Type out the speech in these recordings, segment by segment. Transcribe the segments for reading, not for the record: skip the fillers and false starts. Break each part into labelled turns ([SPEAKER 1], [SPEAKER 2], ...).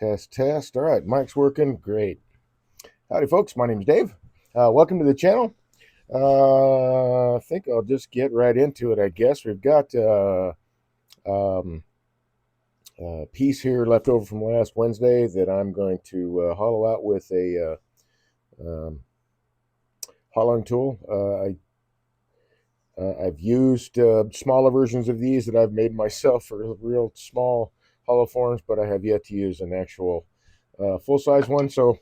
[SPEAKER 1] Test. All right, mic's working. Great. Howdy, folks. My name's Dave. Welcome to the channel. I think I'll just get right into it, I guess. We've got um, a piece here left over from last Wednesday that I'm going to hollow out with a hollowing tool. I've used smaller versions of these that I've made myself for real small hollow forms, but I have yet to use an actual full-size one. So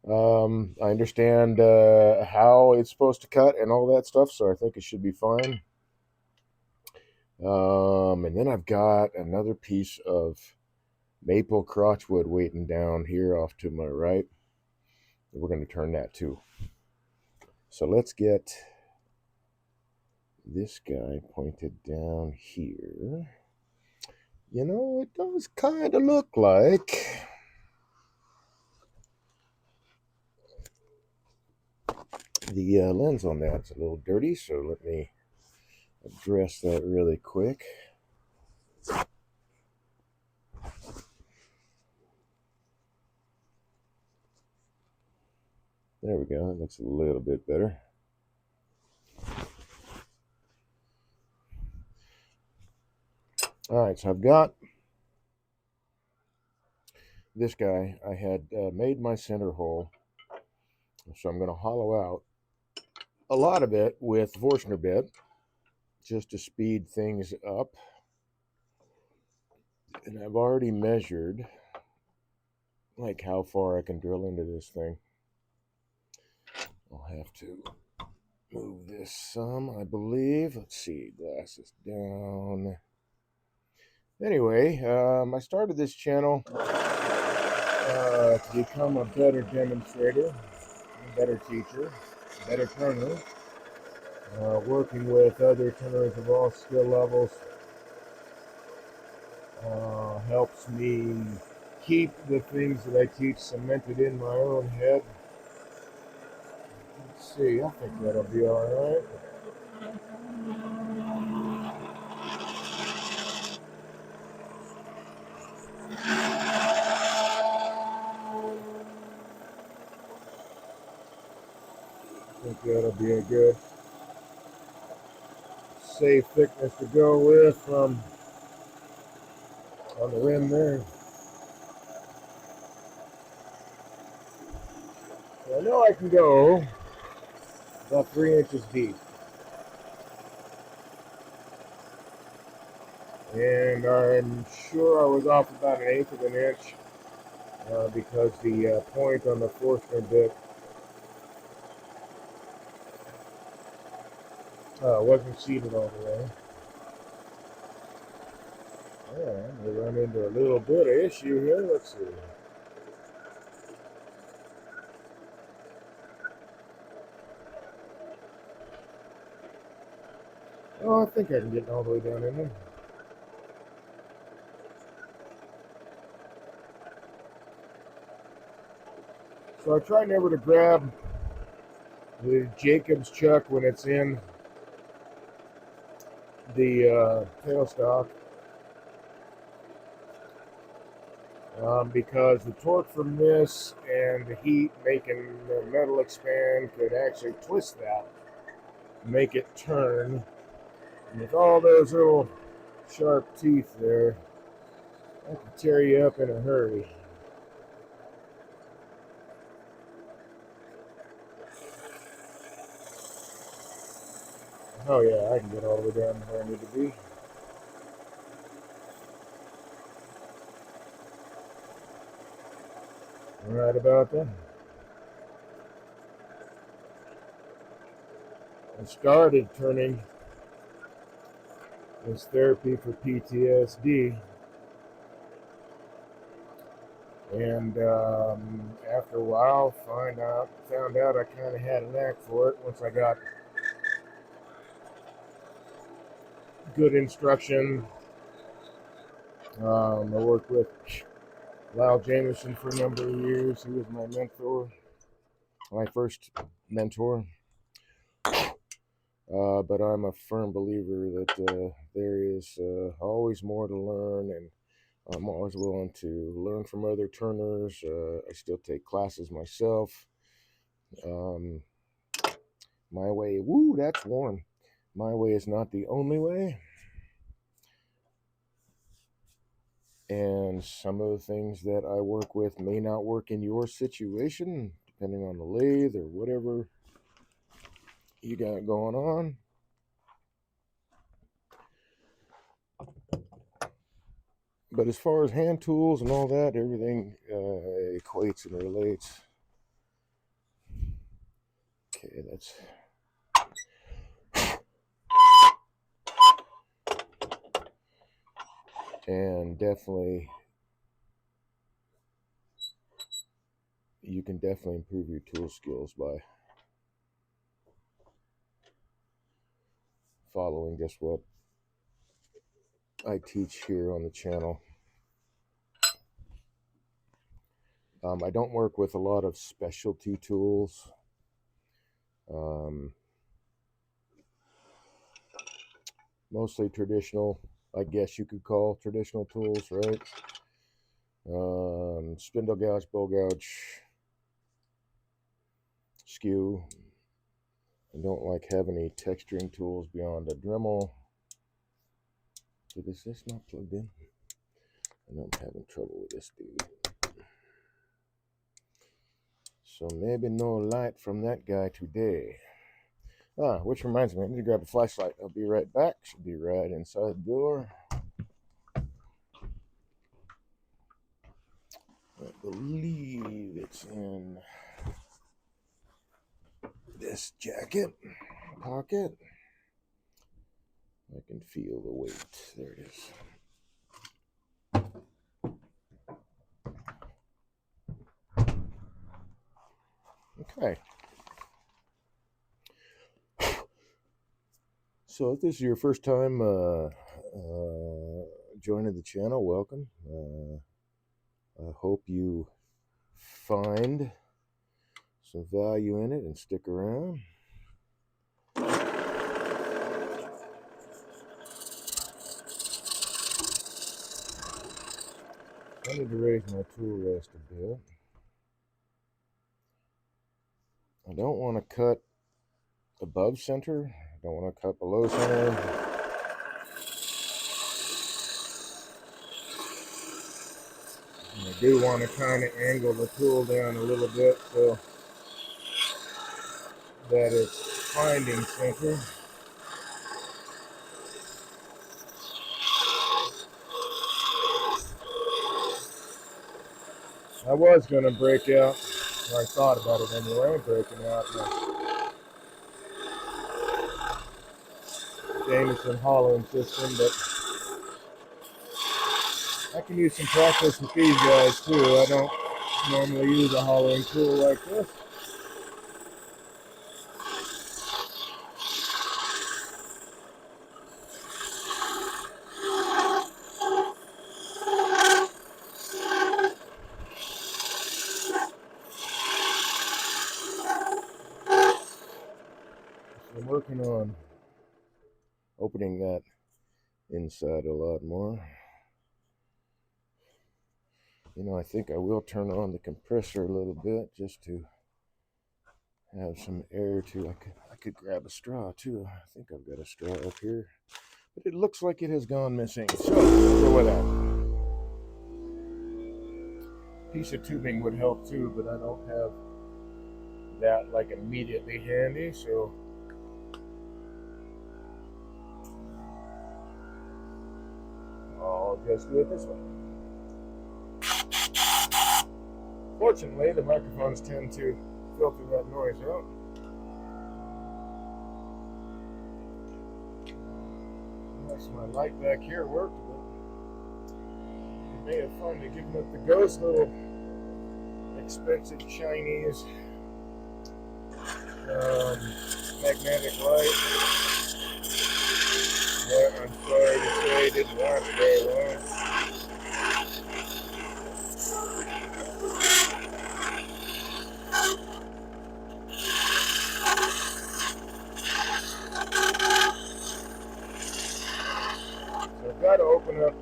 [SPEAKER 1] I understand how it's supposed to cut and all that stuff, so I think it should be fine. And then I've got another piece of maple crotchwood waiting down here off to my right. We're going to turn that too. So let's get this guy pointed down here. You know, it does kind of look like the lens on that's a little dirty, so let me address that really quick. There we go. That looks a little bit better. All right, so I've got this guy. I had made my center hole, so I'm going to hollow out a lot of it with Forstner bit just to speed things up. And I've already measured like how far I can drill into this thing. I'll have to move this some, I believe. Let's see, glasses down. Anyway, I started this channel to become a better demonstrator, a better teacher, a better turner, working with other turners of all skill levels helps me keep the things that I teach cemented in my own head. Let's see, I think that'll be all right. I think that'll be a good safe thickness to go with on the rim there. So I know I can go about 3 inches deep. And I'm sure I was off about 1/8 of an inch because the point on the Forstner bit wasn't seated all the way. Yeah, we run into a little bit of issue here. Let's see. Oh, I think I can get all the way down in there. So I try never to grab the Jacob's chuck when it's in the tailstock because the torque from this and the heat making the metal expand could actually twist that, make it turn. And with all those little sharp teeth there, I can tear you up in a hurry. Oh yeah, I can get all the way down where I need to be. Right about that. I started turning this therapy for PTSD, and after a while, found out I kind of had a knack for it once I got good instruction. I worked with Lyle Jameson for a number of years. He was my mentor, my first mentor. But I'm a firm believer that there is always more to learn, and I'm always willing to learn from other turners. I still take classes myself. My way, woo, that's warm. My way is not the only way. And some of the things that I work with may not work in your situation, depending on the lathe or whatever you got going on. But as far as hand tools and all that, everything equates and relates. Okay, that's... And definitely, you can definitely improve your tool skills by following just what I teach here on the channel. I don't work with a lot of specialty tools. Mostly traditional, I guess you could call traditional tools, right? Spindle gouge, bowl gouge, skew. I don't like having any texturing tools beyond a Dremel. Is this not plugged in? I know I'm having trouble with this dude. So maybe no light from that guy today. Which reminds me, I need to grab a flashlight. I'll be right back. Should be right inside the door. I believe it's in this jacket pocket. I can feel the weight. There it is. Okay. So if this is your first time joining the channel, welcome. I hope you find some value in it and stick around. I need to raise my tool rest a bit. I don't want to cut above center. I don't want to cut below center. And I do want to kind of angle the tool down a little bit so that it's finding center. I was going to break out, or I thought about it anyway, breaking out my Jameson hollowing system, but I can use some practice with these guys too. I don't normally use a hollowing tool like this. So I'm working on opening that inside a lot more. You know, I think I will turn on the compressor a little bit just to have some air too. I could grab a straw too. I think I've got a straw up here, but it looks like it has gone missing. So we'll go with that. Piece of tubing would help too, but I don't have that like immediately handy, so I'll just do it this way. Fortunately, the microphones tend to filter that noise out. Unless my light back here worked, but it may have finally given up the ghost. Little expensive Chinese magnetic light. But I'm sorry to say it didn't last very long. So I've got to open up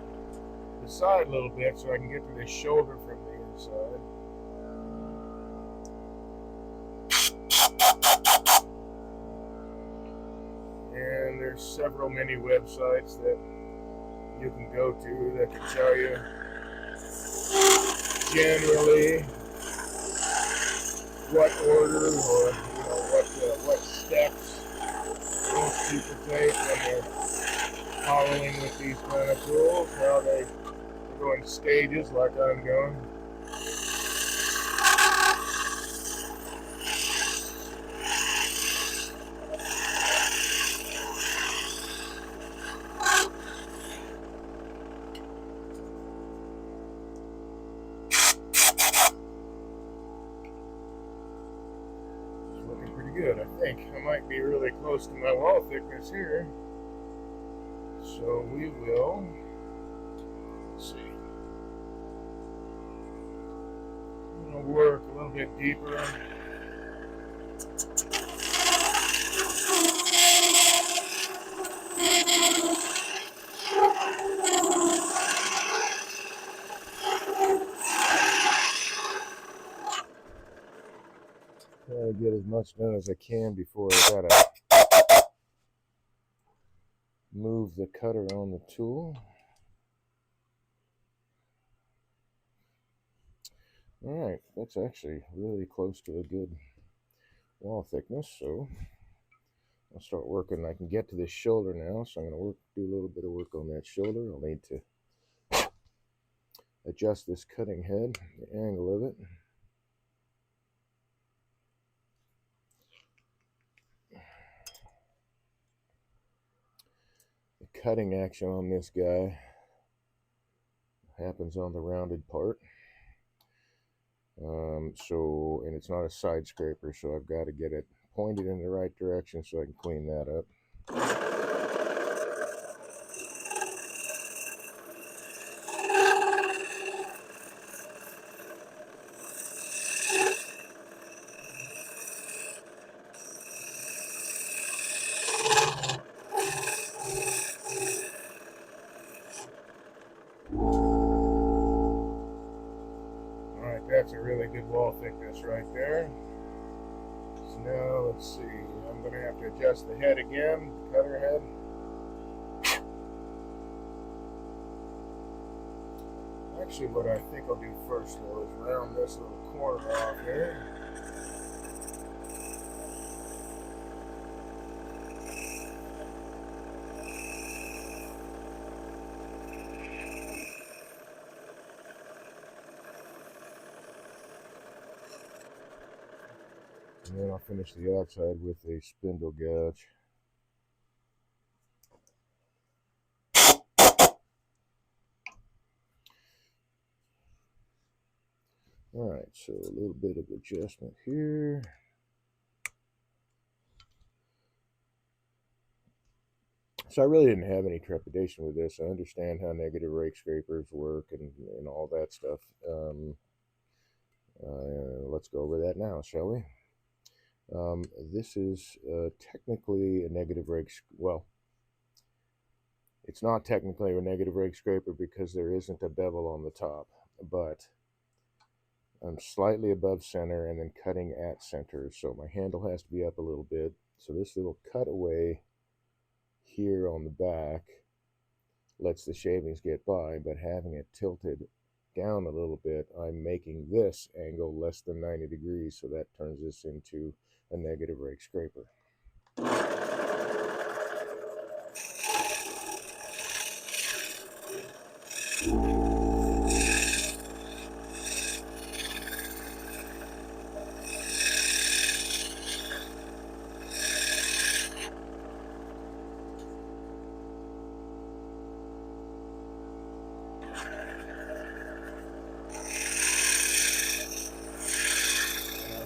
[SPEAKER 1] the side little bit so I can get to this shoulder from the inside. And there's several mini websites that you can go to that can tell you generally what order or what steps most people take when they're hollowing with these kind of tools. Now they're going stages like I'm going. Good. I think I might be really close to my wall thickness here. So we will, let's see, I'm going to work a little bit deeper. Try to get as much done as I can before I gotta move the cutter on the tool. Alright, that's actually really close to a good wall thickness, so I'll start working. I can get to this shoulder now, so I'm going to do a little bit of work on that shoulder. I'll need to adjust this cutting head, the angle of it. The cutting action on this guy happens on the rounded part. And it's not a side scraper, so I've got to get it pointed in the right direction so I can clean that up. Alright, that's a really good wall thickness right there. So now let's see, I'm going to have to adjust the head again, the cutter head. Actually, what I think I'll do first though is round this little corner off here. And then I'll finish the outside with a spindle gouge. Alright, so a little bit of adjustment here. So I really didn't have any trepidation with this. I understand how negative rake scrapers work and all that stuff. Let's go over that now, shall we? This is technically a negative rake. Well, it's not technically a negative rake scraper because there isn't a bevel on the top, but I'm slightly above center and then cutting at center, so my handle has to be up a little bit. So this little cutaway here on the back lets the shavings get by, but having it tilted down a little bit, I'm making this angle less than 90 degrees, so that turns this into a negative rake scraper.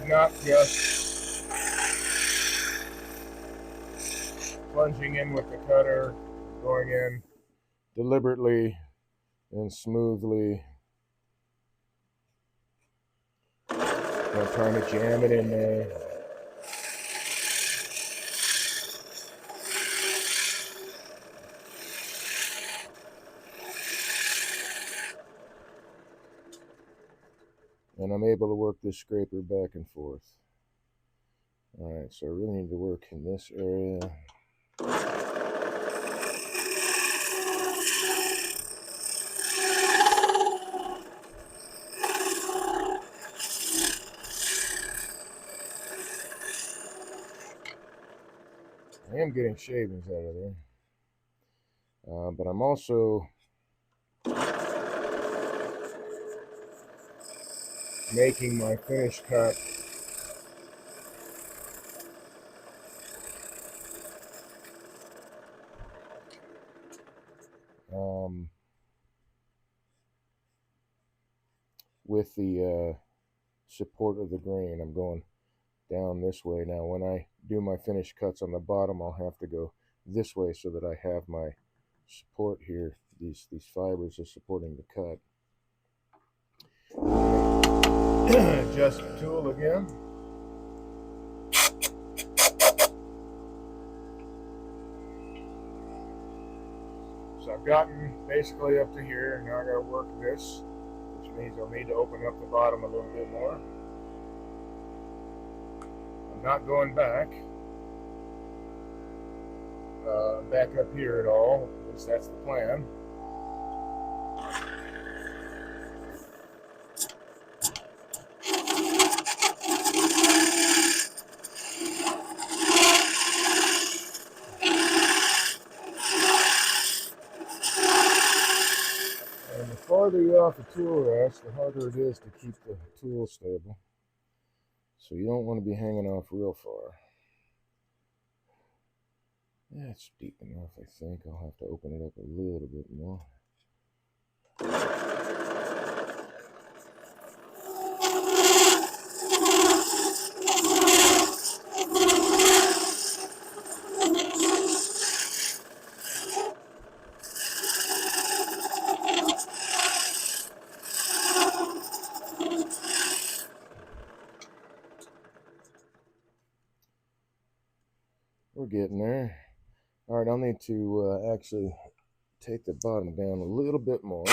[SPEAKER 1] Not just plunging in with the cutter, going in deliberately and smoothly. Not trying to jam it in there. and I'm able to work this scraper back and forth. Alright, so I really need to work in this area. I am getting shavings out of there, but I'm also making my finish cut with the support of the grain. I'm going down this way. Now when I do my finish cuts on the bottom, I'll have to go this way so that I have my support here. These fibers are supporting the cut. Adjust the tool again. So I've gotten basically up to here, and now I gotta work this, which means I'll need to open up the bottom a little bit more. I'm not going back up here at all. At least that's the plan. And the farther you off the tool rest, the harder it is to keep the tool stable. So you don't want to be hanging off real far. Yeah, it's deep enough, I think. I'll have to open it up a little bit more. We're getting there. All right, I'll need to actually take the bottom down a little bit more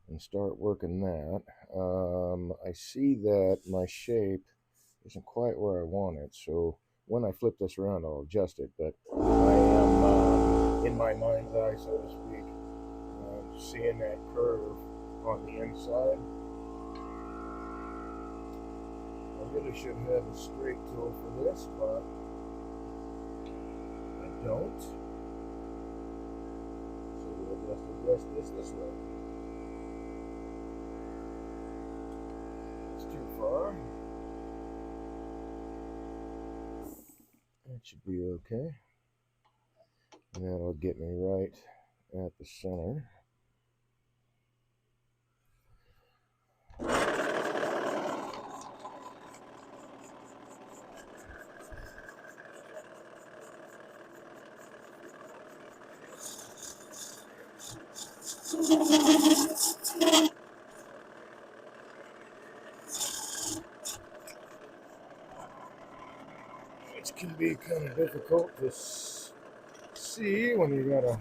[SPEAKER 1] and start working that. I see that my shape isn't quite where I want it, so when I flip this around, I'll adjust it, but I am in my mind's eye, so to speak, seeing that curve on the inside. I really should have a straight tool for this, but I don't. So we'll just adjust this way. It's too far. That should be okay. And that'll get me right at the center. Which can be kind of difficult to see when you gotta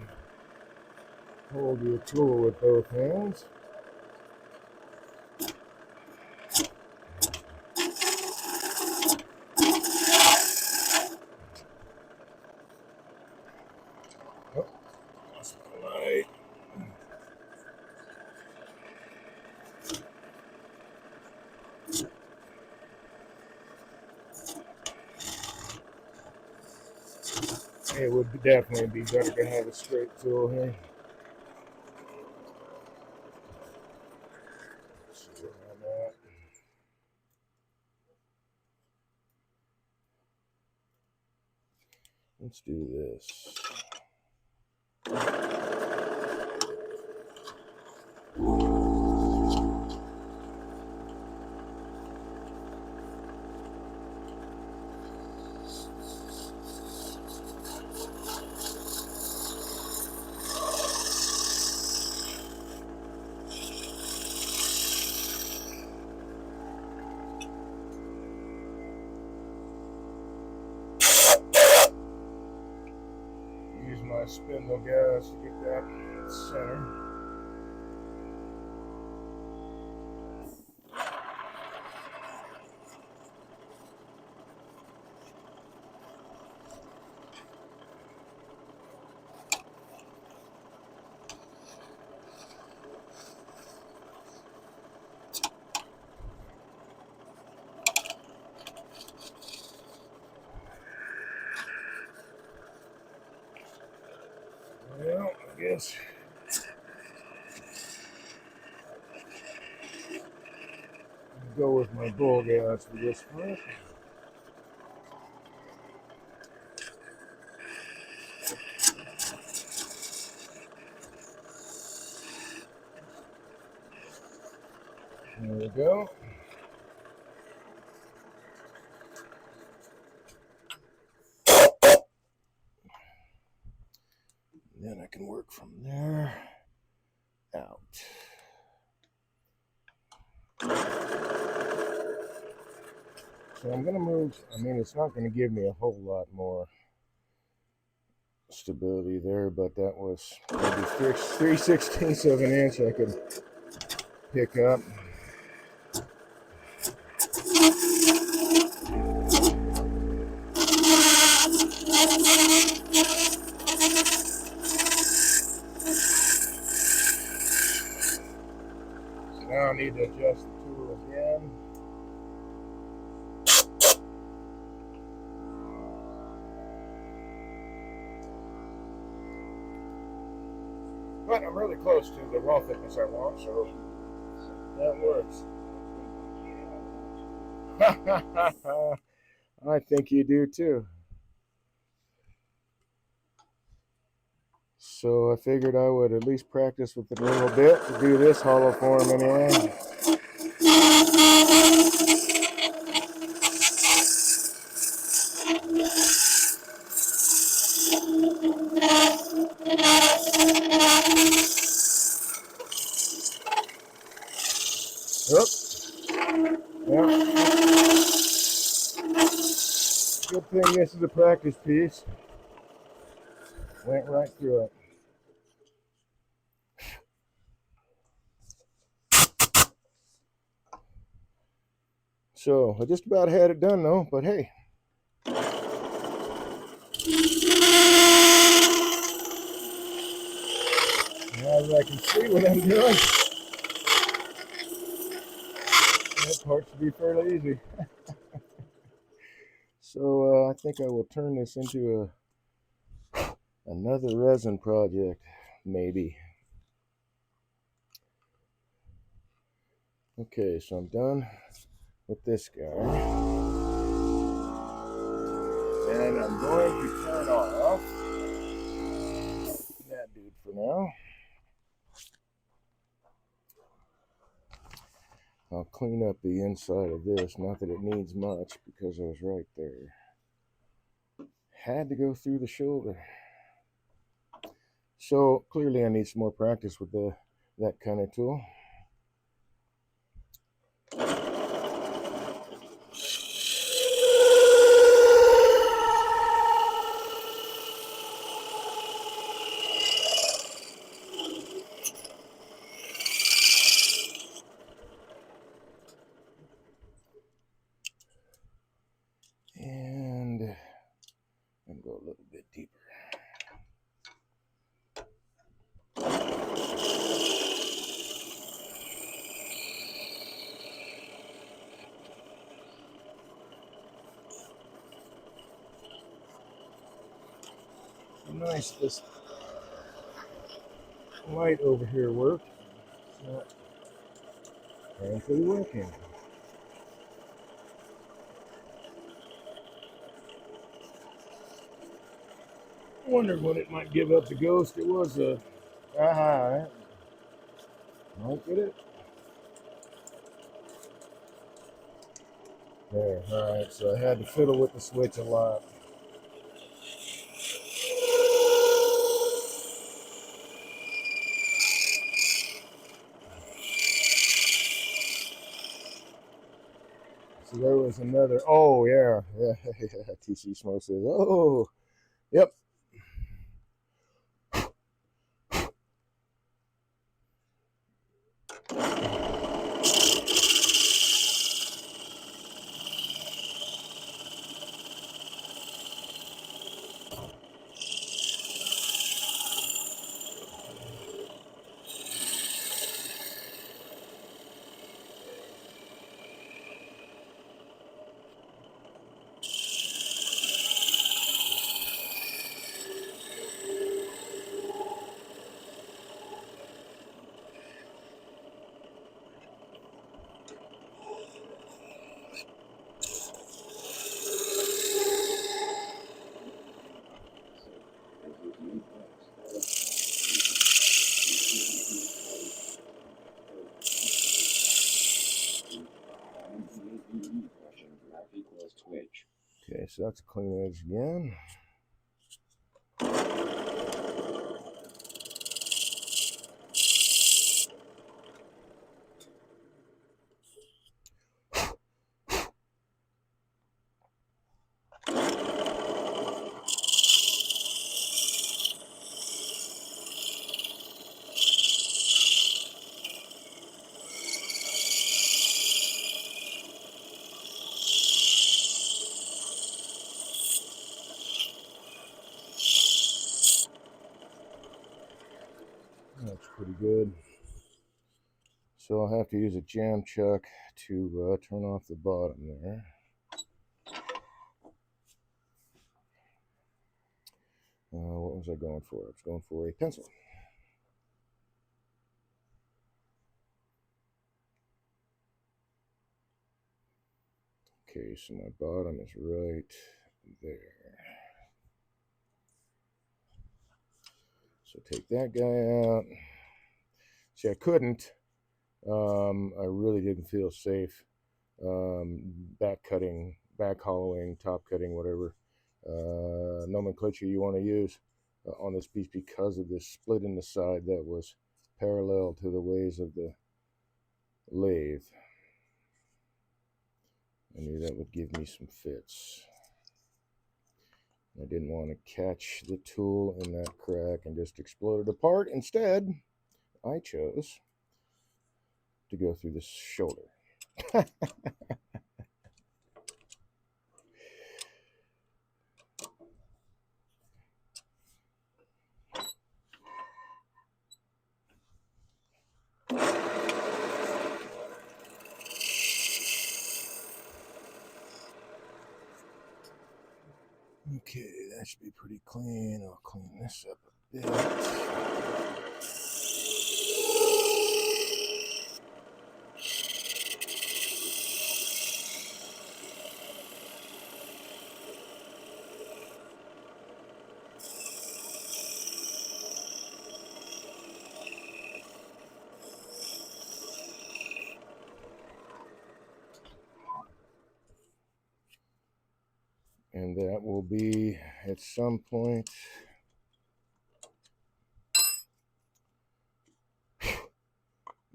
[SPEAKER 1] hold your tool with both hands. Oh, lost my light. It would definitely be better to have a straight tool here. Let's do this. Use my spindle guys to get that center. guess. Go with my bull gas for this part. There we go. Then I can work from there out. So I'm going to move, I mean, it's not going to give me a whole lot more stability there, but that was maybe 3/16 of an inch I could pick up. So now I need to adjust the tool again. But I'm really close to the raw thickness I want, so that works. I think you do too. So I figured I would at least practice with it a little bit to do this hollow form anyway. Oop. Yeah. Good thing this is a practice piece. Went right through it. So I just about had it done though, but hey. Now that I can see what I'm doing, that part should be fairly easy. So I think I will turn this into another resin project, maybe. Okay, so I'm done with this guy. And I'm going to turn off that dude for now. I'll clean up the inside of this, not that it needs much because I was right there. Had to go through the shoulder. So clearly I need some more practice with that kind of tool. And go a little bit deeper. Nice, this light over here worked. So apparently working. I wondered when it might give up the ghost. It was a aha. Might get it. There, alright, so I had to fiddle with the switch a lot. So there was another, oh yeah, TC Smoke says, oh, yep. Okay, so that's a clean edge again. That's pretty good. So I'll have to use a jam chuck to turn off the bottom there. What was I going for? I was going for a pencil. Okay, so my bottom is right there. So take that guy out. See, I couldn't. I really didn't feel safe back cutting, back hollowing, top cutting, whatever nomenclature you want to use on this piece because of this split in the side that was parallel to the ways of the lathe. I knew that would give me some fits. I didn't want to catch the tool in that crack and just explode it apart. Instead, I chose to go through the shoulder. Okay, that should be pretty clean. I'll clean this up a bit. And that will be at some point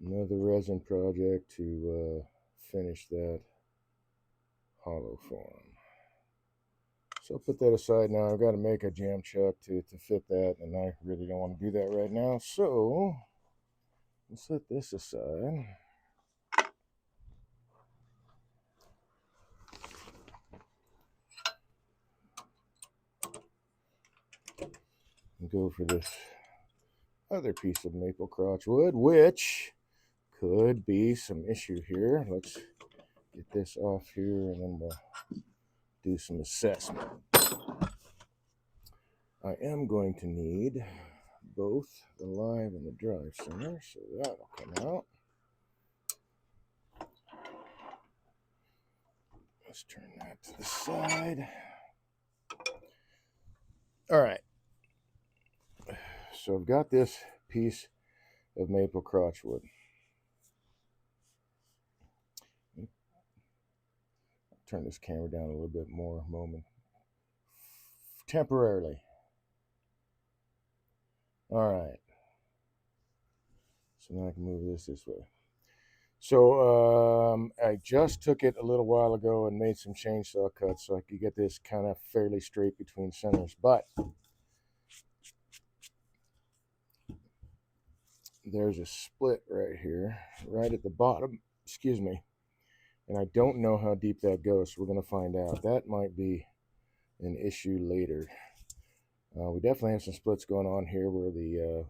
[SPEAKER 1] another resin project to finish that hollow form. So I'll put that aside now. I've got to make a jam chuck to fit that, and I really don't want to do that right now. So we'll set this aside. And go for this other piece of maple crotch wood, which could be some issue here. Let's get this off here, and then we'll do some assessment. I am going to need both the live and the drive center, so that'll come out. Let's turn that to the side. All right. So I've got this piece of maple crotch wood. Turn this camera down a little bit more temporarily. All right. So now I can move this way. So I just took it a little while ago and made some chainsaw cuts so I could get this kind of fairly straight between centers. But there's a split right here, right at the bottom. Excuse me. And I don't know how deep that goes, so we're going to find out. That might be an issue later. We definitely have some splits going on here where the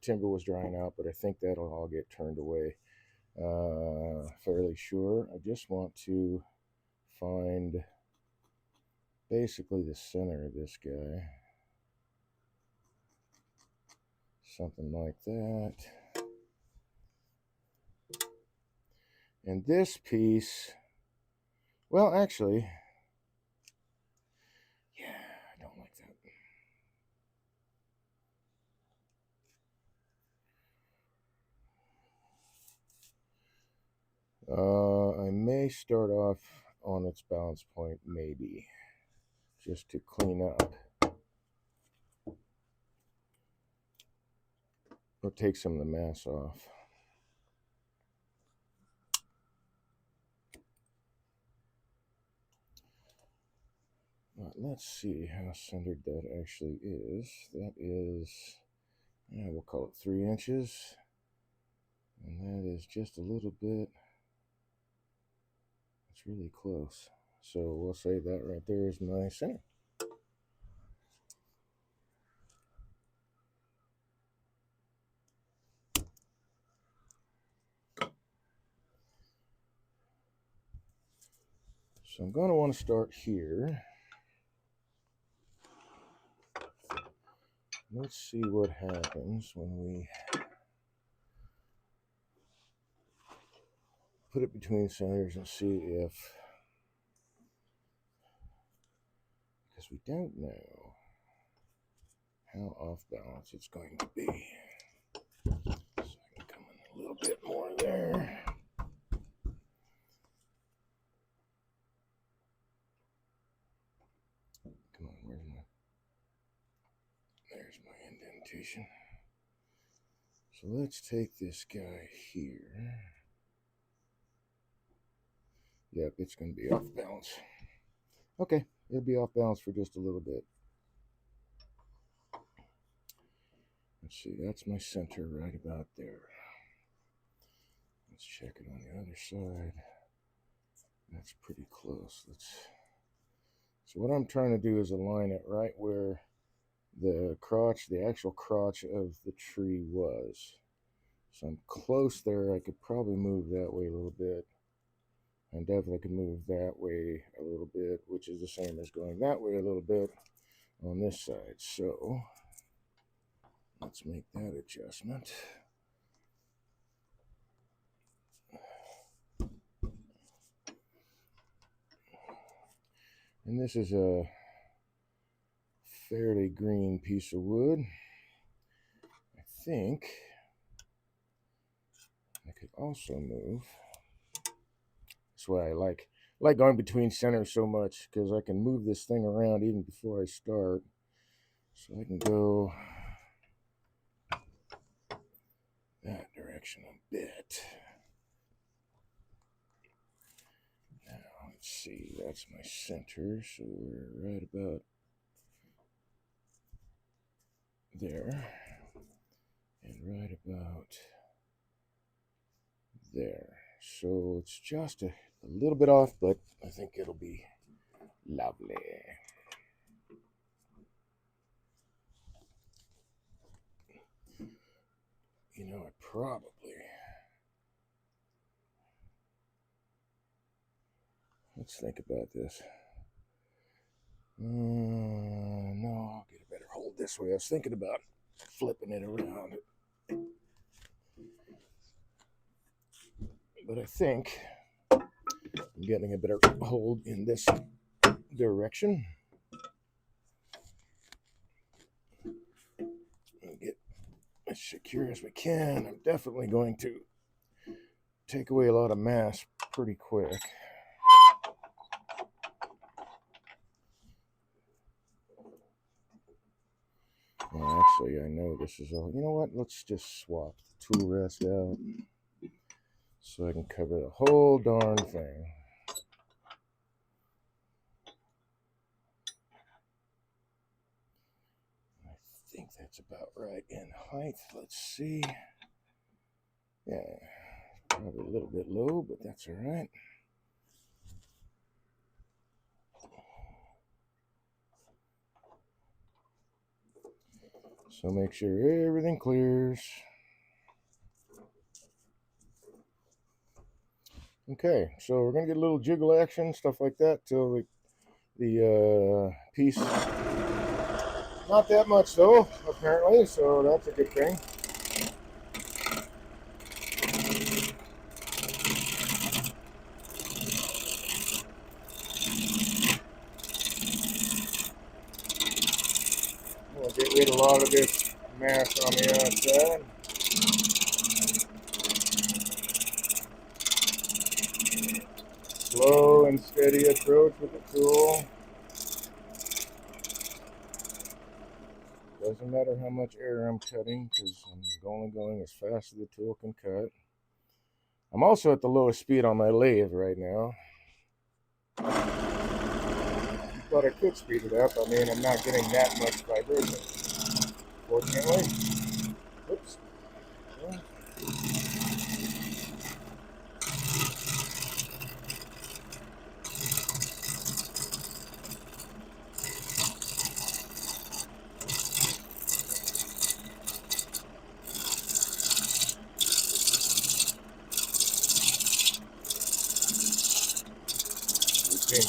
[SPEAKER 1] timber was drying out, but I think that'll all get turned away fairly sure. I just want to find basically the center of this guy. Something like that. And this piece, well, actually, yeah, I don't like that. I may start off on its balance point, maybe. just to clean up or take some of the mass off. But let's see how centered that actually is. That is, yeah, we'll call it 3 inches. And that is just a little bit, it's really close. So we'll say that right there is my center. So I'm going to want to start here. Let's see what happens when we put it between centers and see if, because we don't know how off balance it's going to be. So I can come in a little bit more there. Come on, there's my indentation. So let's take this guy here. Yep, it's going to be off balance. Okay, it'll be off balance for just a little bit. Let's see, that's my center right about there. Let's check it on the other side. That's pretty close. So what I'm trying to do is align it right where the crotch, the actual crotch of the tree was. So I'm close there. I could probably move that way a little bit. And definitely can move that way a little bit, which is the same as going that way a little bit on this side. So let's make that adjustment. And this is a fairly green piece of wood. I think I could also move. That's why I like going between centers so much, because I can move this thing around even before I start. So I can go that direction a bit. Now, let's see, that's my center, so we're right about there, and right about there. So it's just a little bit off, but I think it'll be lovely. You know, I probably, let's think about this. No, I'll get a better hold this way. I was thinking about flipping it around. But I think I'm getting a better hold in this direction. And get as secure as we can. I'm definitely going to take away a lot of mass pretty quick. Well, actually, I know this is all. You know what? Let's just swap the tool rest out so I can cover the whole darn thing. I think that's about right in height. Let's see. Yeah, probably a little bit low, but that's all right. So make sure everything clears. Okay, so we're going to get a little jiggle action, stuff like that, till the piece, not that much though, apparently, so that's a good thing. We'll get rid of a lot of this mass on the outside. Slow and steady approach with the tool. Doesn't matter how much air I'm cutting because I'm only going as fast as the tool can cut. I'm also at the lowest speed on my lathe right now. But I could speed it up. I mean, I'm not getting that much vibration, fortunately. Oops. Yeah.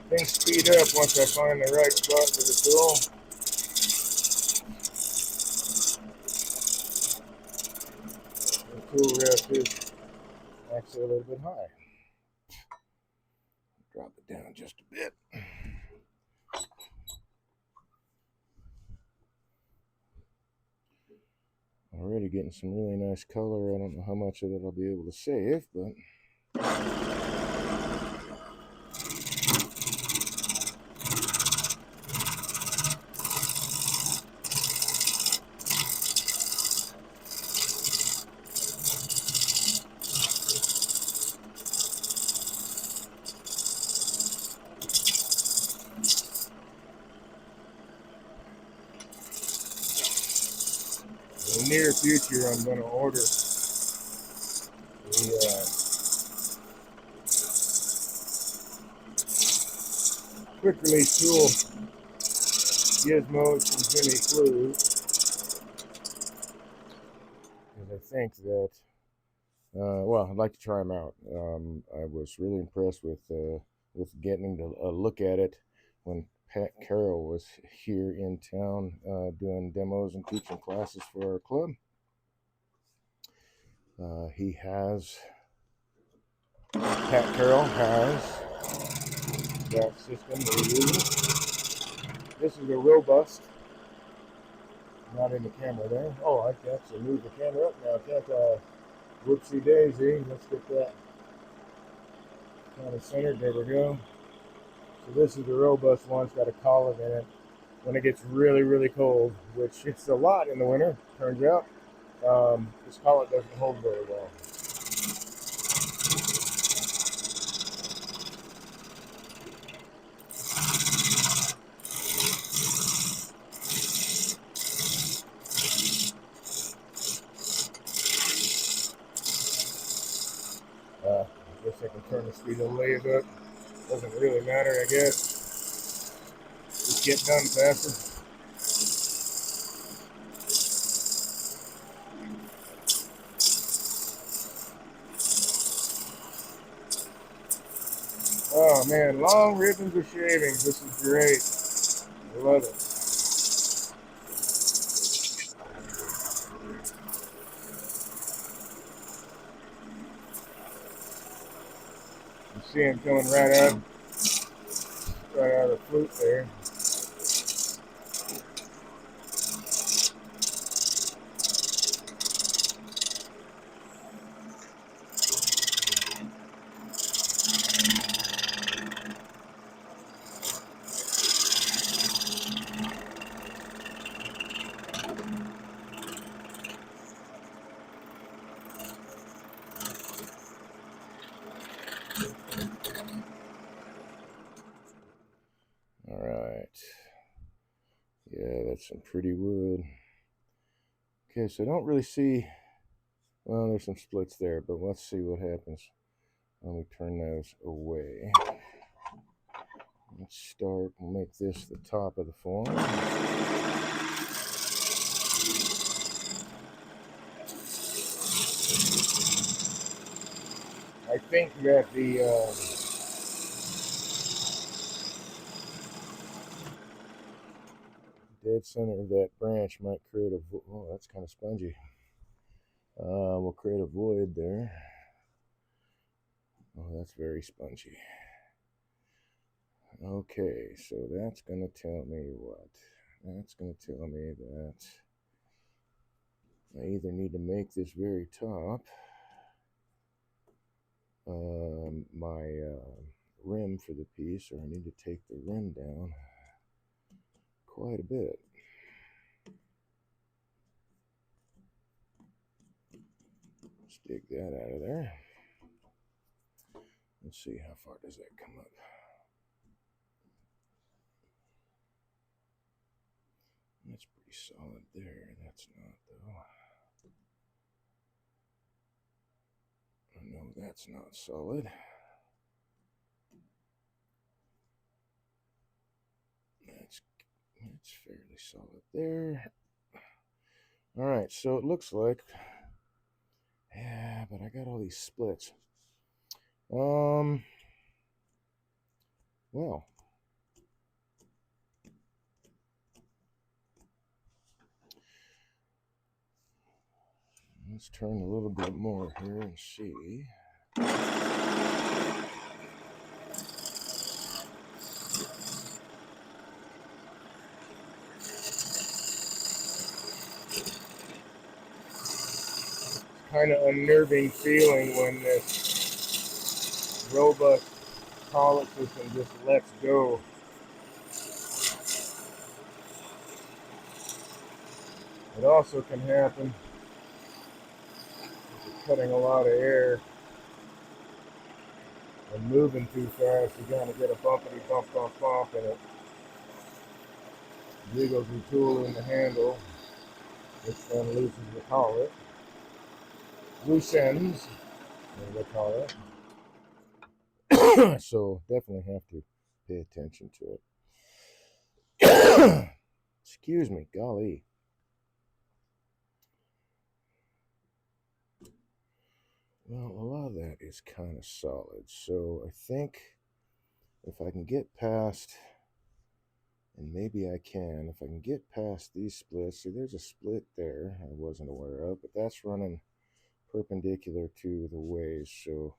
[SPEAKER 1] Things speed up once I find the right spot for the tool. The tool rest is actually a little bit high. Drop it down just a bit. Already getting some really nice color. I don't know how much of it I'll be able to save, but in the near future I'm going to order the quick release tool gizmos from Jimmy Clue, because I think that well, I'd like to try them out. I was really impressed with getting a look at it when Pat Carroll was here in town doing demos and teaching classes for our club. Pat Carroll has that system we're using. This is a robust, not in the camera there. Oh, I can actually move the camera up now, can't I? Whoopsie daisy. Let's get that kind of centered. There we go. So this is the robust one. It's got a collar in it. When it gets really, really cold, which it's a lot in the winter, turns out, this collar doesn't hold very well. I guess I can turn the speed of the lathe up. Doesn't really matter, I guess. Just get done faster. Oh man, long ribbons of shavings. This is great. I love it. You see him coming right out of the flute there. All right. Yeah, that's some pretty wood. Okay, so I don't really see, well, there's some splits there, but let's see what happens when we turn those away. Let's start, we'll make this the top of the form. I think that the dead center of that branch might create a, oh, that's kind of spongy. We'll create a void there. Oh, that's very spongy. Okay, so that's going to tell me what? That's going to tell me that I either need to make this very top my rim for the piece, or I need to take the rim down quite a bit. Dig that out of there. Let's see, how far does that come up? That's pretty solid there. That's not, though. No, that's not solid. That's fairly solid there. All right, so it looks like, yeah, but I got all these splits. Well, let's turn a little bit more here and see. Kind of unnerving feeling when this robust collet system just lets go. It also can happen if you're cutting a lot of air and moving too fast. You're going to get a bumpity bump bump bump, and it jiggles the tool in the handle, which then loosens the collet. Loose ends, as they call it. So definitely have to pay attention to it. Excuse me, golly. Well, a lot of that is kind of solid. So I think if I can get past, and maybe I can, if I can get past these splits, see there's a split there I wasn't aware of, but that's running perpendicular to the ways, so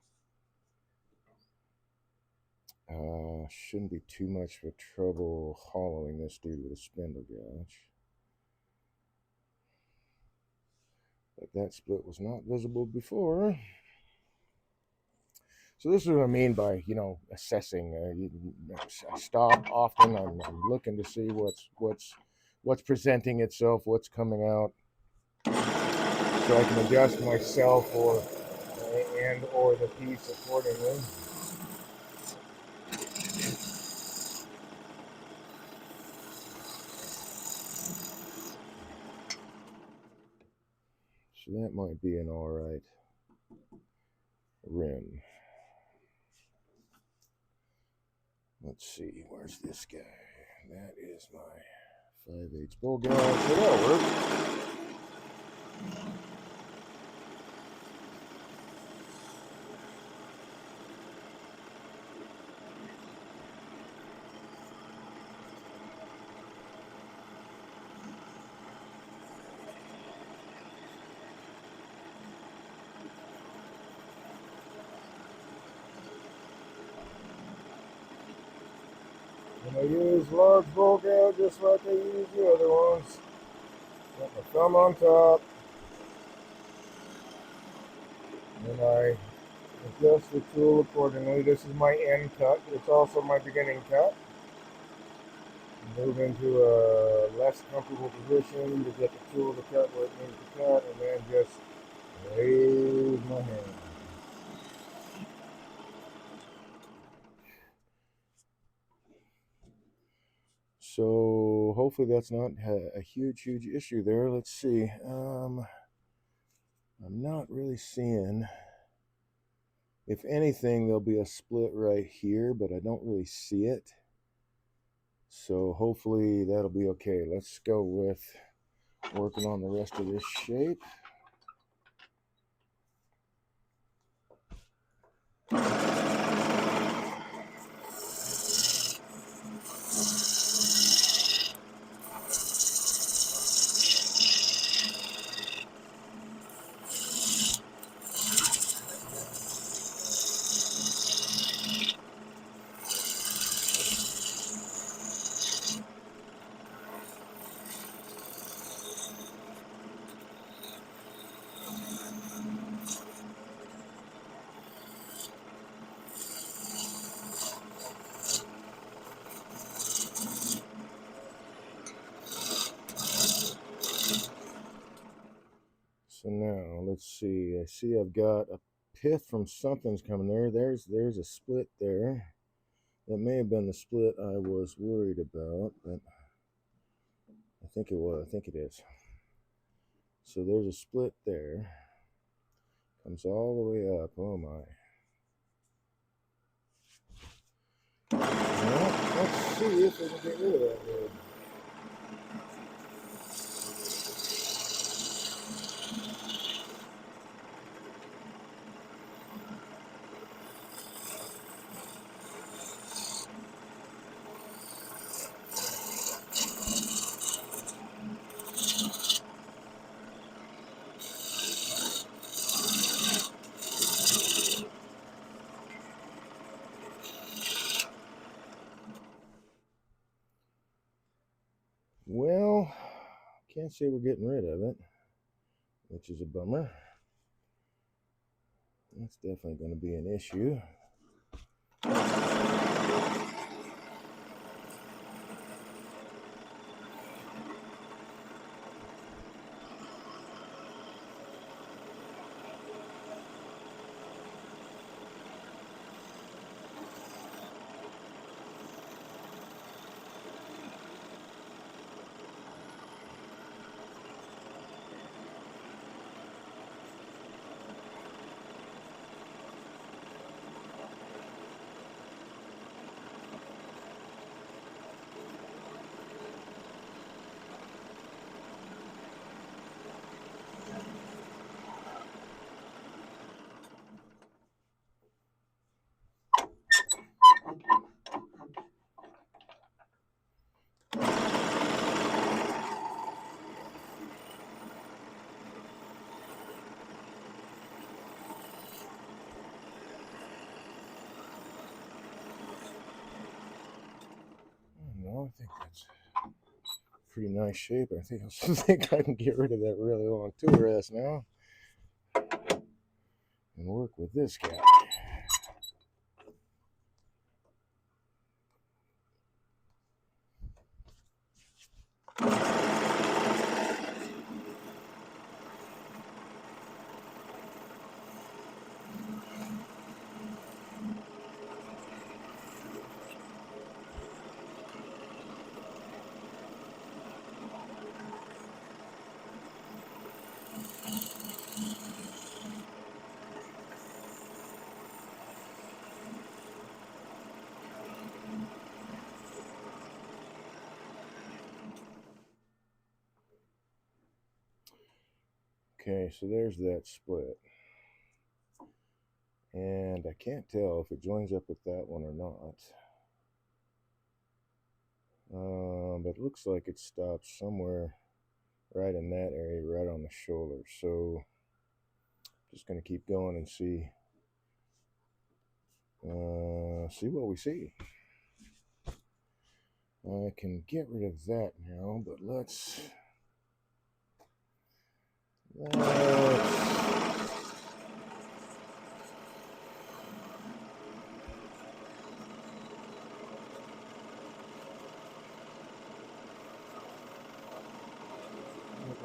[SPEAKER 1] shouldn't be too much of a trouble hollowing this dude with a spindle gouge. But that split was not visible before. So this is what I mean by, assessing. I stop often. I'm looking to see what's presenting itself, what's coming out, so I can adjust myself or the piece accordingly. So that might be an all right rim. Let's see, where's this guy? That is my 5/8 bull gouge. So that'll work. And I use large bull gouge just like I use the other ones. Got my thumb on top. And I adjust the tool accordingly. This is my end cut. It's also my beginning cut. Move into a less comfortable position to get the tool to cut where it needs to cut, and then just raise my hand. So hopefully that's not a huge issue there. Let's see. I'm not really seeing. If anything, there'll be a split right here, but I don't really see it. So hopefully that'll be okay. Let's go with working on the rest of this shape. let's see. I see I've got a pith from something's coming there. There's a split there. That may have been the split I was worried about, but I think it was. I think it is. So there's a split there. Comes all the way up. Oh my. Well, let's see if we can get rid of that wood. Well, can't say we're getting rid of it, which is a bummer. That's definitely going to be an issue. No, I think that's pretty nice shape. I think I can get rid of that really long tool rest now and work with this guy. Okay, so there's that split. And I can't tell if it joins up with that one or not. But it looks like it stops somewhere right in that area, right on the shoulder. So just going to keep going and see what we see. I can get rid of that now, but let's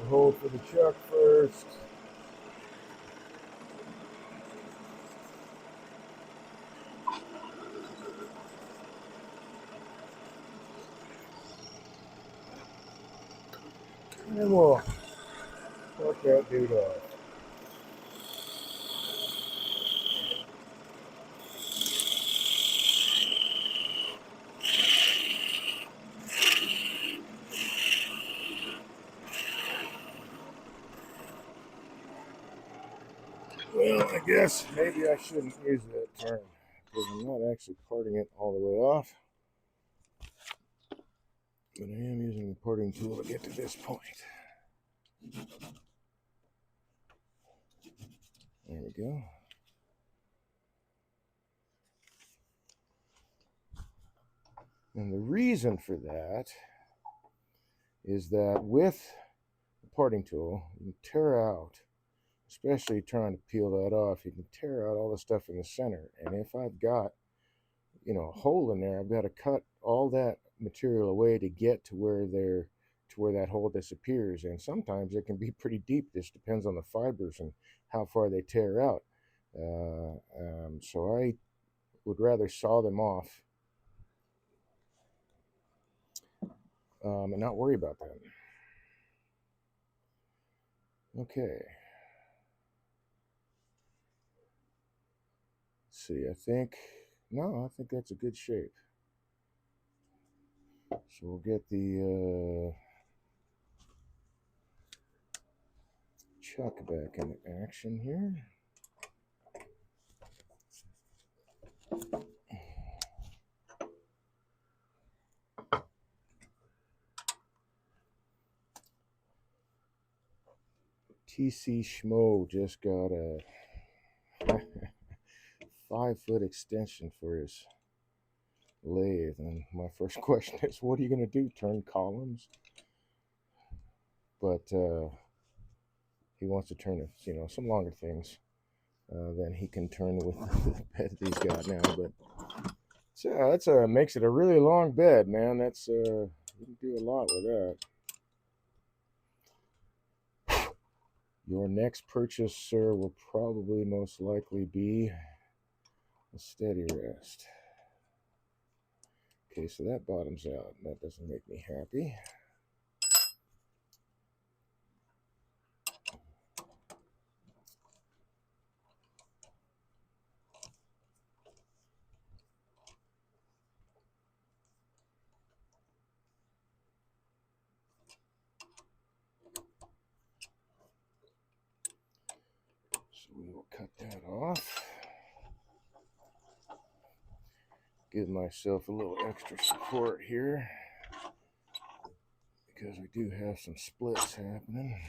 [SPEAKER 1] hold for the chuck first. And then we'll work that dude off. Well, I guess maybe I shouldn't use that term because I'm not actually parting it all the way off. But I am using the parting tool to get to this point. There we go. And the reason for that is that with the parting tool, you can tear out, especially trying to peel that off, you can tear out all the stuff in the center. And if I've got, a hole in there, I've got to cut all that material away to get to where that hole disappears. And sometimes it can be pretty deep. This depends on the fibers and how far they tear out. So I would rather saw them off and not worry about that. Okay. Let's see, I think that's a good shape. So we'll get the chuck back into action here. TC Schmo just got a 5-foot extension for his lathe, and my first question is, what are you going to do, turn columns? But he wants to turn, some longer things than he can turn with the bed that he's got now. But that's makes it a really long bed, man. That's you can do a lot with that. Your next purchase, sir, will probably most likely be a steady rest. Okay, so that bottoms out. That doesn't make me happy. So we will cut that off. Give myself a little extra support here because we do have some splits happening.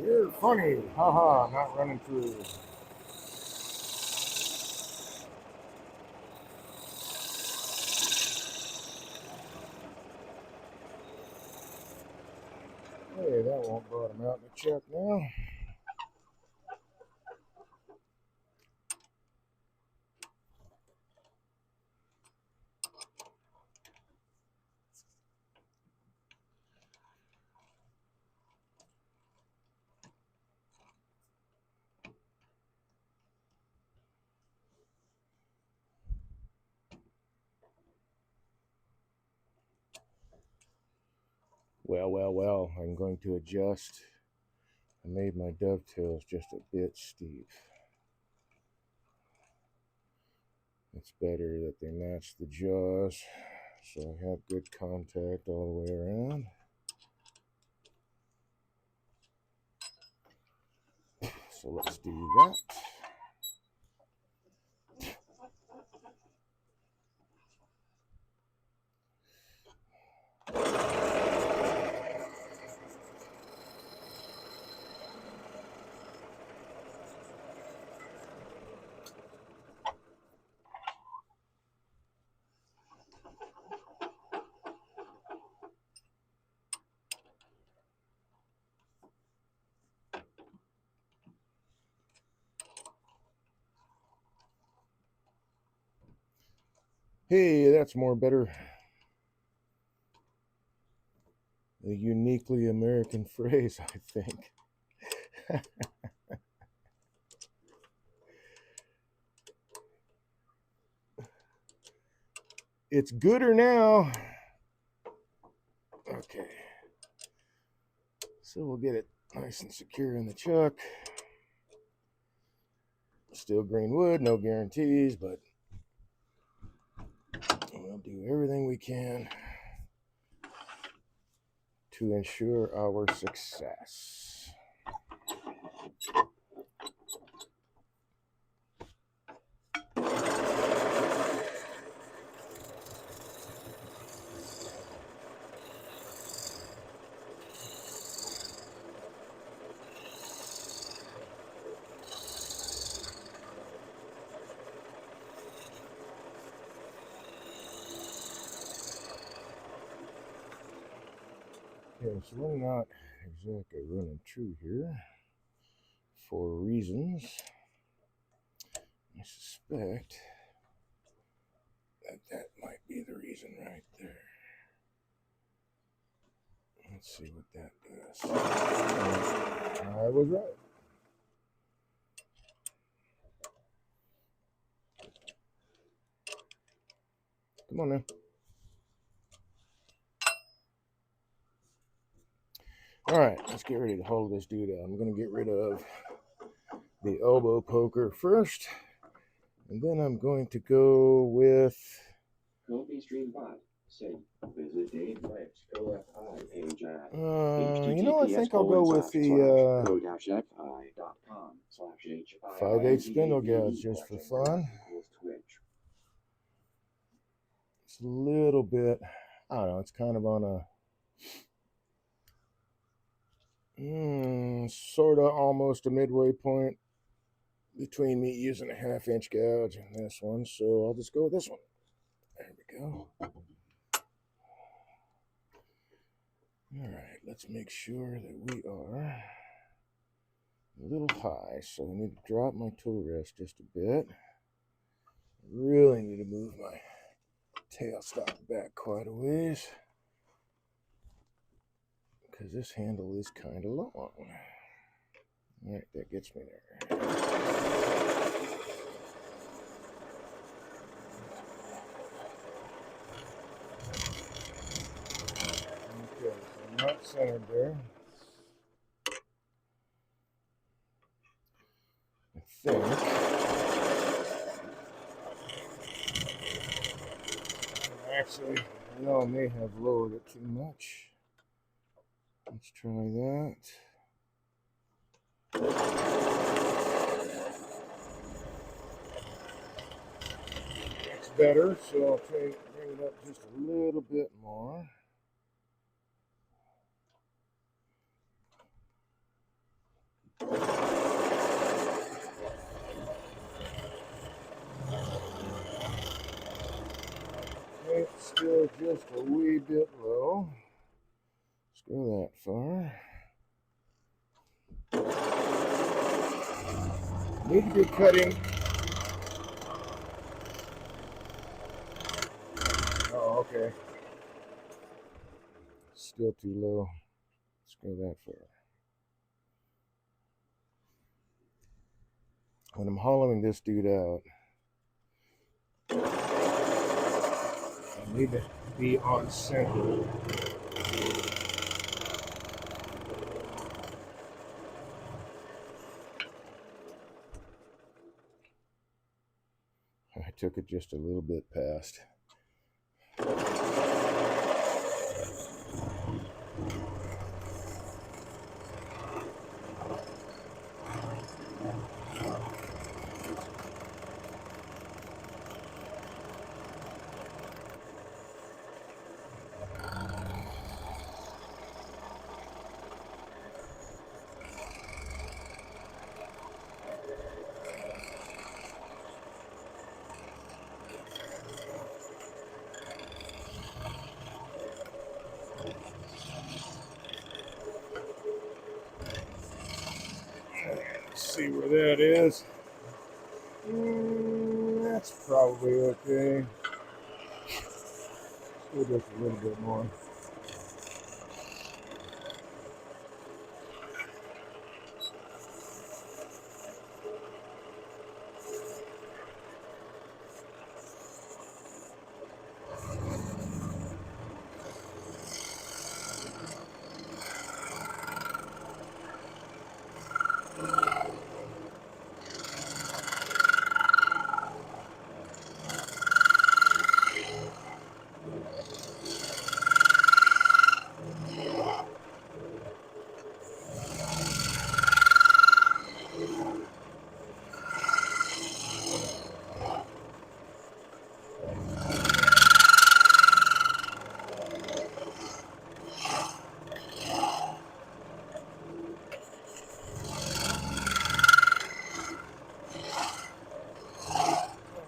[SPEAKER 1] You're funny, haha, not running through. Hey, that won't bottom out in the chuck now. Well, I'm going to adjust. I made my dovetails just a bit steep. It's better that they match the jaws, so I have good contact all the way around. So let's do that. Hey, that's more better. A uniquely American phrase, I think. It's gooder now. Okay. So we'll get it nice and secure in the chuck. Still green wood, no guarantees, but we'll do everything we can to ensure our success. Okay, so we're not exactly running true here. for reasons. I suspect that might be the reason right there. Let's see what that does. I was right. Come on now. All right, let's get ready to hold this dude out. I'm going to get rid of the elbow poker first, and then I'm going to go with
[SPEAKER 2] Coffee Stream Bot said, visit Dave Blake's CoFI page at
[SPEAKER 1] you know, I think I'll go with the
[SPEAKER 2] co-fi.com/h
[SPEAKER 1] 5/8 spindle gouge just for fun. It's a little bit, I don't know, it's kind of on a sort of almost a midway point between me using a 1/2 inch gouge and this one, so I'll just go with this one. There we go. All right, let's make sure that we are a little high, so I need to drop my toe rest just a bit. I really need to move my tailstock back quite a ways because this handle is kind of long. All right, that gets me there. Okay, so I'm not centered there. I think actually, I know I may have lowered it too much. Let's try that. That's better, so I'll try to bring it up just a little bit more. Okay, still just a wee bit low. Let's go that far. Need to be cutting. Oh, okay. Still too low. Let's go that far. When I'm hollowing this dude out, I need to be on center. I took it just a little bit past. See where that is. That's probably okay. Still just a little bit more.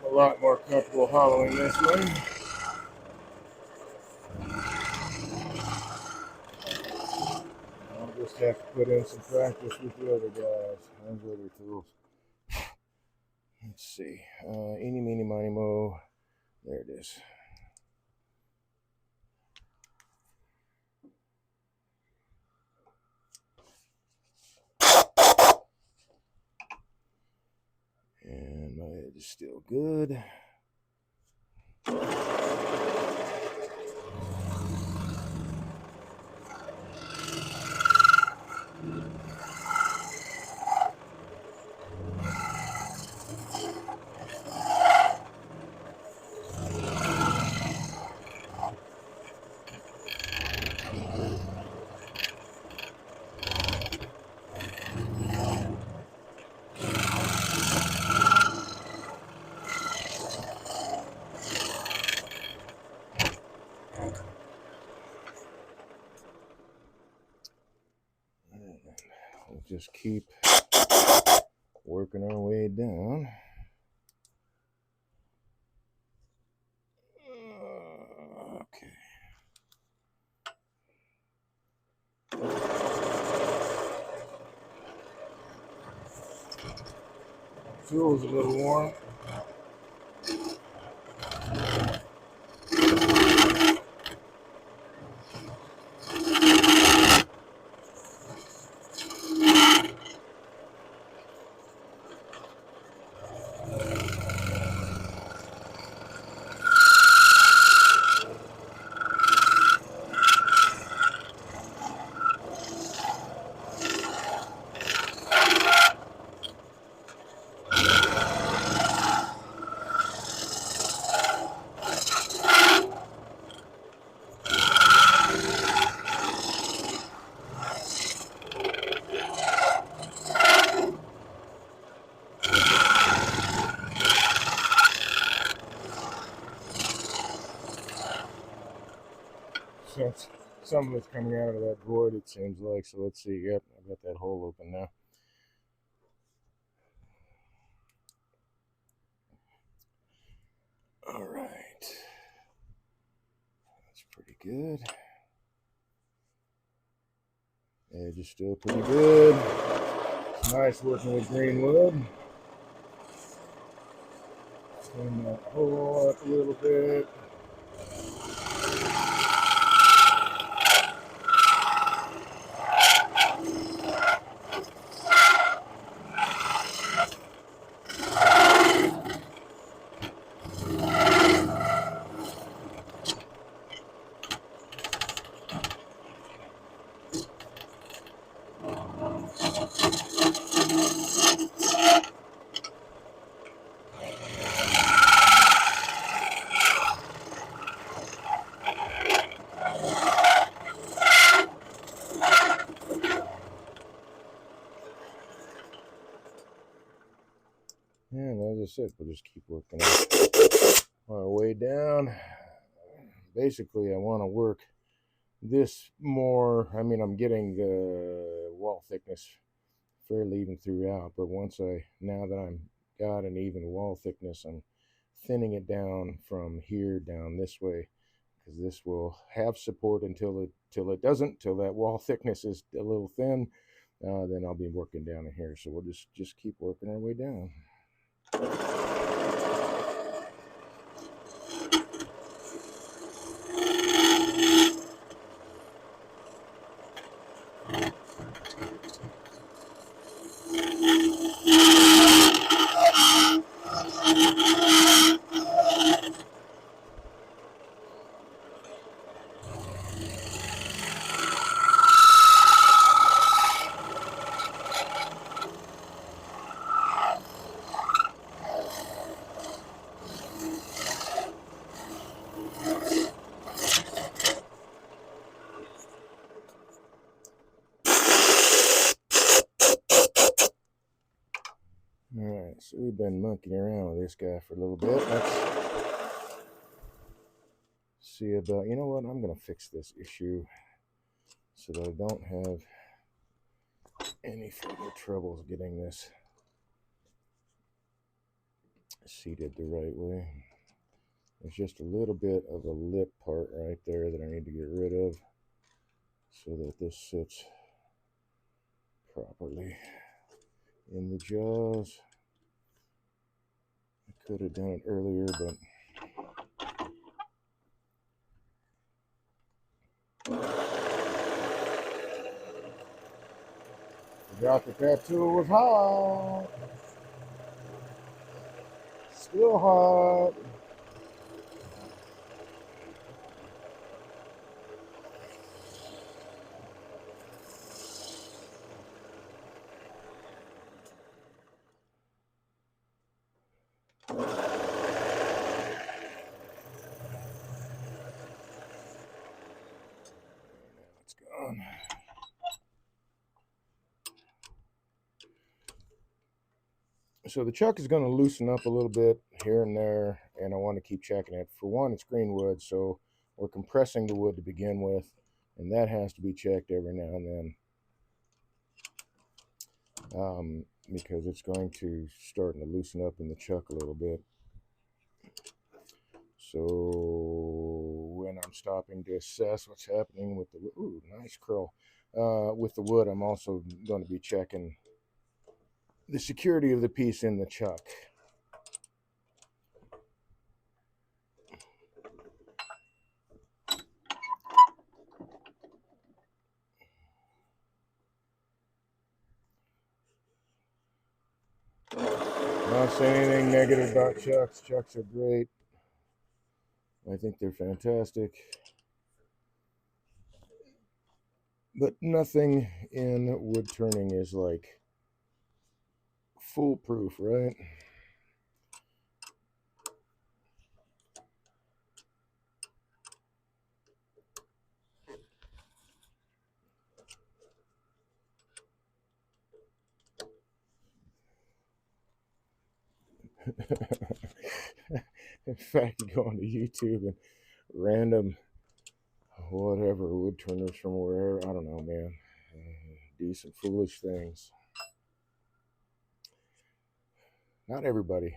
[SPEAKER 1] A lot more comfortable hollowing this way. I'll just just have to put in some practice with the other guys. Those other tools. Let's see. Eeny, meeny, miny, mo. There it is. And my edge is still good. We'll just keep working our way down. Okay. Feels a little warm. So some of it's coming out of that void, it seems like. So let's see. Yep, I've got that hole open now. All right. That's pretty good. Edge is still pretty good. It's nice working with green wood. Clean that hole up a little bit. And as I said, we'll just keep working our way down. Basically, I want to work this more. I mean, I'm getting the wall thickness fairly even throughout, but now that I'm got an even wall thickness, I'm thinning it down from here down this way, because this will have support until it doesn't, till that wall thickness is a little thin. Then I'll be working down in here. So we'll just keep working our way down. Alright, so we've been monkeying around with this guy for a little bit. Let's see about, you know what, I'm going to fix this issue so that I don't have any further troubles getting this seated the right way. There's just a little bit of a lip part right there that I need to get rid of so that this sits properly in the jaws. I could have done it earlier, but forgot that tool was hot. Still hot. It's gone. So the chuck is going to loosen up a little bit here and there, and I want to keep checking it. For one, it's green wood, so we're compressing the wood to begin with, and that has to be checked every now and then because it's going to start to loosen up in the chuck a little bit. So when I'm stopping to assess what's happening with the ooh, nice curl with the wood, I'm also going to be checking the security of the piece in the chuck. Not saying anything negative about chucks. Chucks are great. I think they're fantastic. But nothing in wood turning is like foolproof, right? In fact, you go onto YouTube and random whatever wood turners from wherever, I don't know, man, do some foolish things. Not everybody.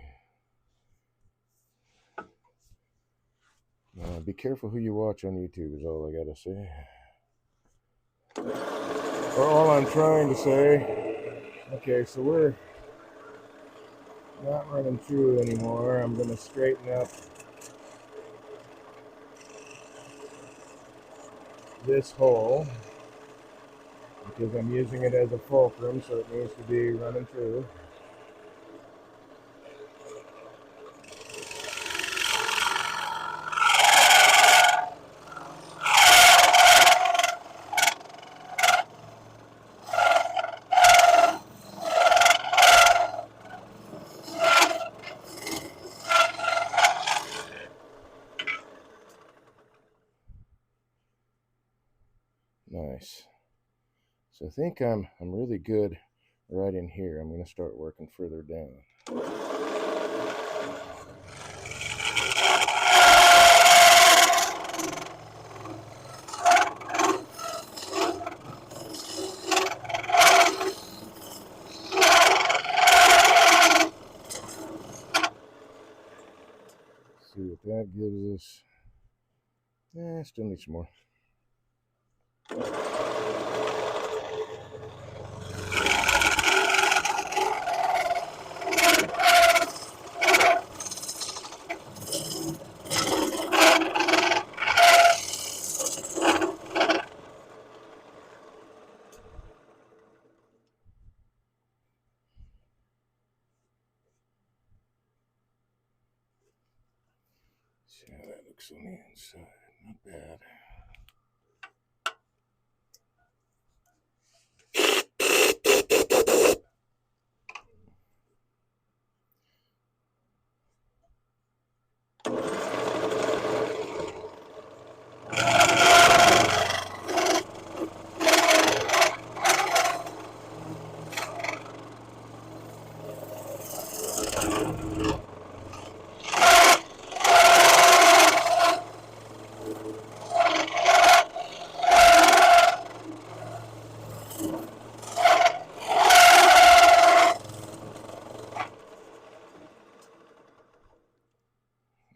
[SPEAKER 1] Be careful who you watch on YouTube is all I gotta say. Or all I'm trying to say. Okay, so we're not running through anymore. I'm gonna straighten up this hole because I'm using it as a fulcrum, so it needs to be running through. Nice. So I think I'm really good right in here. I'm going to start working further down. See what that gives us. Still need some more. See how that looks on the inside. Not bad.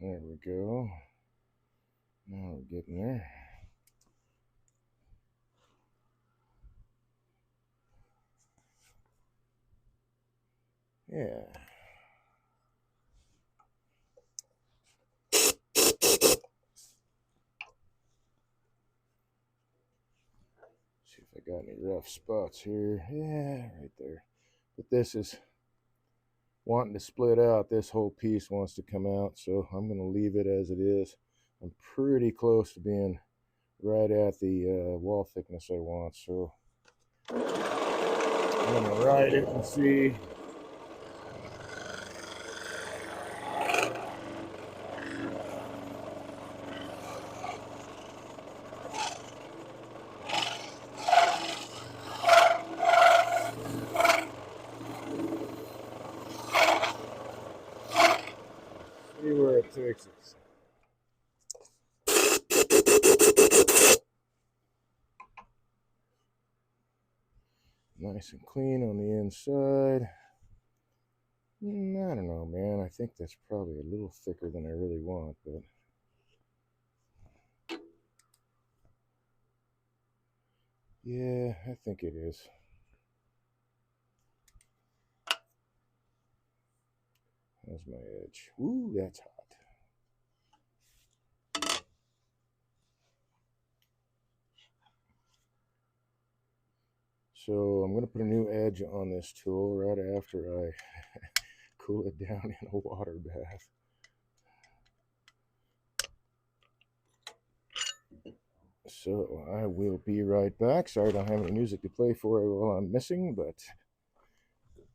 [SPEAKER 1] There we go. Now we're getting there. Yeah. See if I got any rough spots here. Yeah, right there. But this is wanting to split out. This whole piece wants to come out, so I'm going to leave it as it is. I'm pretty close to being right at the wall thickness I want, so I'm going to ride it and see. See where it takes us. Nice and clean on the inside. I don't know, man. I think that's probably a little thicker than I really want, but yeah, I think it is. How's my edge? Ooh, that's hot. So I'm going to put a new edge on this tool right after I cool it down in a water bath. So I will be right back. Sorry I don't have any music to play for it while I'm missing, but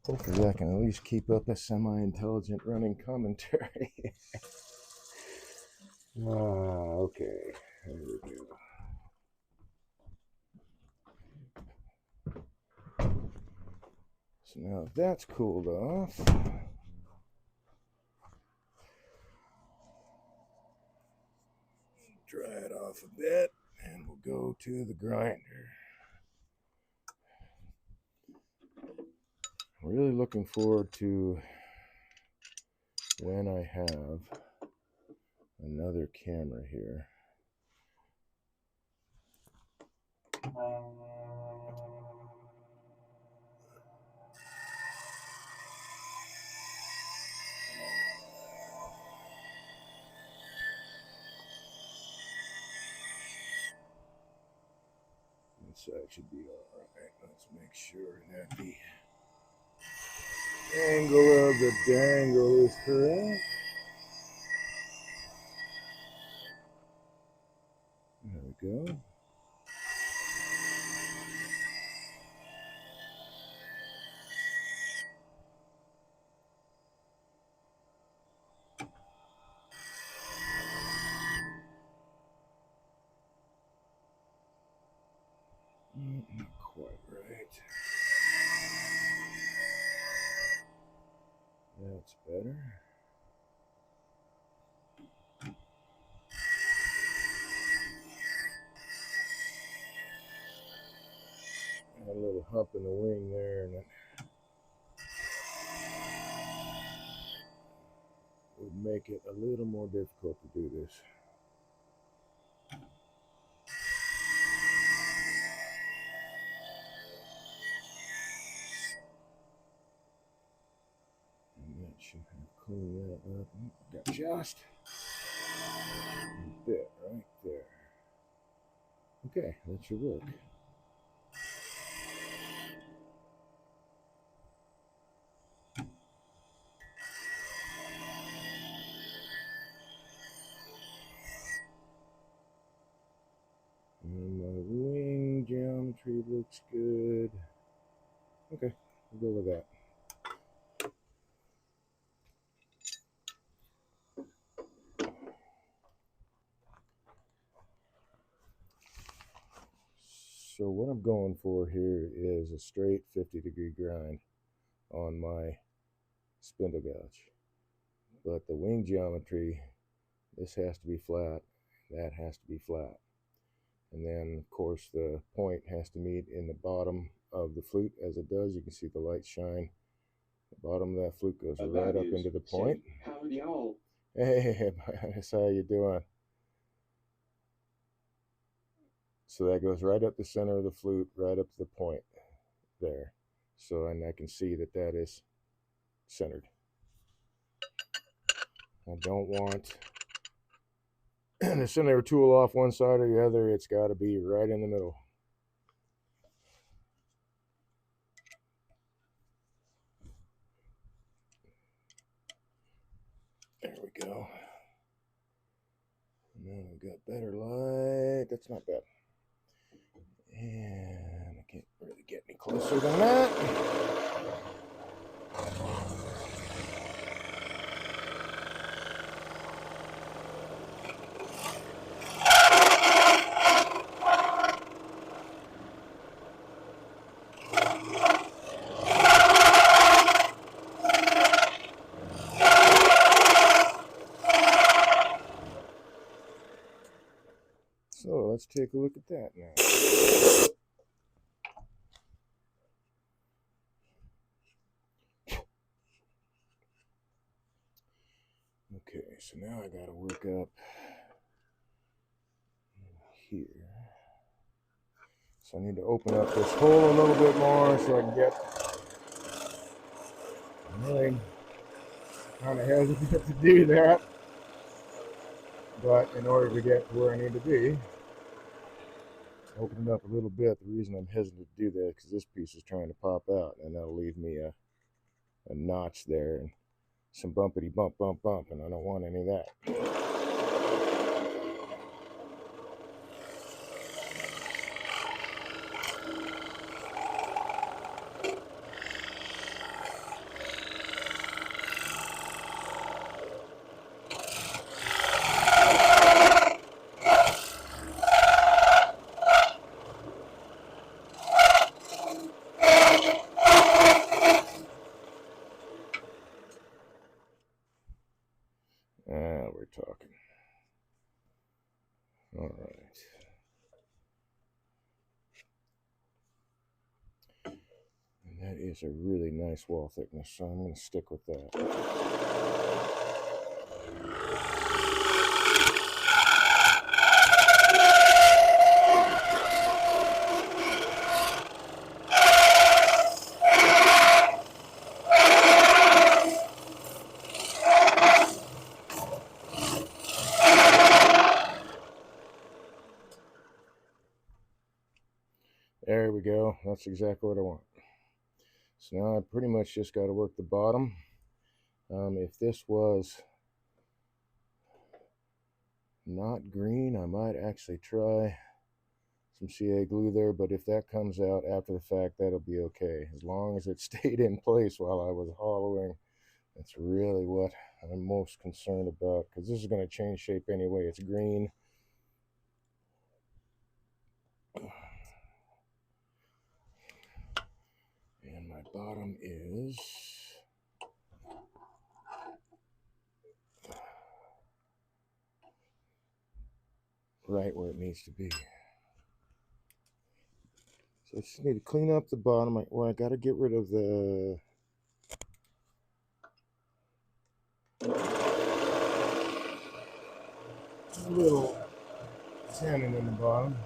[SPEAKER 1] hopefully I can at least keep up a semi-intelligent running commentary. Okay. There we go. So now that's cooled off. Dry it off a bit, and we'll go to the grinder. I'm really looking forward to when I have another camera here. This side should be all right. Let's make sure that the angle of the dangle is correct. There we go. Not quite right. That's better. Got a little hump in the wing there, and it would make it a little more difficult to do this. And that should have cleaned that up. Got just a bit right there. Okay, that should work. And my wing geometry looks good. Okay, we'll go with that. So what I'm going for here is a straight 50-degree grind on my spindle gouge. But the wing geometry, this has to be flat, that has to be flat. And then, of course, the point has to meet in the bottom of the flute as it does. You can see the light shine. The bottom of that flute goes right up into the point.
[SPEAKER 2] Howdy y'all.
[SPEAKER 1] Hey, that's how you doing? So that goes right up the center of the flute, right up to the point there. So, and I can see that that is centered. I don't want the center tool off one side or the other. It's got to be right in the middle. There we go. Now we've got better light. That's not bad. And I can't really get any closer than that. So let's take a look at that now. Okay, so now I gotta work up here. So I need to open up this hole a little bit more so I can get. I'm really kind of hesitant to do that, but in order to get to where I need to be, open it up a little bit. The reason I'm hesitant to do that is because this piece is trying to pop out, and that'll leave me a notch there and some bumpity bump, and I don't want any of that. We're talking. All right. And that is a really nice wall thickness, so I'm going to stick with that. There we go. That's exactly what I want. So now I pretty much just got to work the bottom. If this was not green, I might actually try some CA glue there, but if that comes out after the fact, that'll be okay. As long as it stayed in place while I was hollowing, that's really what I'm most concerned about, because this is going to change shape anyway. It's green. And my bottom is right where it needs to be. So I just need to clean up the bottom. I got to get rid of the little tenon in the bottom.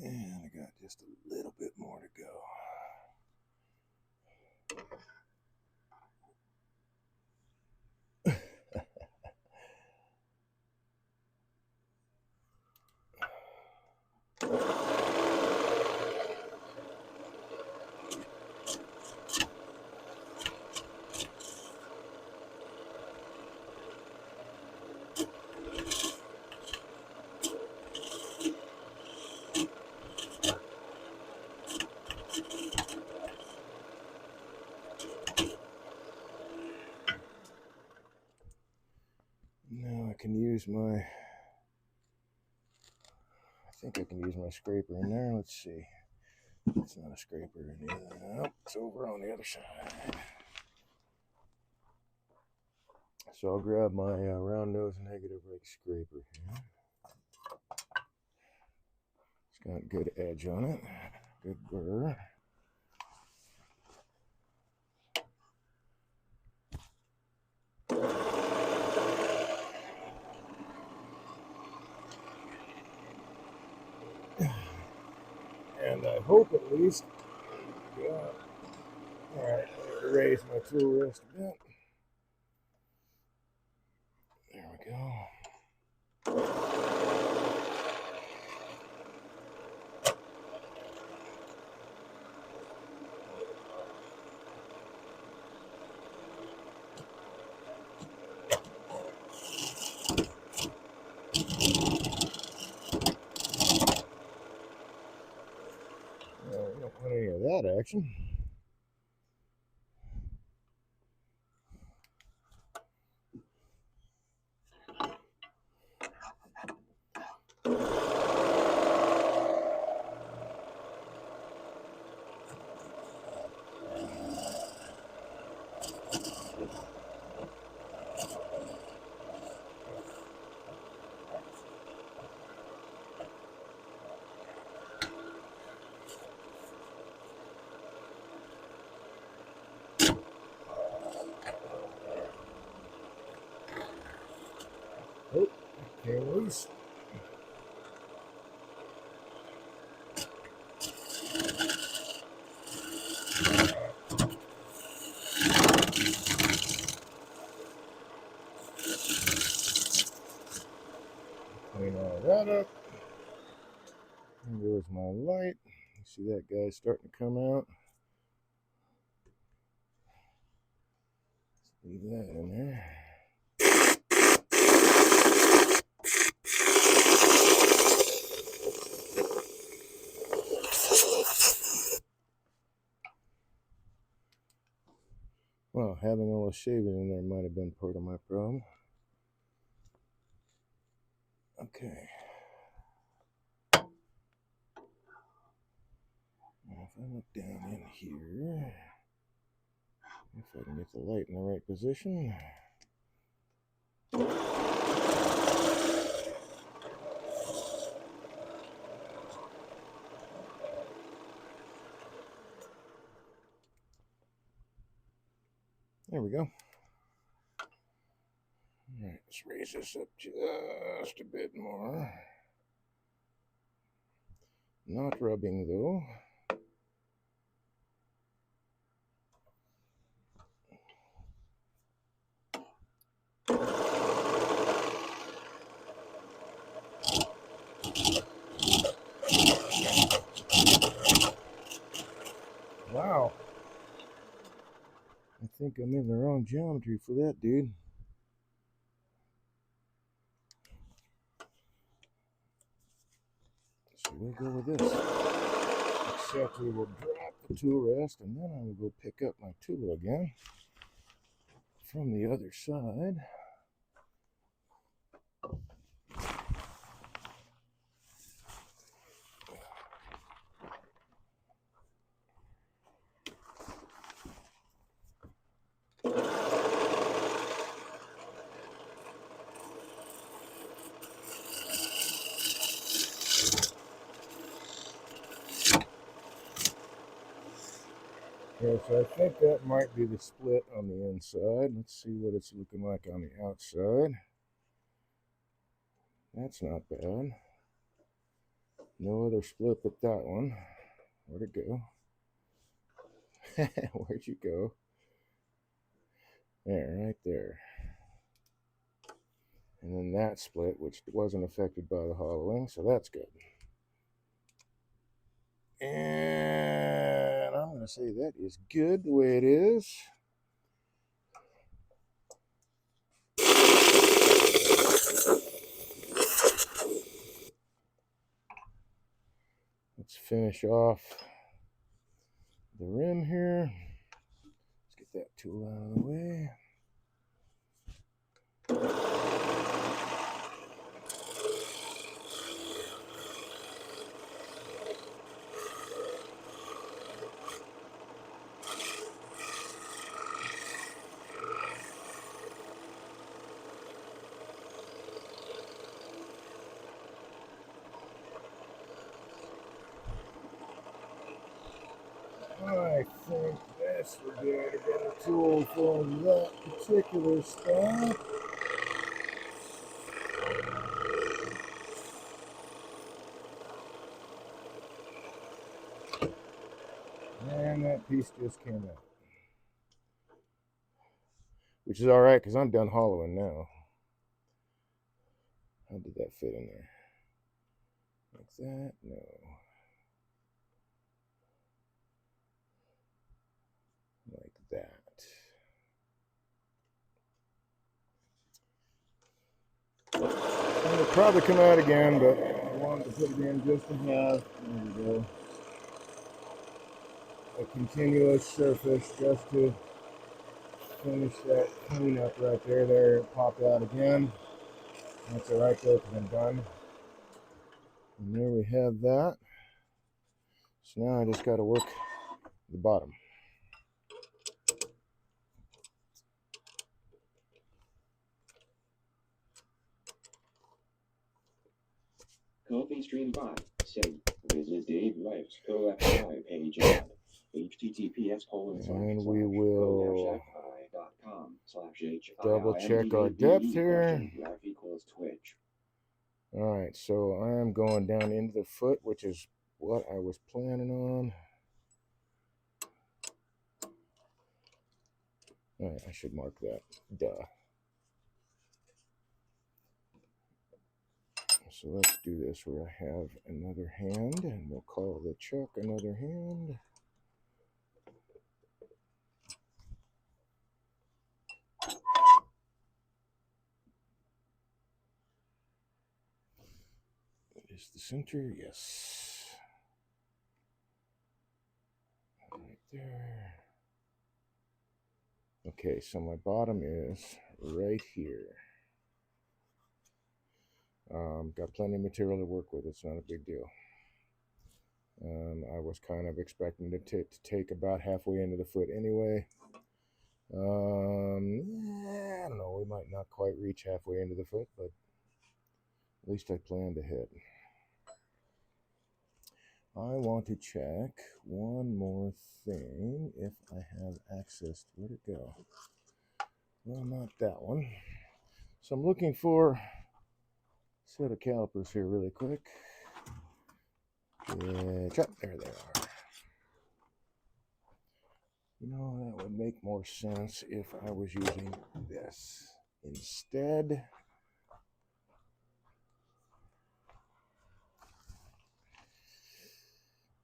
[SPEAKER 1] And I got just a little bit more to go. Now I can use my, I think I can use my scraper in there. Let's see. It's not a scraper in the other. Nope, it's over on the other side. So I'll grab my round nose negative rake scraper here. It's got good edge on it, good burr. And I hope at least, yeah. Alright, I need to raise my tool rest a bit. There we go. We don't want any of that action. Oh, came loose. Clean all that up. There goes my light. You see that guy starting to come out. Let's leave that in there. Well, having all the shaving in there might have been part of my problem. Okay. Now if I look down in here, if I can get the light in the right position. There we go. All right, let's raise this up just a bit more. Not rubbing though. Wow. I think I'm in the wrong geometry for that, dude. So we'll go with this. Except we will drop the tool rest and then I will go pick up my tool again from the other side. Yeah, so I think that might be the split on the inside. Let's see what it's looking like on the outside. That's not bad. No other split but that one. Where'd it go? Where'd you go? There, right there. And then that split, which wasn't affected by the hollowing, so that's good. And I'm going to say that is good the way it is. Let's finish off the rim here. Let's get that tool out of the way. I think this would be a better tool for that particular spot. And that piece just came out. Which is all right, because I'm done hollowing now. How did that fit in there? Like that? No. Like that. It'll probably come out again, but I wanted to put it in just to have, there we go, a continuous surface just to finish that cleanup right there. There, it popped out again. That's all right though, because I'm done. And there we have that. So now I just got to work the bottom.
[SPEAKER 2] Coffee Stream 5 said, visit Dave Life's co-fi page at
[SPEAKER 1] And we will
[SPEAKER 2] co-fi.com/HIIMDD
[SPEAKER 1] double check our depth here.
[SPEAKER 2] F equals Twitch.
[SPEAKER 1] All right, so I'm going down into the foot, which is what I was planning on. All right, I should mark that. Duh. So let's do this where I have another hand, and we'll call the chuck another hand. Is the center? Yes. Right there. Okay, so my bottom is right here. Got plenty of material to work with. It's not a big deal. I was kind of expecting it to take about halfway into the foot anyway. I don't know. We might not quite reach halfway into the foot, but at least I planned ahead. I want to check one more thing if I have access. Where'd it go? Well, not that one. So I'm looking for a set of calipers here really quick. Yeah, there they are. You know, that would make more sense if I was using this instead.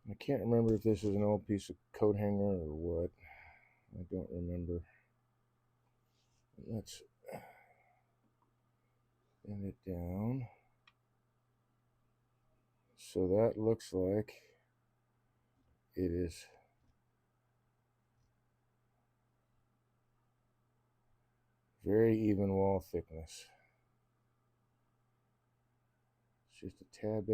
[SPEAKER 1] I can't remember if this is an old piece of coat hanger or what. I don't remember. Let's bend it down. So that looks like it is very even wall thickness. It's just a tad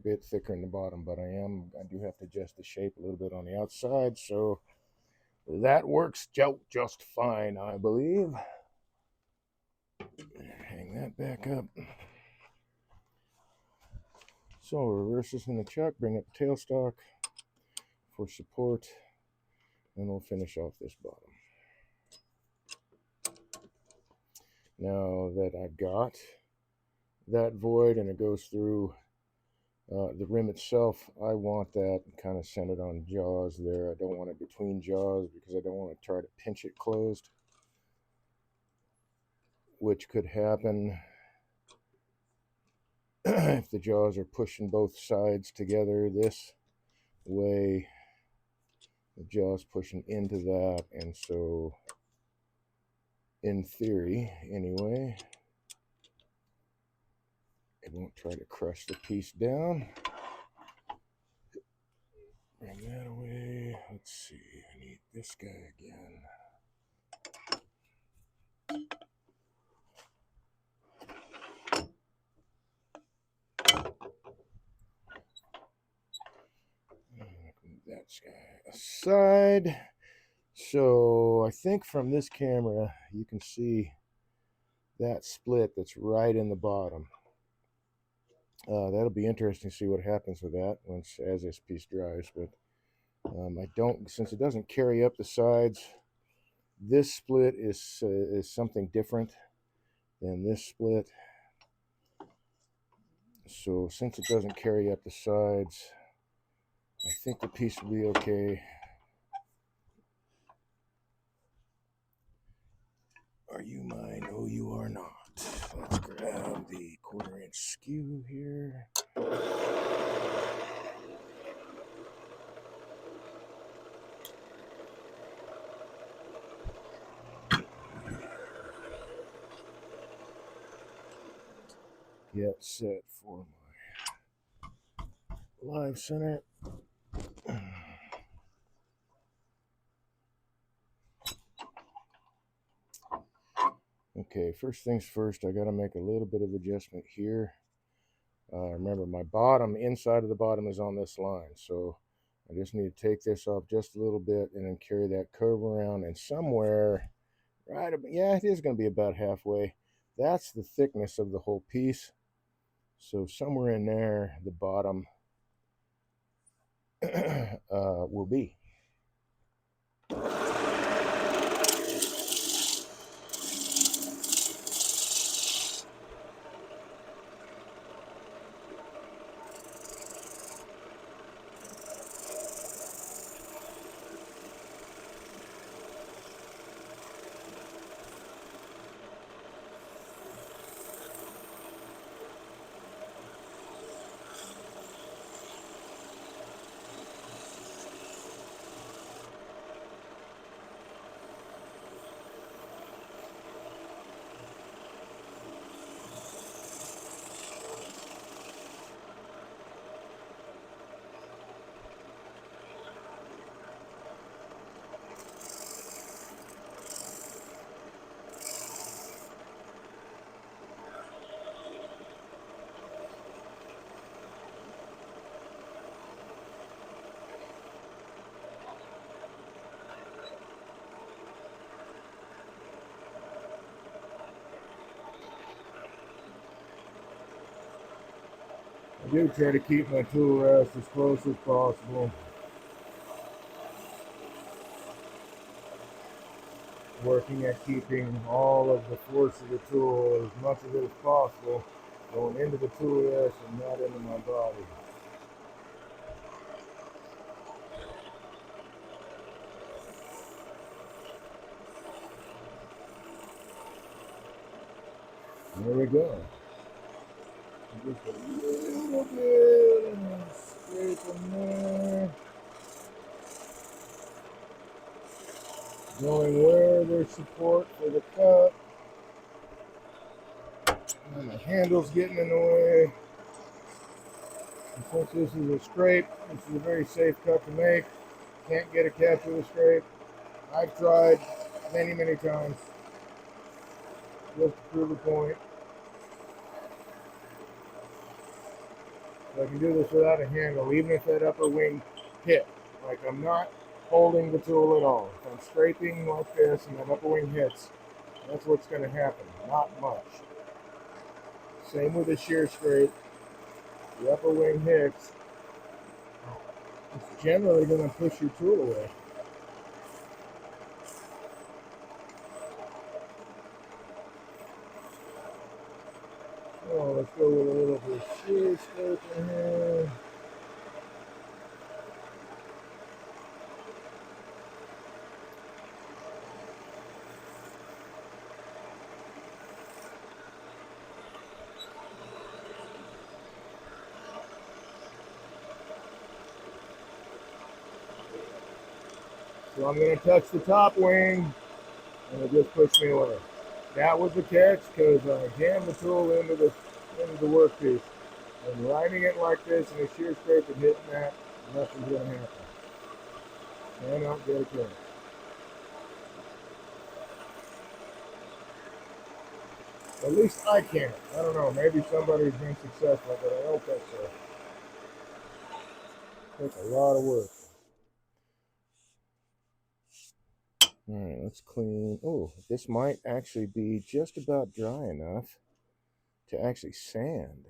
[SPEAKER 1] bit thicker in the bottom, but I do have to adjust the shape a little bit on the outside, so that works just fine, I believe. Hang that back up. So reverse this in the chuck, bring up the tailstock for support, and we'll finish off this bottom. Now that I've got that void and it goes through the rim itself, I want that kind of centered on jaws there. I don't want it between jaws because I don't want to try to pinch it closed, which could happen if the jaws are pushing both sides together this way. The jaw's pushing into that, and so in theory anyway, it won't try to crush the piece down. Bring that away. Let's see, I need this guy again. Move that guy aside. So I think from this camera you can see that split that's right in the bottom. That'll be interesting to see what happens with that as this piece dries. But I don't, since it doesn't carry up the sides. This split is something different than this split. So since it doesn't carry up the sides, I think the piece will be okay. Are you mine? Oh, you are not. Let's grab the 1/4 inch skew here. Get set for my live center. Okay, first things first, I got to make a little bit of adjustment here. Remember, my bottom, inside of the bottom is on this line, so I just need to take this off just a little bit and then carry that curve around, and somewhere right about, yeah, it is going to be about halfway. That's the thickness of the whole piece. So somewhere in there, the bottom will be. I do try to keep my tool rest as close as possible, working at keeping all of the force of the tool, as much of it as possible, going into the tool rest and not into my body. There we go. Just a little bit, and scrape in there. Knowing where there's support for the cut. And the handle's getting in the way. And since this is a scrape, this is a very safe cut to make. Can't get a catch with a scrape. I've tried many, many times just to prove a point. So I can do this without a handle, even if that upper wing hit. Like, I'm not holding the tool at all. If I'm scraping like this and that upper wing hits, that's what's going to happen. Not much. Same with a shear scrape. The upper wing hits. It's generally going to push your tool away. Oh, let's go with a little bit of shear scrape in here. So I'm going to touch the top wing, and it just pushed me away. That was the catch because I jammed the tool into the workpiece. And riding it like this in a shear scrape and hitting that, nothing's going to happen. Cannot get a catch. At least I can't. I don't know. Maybe somebody's been successful, but I don't think so. Takes a lot of work. All right, let's clean. Oh, this might actually be just about dry enough to actually sand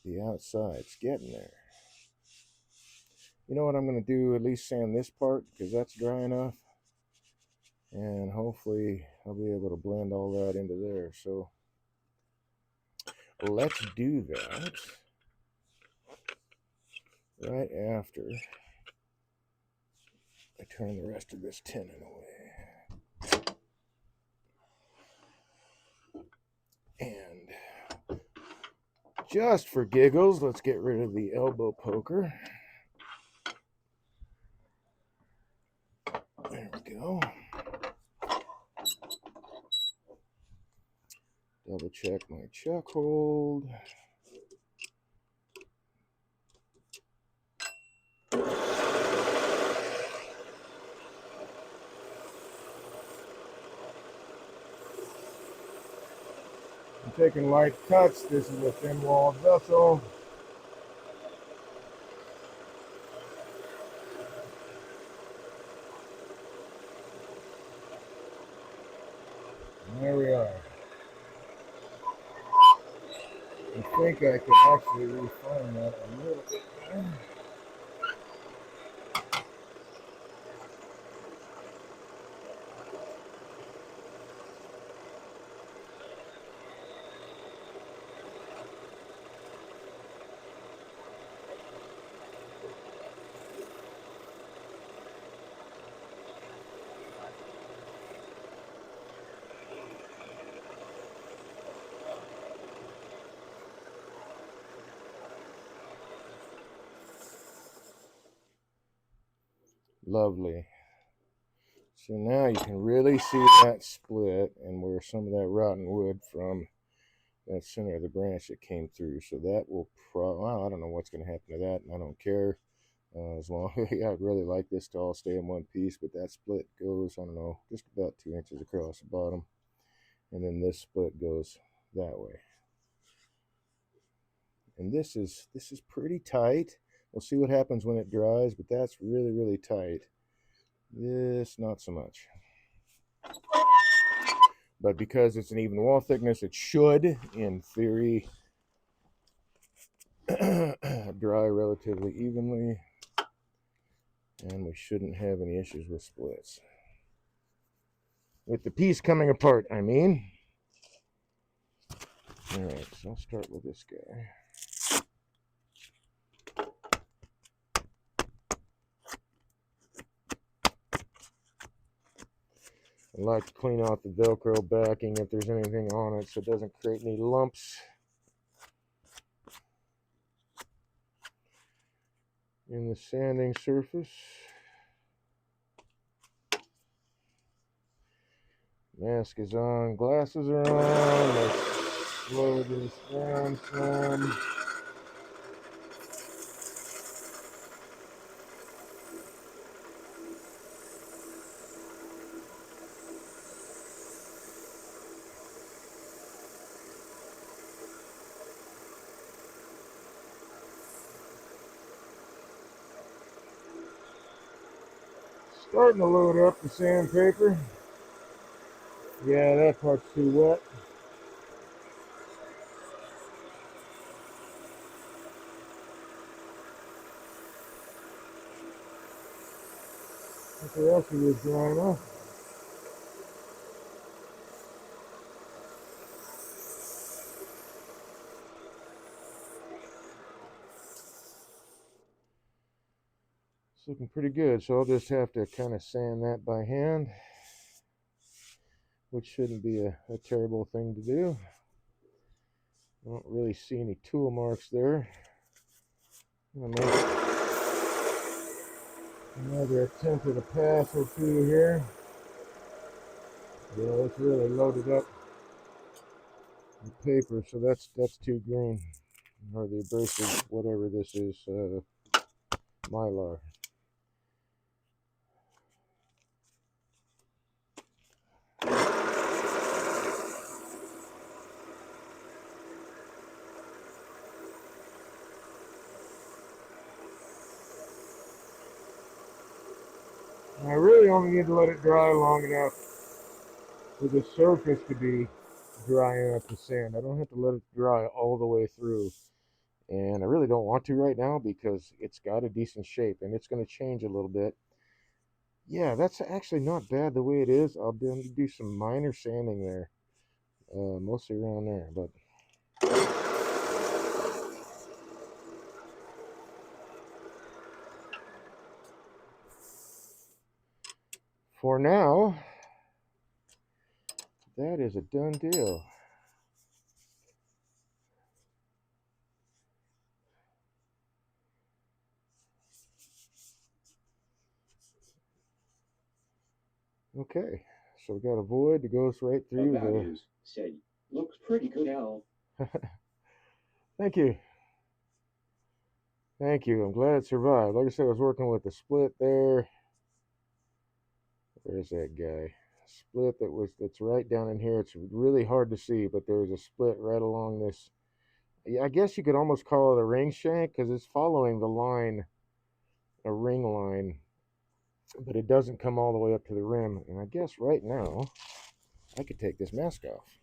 [SPEAKER 1] the outside. It's getting there. You know what I'm going to do? At least sand this part because that's dry enough. And hopefully I'll be able to blend all that into there. So let's do that. right after I turn the rest of this tenon away. And just for giggles, let's get rid of the elbow poker. There we go. Double check my chuck hold. I'm taking light cuts. This is a thin-walled vessel. And there we are. I think I can actually refine that a little bit better. Lovely. So now you can really see that split and where some of that rotten wood from that center of the branch that came through. So that will well, I don't know what's going to happen to that, and I don't care. As long I'd really like this to all stay in one piece, but that split goes, I don't know, just about 2 inches across the bottom. And then this split goes that way. And this is pretty tight. We'll see what happens when it dries, but that's really, really tight. This, not so much. But because it's an even wall thickness, it should, in theory, dry relatively evenly. And we shouldn't have any issues with splits. With the piece coming apart, I mean. Alright, so I'll start with this guy. I like to clean off the Velcro backing if there's anything on it so it doesn't create any lumps in the sanding surface. Mask is on, glasses are on. Let's slow this down some. Starting to load up the sandpaper. Yeah, that part's too wet. What the rest of this drying off? It's looking pretty good, so I'll just have to kind of sand that by hand, which shouldn't be a terrible thing to do. I don't really see any tool marks there. I'm gonna make another attempt at a pass or two here. Yeah, it's really loaded up the paper, so that's too green, or the abrasive, whatever this is, Mylar. I really only need to let it dry long enough for the surface to be dry enough to sand. I don't have to let it dry all the way through. And I really don't want to right now because it's got a decent shape and it's going to change a little bit. Yeah, that's actually not bad the way it is. I'll do some minor sanding there, mostly around there. But for now, that is a done deal. Okay, so we got a void that goes right through the...
[SPEAKER 2] Said, looks pretty good, Al.
[SPEAKER 1] Thank you. Thank you. I'm glad it survived. Like I said, I was working with the split there. There's that guy. Split that's right down in here. It's really hard to see, but there's a split right along this. Yeah, I guess you could almost call it a ring shank because it's following the line, a ring line, but it doesn't come all the way up to the rim. And I guess right now I could take this mask off.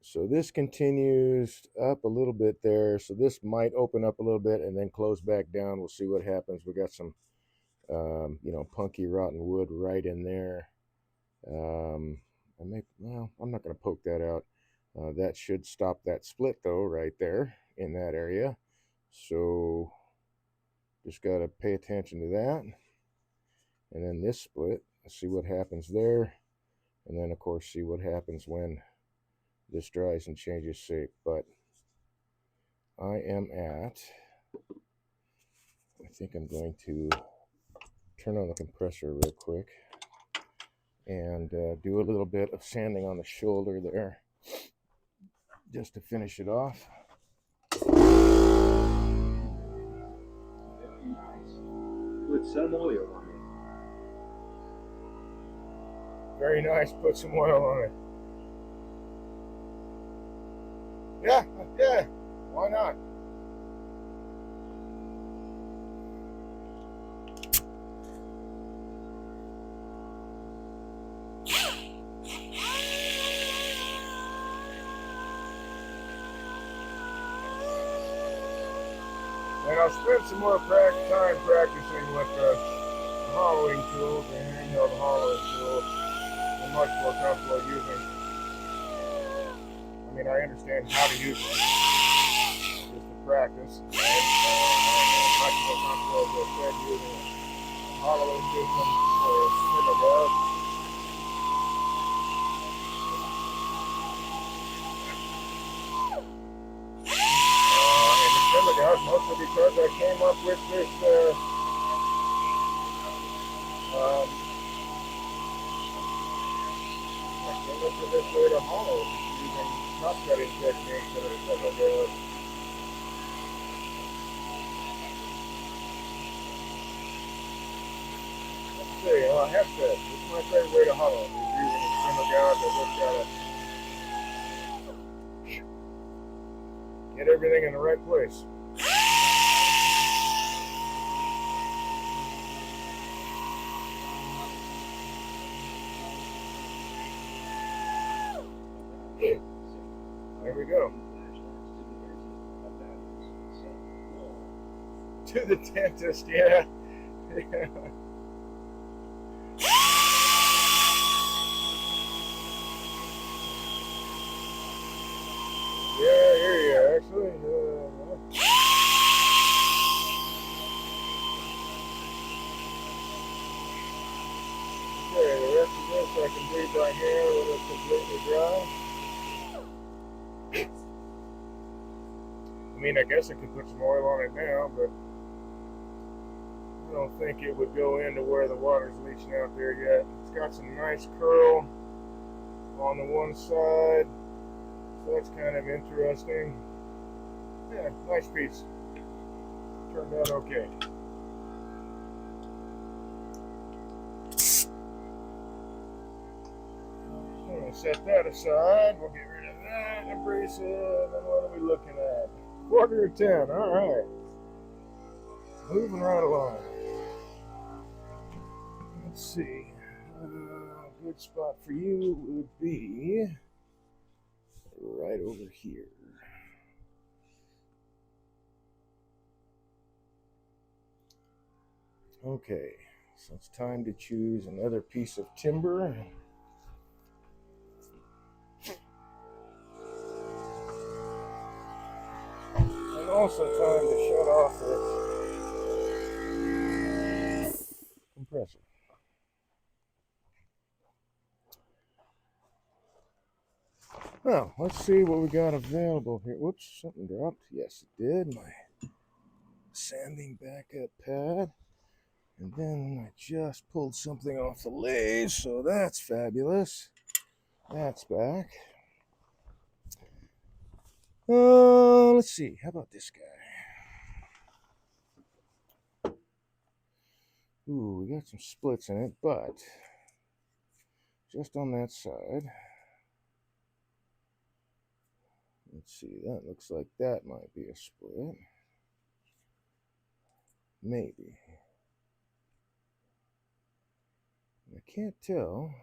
[SPEAKER 1] So this continues up a little bit there. So this might open up a little bit and then close back down. We'll see what happens. We got some, punky rotten wood right in there. I'm not going to poke that out. That should stop that split though, right there in that area. So just got to pay attention to that. And then this split, see what happens there. And then of course, see what happens when this dries and changes shape. But I think I'm going to turn on the compressor real quick and do a little bit of sanding on the shoulder there just to finish it off.
[SPEAKER 2] Very nice. Put some oil on it.
[SPEAKER 1] Very nice. Put some oil on it. Yeah, why not? And I'll spend some more time practicing with the hollowing tool, the handheld hollowing tool. I'm much more comfortable using. I mean, I understand how to use it, just to practice. I'm much more comfortable, as I said, using a hollowing system or a spinner. Mostly because I came up with this way to hollow using top cutting techniques and stuff like that. Let's see, I have said, this is my favorite way to hollow. Is using a spindle gouge. I just gotta get everything in the right place. There we go. To the dentist, yeah. Yeah, I hear you, actually. Okay, the rest of this I can do by hand when it's completely dry. I mean, I guess I could put some oil on it now, but I don't think it would go into where the water's leaching out there yet. It's got some nice curl on the one side, so that's kind of interesting. Yeah, nice piece. Turned out okay. I'm going to set that aside. We'll get rid of that abrasive. And what are we looking at? 9:45. All right. Moving right along. Let's see. A good spot for you would be right over here. Okay, so it's time to choose another piece of timber. And also time to shut off this compressor. Well, let's see what we got available here. Whoops, something dropped. Yes, it did. My sanding backup pad. And then I just pulled something off the lathe, so that's fabulous. That's back. Let's see. How about this guy? Ooh, we got some splits in it, but just on that side. Let's see. That looks like that might be a split. Maybe. I can't tell.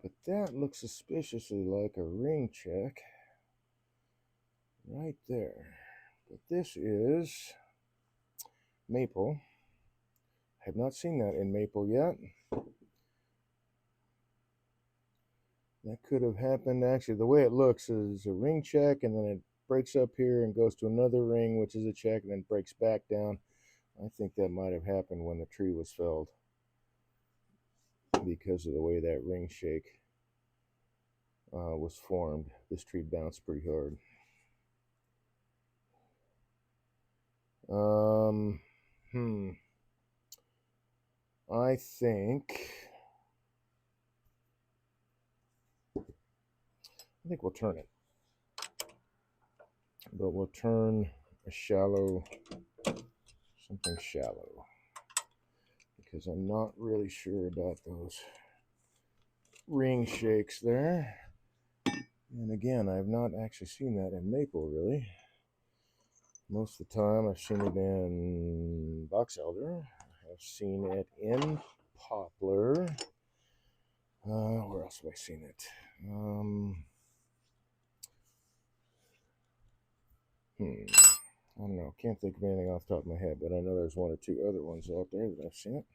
[SPEAKER 1] But that looks suspiciously like a ring check. Right there. But this is maple. I have not seen that in maple yet. That could have happened. Actually, the way it looks is a ring check, and then it breaks up here and goes to another ring, which is a check, and then breaks back down. I think that might have happened when the tree was felled because of the way that ring shake was formed. This tree bounced pretty hard. I think we'll turn it. But we'll turn a shallow, something shallow, because I'm not really sure about those ring shakes there. And again, I've not actually seen that in maple, really. Most of the time, I've seen it in box elder. I've seen it in poplar. Where else have I seen it? I don't know. Can't think of anything off the top of my head, but I know there's one or two other ones out there that I've seen it.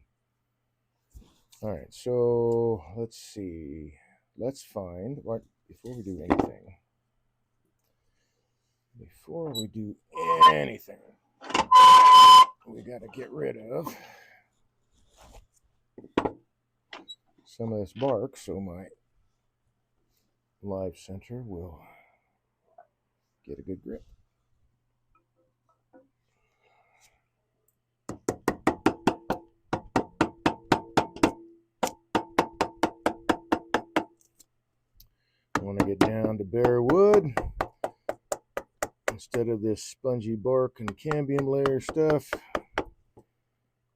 [SPEAKER 1] All right, so let's see. Let's find what before we do anything. Before we do anything, we got to get rid of some of this bark so my live center will get a good grip. I want to get down to bare wood instead of this spongy bark and cambium layer stuff. I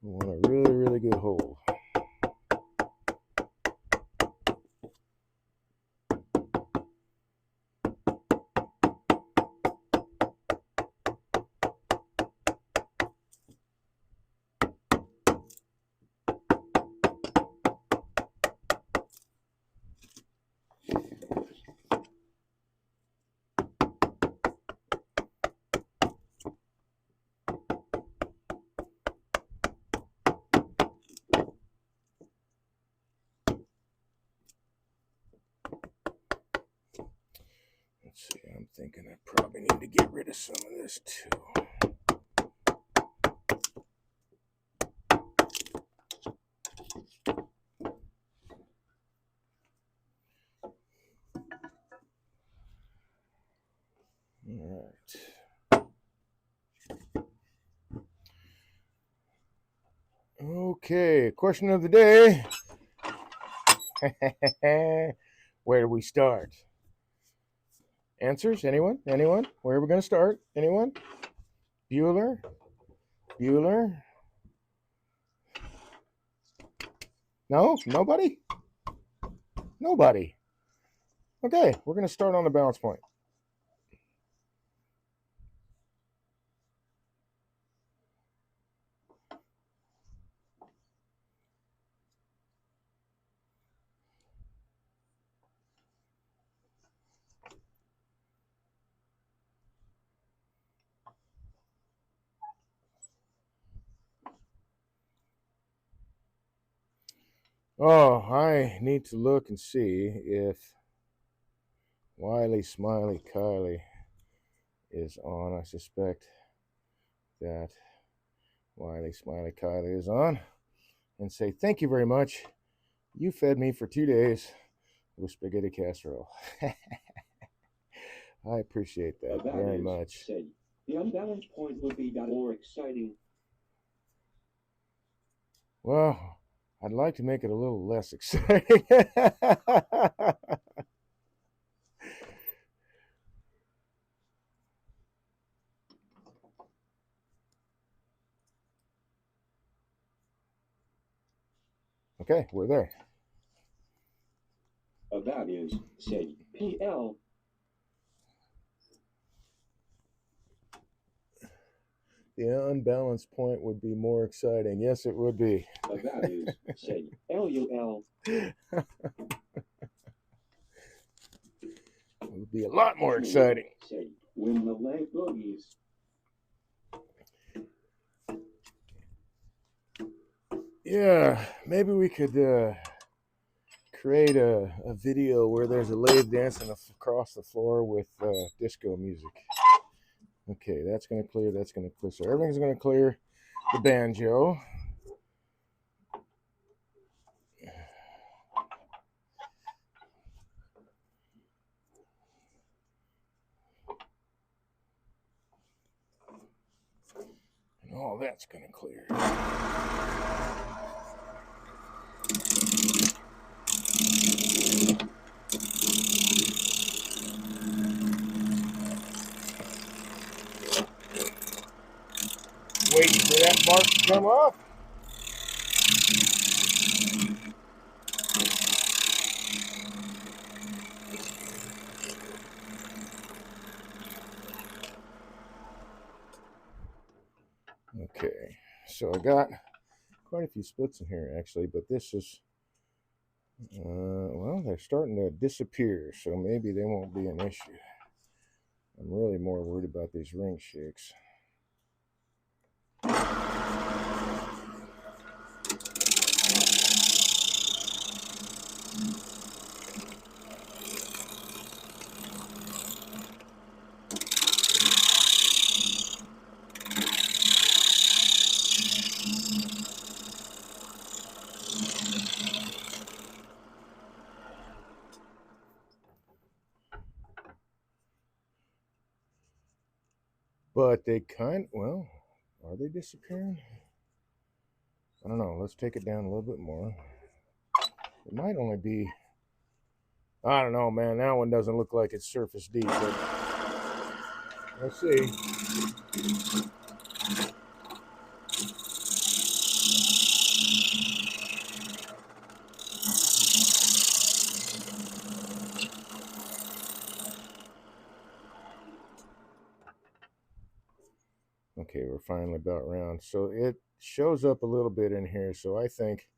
[SPEAKER 1] want a really, really good hold. Let's see, I'm thinking I probably need to get rid of some of this too. All right. Okay, question of the day. Where do we start? Answers? Anyone? Anyone? Where are we going to start? Anyone? Bueller? Bueller? No? Nobody? Nobody. Okay, we're going to start on the balance point. Oh, I need to look and see if Wiley, Smiley, Kylie is on. I suspect that Wiley Smiley Kylie is on, and say thank you very much. You fed me for 2 days with spaghetti casserole. I appreciate that very much.
[SPEAKER 2] Said, the unbalanced point would be more exciting.
[SPEAKER 1] Well, I'd like to make it a little less exciting. Okay, we're there.
[SPEAKER 2] Values said PL.
[SPEAKER 1] The unbalanced point would be more exciting. Yes, it would be.
[SPEAKER 2] Values said LUL.
[SPEAKER 1] It would be a lot more exciting.
[SPEAKER 2] Said when the leg boogies.
[SPEAKER 1] Yeah, maybe we could create a video where there's a lathe dancing across the floor with disco music. Okay, that's going to clear. That's going to clear. So everything's going to clear. The banjo. And all that's going to clear. Waiting for that mark to come off. Okay, so I got quite a few splits in here actually, but this is, well, they're starting to disappear, so maybe they won't be an issue. I'm really more worried about these ring shakes. But they well, are they disappearing? I don't know. Let's take it down a little bit more. It might only be, I don't know, man. That one doesn't look like it's surface deep, but let's see. Okay, we're finally about round. So it shows up a little bit in here. So I think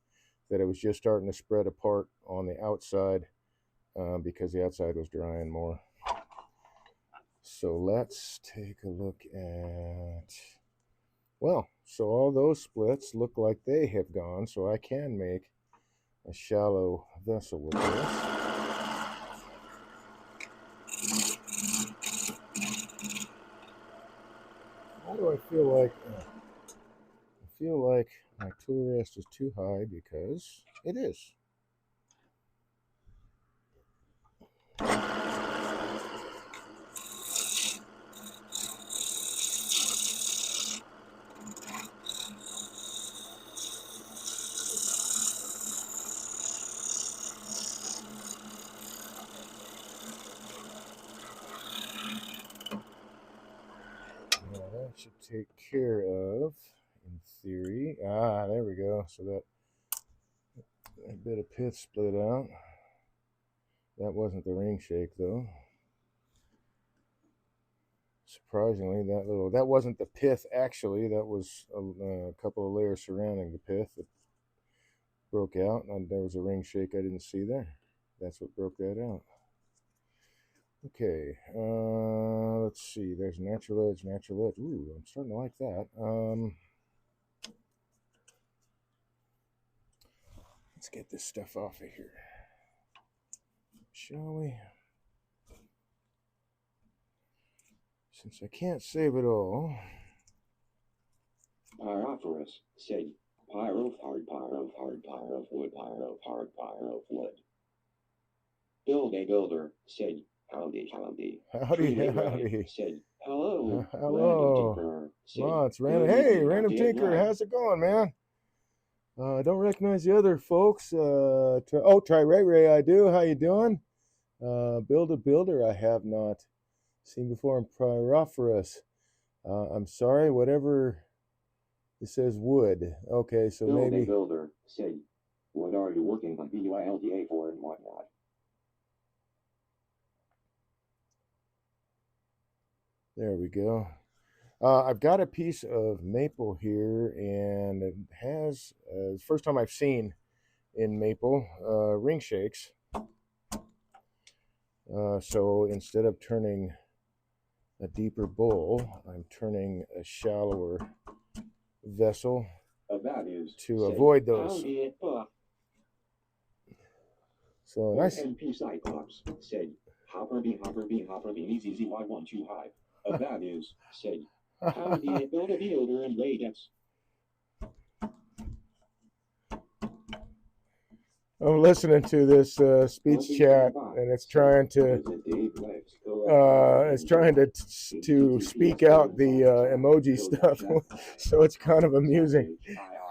[SPEAKER 1] that it was just starting to spread apart on the outside because the outside was drying more. So let's take a look at, well, so all those splits look like they have gone. So I can make a shallow vessel with this. Why do I feel like my tool rest is too high? Because it is. Now that should take care of, in theory. Ah, there we go. So that bit of pith split out. That wasn't the ring shake though. Surprisingly, that wasn't the pith actually. That was a couple of layers surrounding the pith that broke out, and there was a ring shake I didn't see there. That's what broke that out. Okay, let's see. There's natural edge, natural edge. Ooh, I'm starting to like that. Let's get this stuff off of here, shall we? Since I can't save it all.
[SPEAKER 2] Pyrophorus said, pyro of hard, pyro of hard, pyro of wood, pyro of hard, pyro of wood. Build a builder said, howdy, howdy.
[SPEAKER 1] Howdy,
[SPEAKER 2] Treeway
[SPEAKER 1] howdy.
[SPEAKER 2] said, hello, random
[SPEAKER 1] Hello.
[SPEAKER 2] tinkerer said,
[SPEAKER 1] Well, it's random.
[SPEAKER 2] good
[SPEAKER 1] Hey,
[SPEAKER 2] evening,
[SPEAKER 1] Random
[SPEAKER 2] howdy, and
[SPEAKER 1] Tinker,
[SPEAKER 2] live.
[SPEAKER 1] how's it going, man? I don't recognize the other folks. Try Ray Ray, I do. How you doing? Build a builder, I have not seen before in Pyrophorus. I'm sorry, whatever it says wood. Okay, so
[SPEAKER 2] Build
[SPEAKER 1] maybe.
[SPEAKER 2] a builder said, what are you working on BUILDA for and whatnot?
[SPEAKER 1] There we go. I've got a piece of maple here, and it has, the first time I've seen in maple, ring shakes. So instead of turning a deeper bowl, I'm turning a shallower vessel to avoid those. So nice.
[SPEAKER 2] MP Cyclops said, hopper bean, easy, Y1 high. Values said, how do you build a builder and latest?
[SPEAKER 1] I'm listening to this speech chat, and it's trying to speak out the emoji stuff, so it's kind of amusing.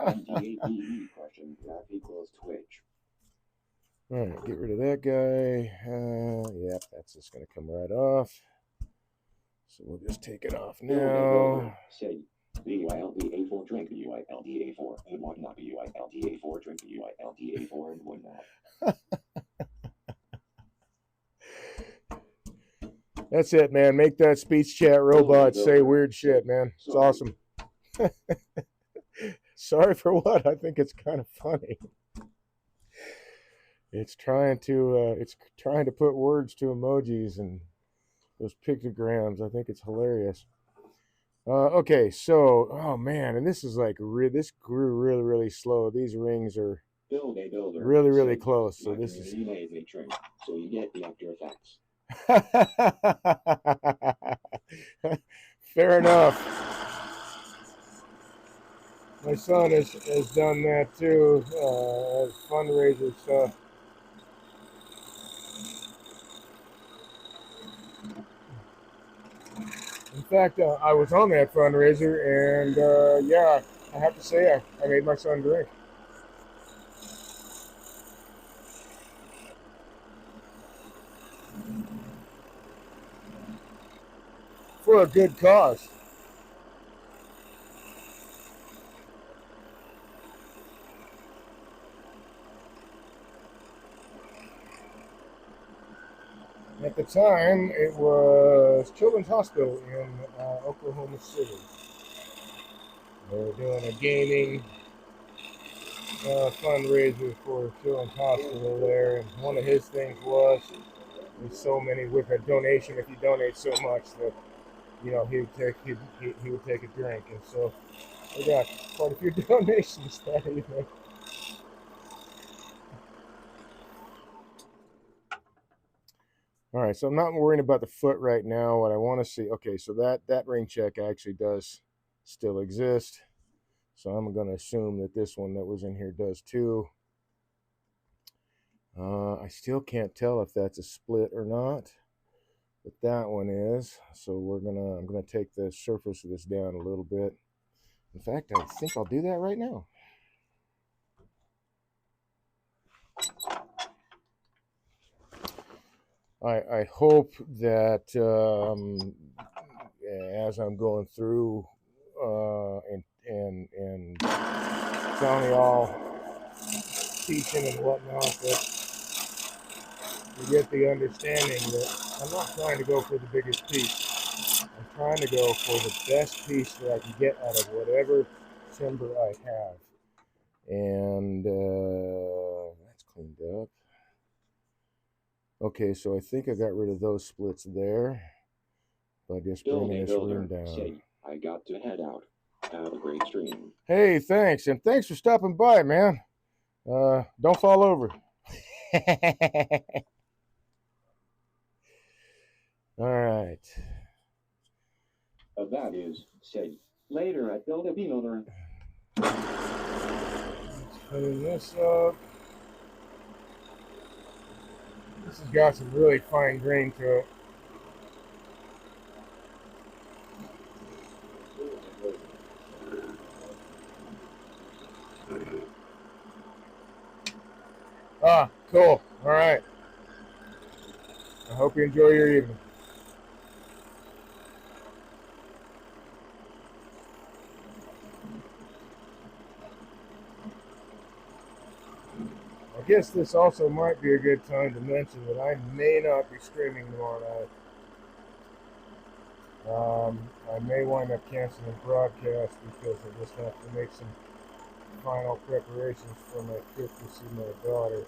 [SPEAKER 1] All right, get rid of that guy. Yep, that's just going to come right off. So we'll just take it off now.
[SPEAKER 2] BUILDA4 drink BUILDA4 and whatnot BUILDA4 drink BUILDA4 and whatnot.
[SPEAKER 1] That's it, man. Make that speech chat robot say weird shit, man. It's awesome. Sorry for what? I think it's kind of funny. It's trying to put words to emojis and those pictograms. I think it's hilarious. Okay, so oh man, and this is like this grew really, really slow. These rings are really, really close. So this is.
[SPEAKER 2] So you get the after effects.
[SPEAKER 1] Fair enough. My son has done that too, as fundraiser stuff. In fact, I was on that fundraiser, and yeah, I have to say I made my son drink. For a good cause. At the time, it was Children's Hospital in Oklahoma City. They were doing a gaming fundraiser for Children's Hospital there, and one of his things was there's so many with a donation. If you donate so much that he would take a drink, and so we got quite a few donations that evening. All right, so I'm not worrying about the foot right now. What I want to see, okay, so that ring check actually does still exist. So I'm going to assume that this one that was in here does too. I still can't tell if that's a split or not, but that one is. So I'm gonna take the surface of this down a little bit. In fact, I think I'll do that right now. I hope that as I'm going through and telling y'all, teaching and whatnot, that you get the understanding that I'm not trying to go for the biggest piece. I'm trying to go for the best piece that I can get out of whatever timber I have. And that's cleaned up. Okay, so I think I got rid of those splits there by just bringing this ring down.
[SPEAKER 2] I got to head out. Have a great stream.
[SPEAKER 1] Hey, thanks, and thanks for stopping by, man. Don't fall over. All right.
[SPEAKER 2] of that is, said. Later I built a builder.
[SPEAKER 1] Clean this up. This has got some really fine grain to it. Ah, cool. All right. I hope you enjoy your evening. I guess this also might be a good time to mention that I may not be streaming tomorrow night. I may wind up canceling broadcast because I just have to make some final preparations for my trip to see my daughter.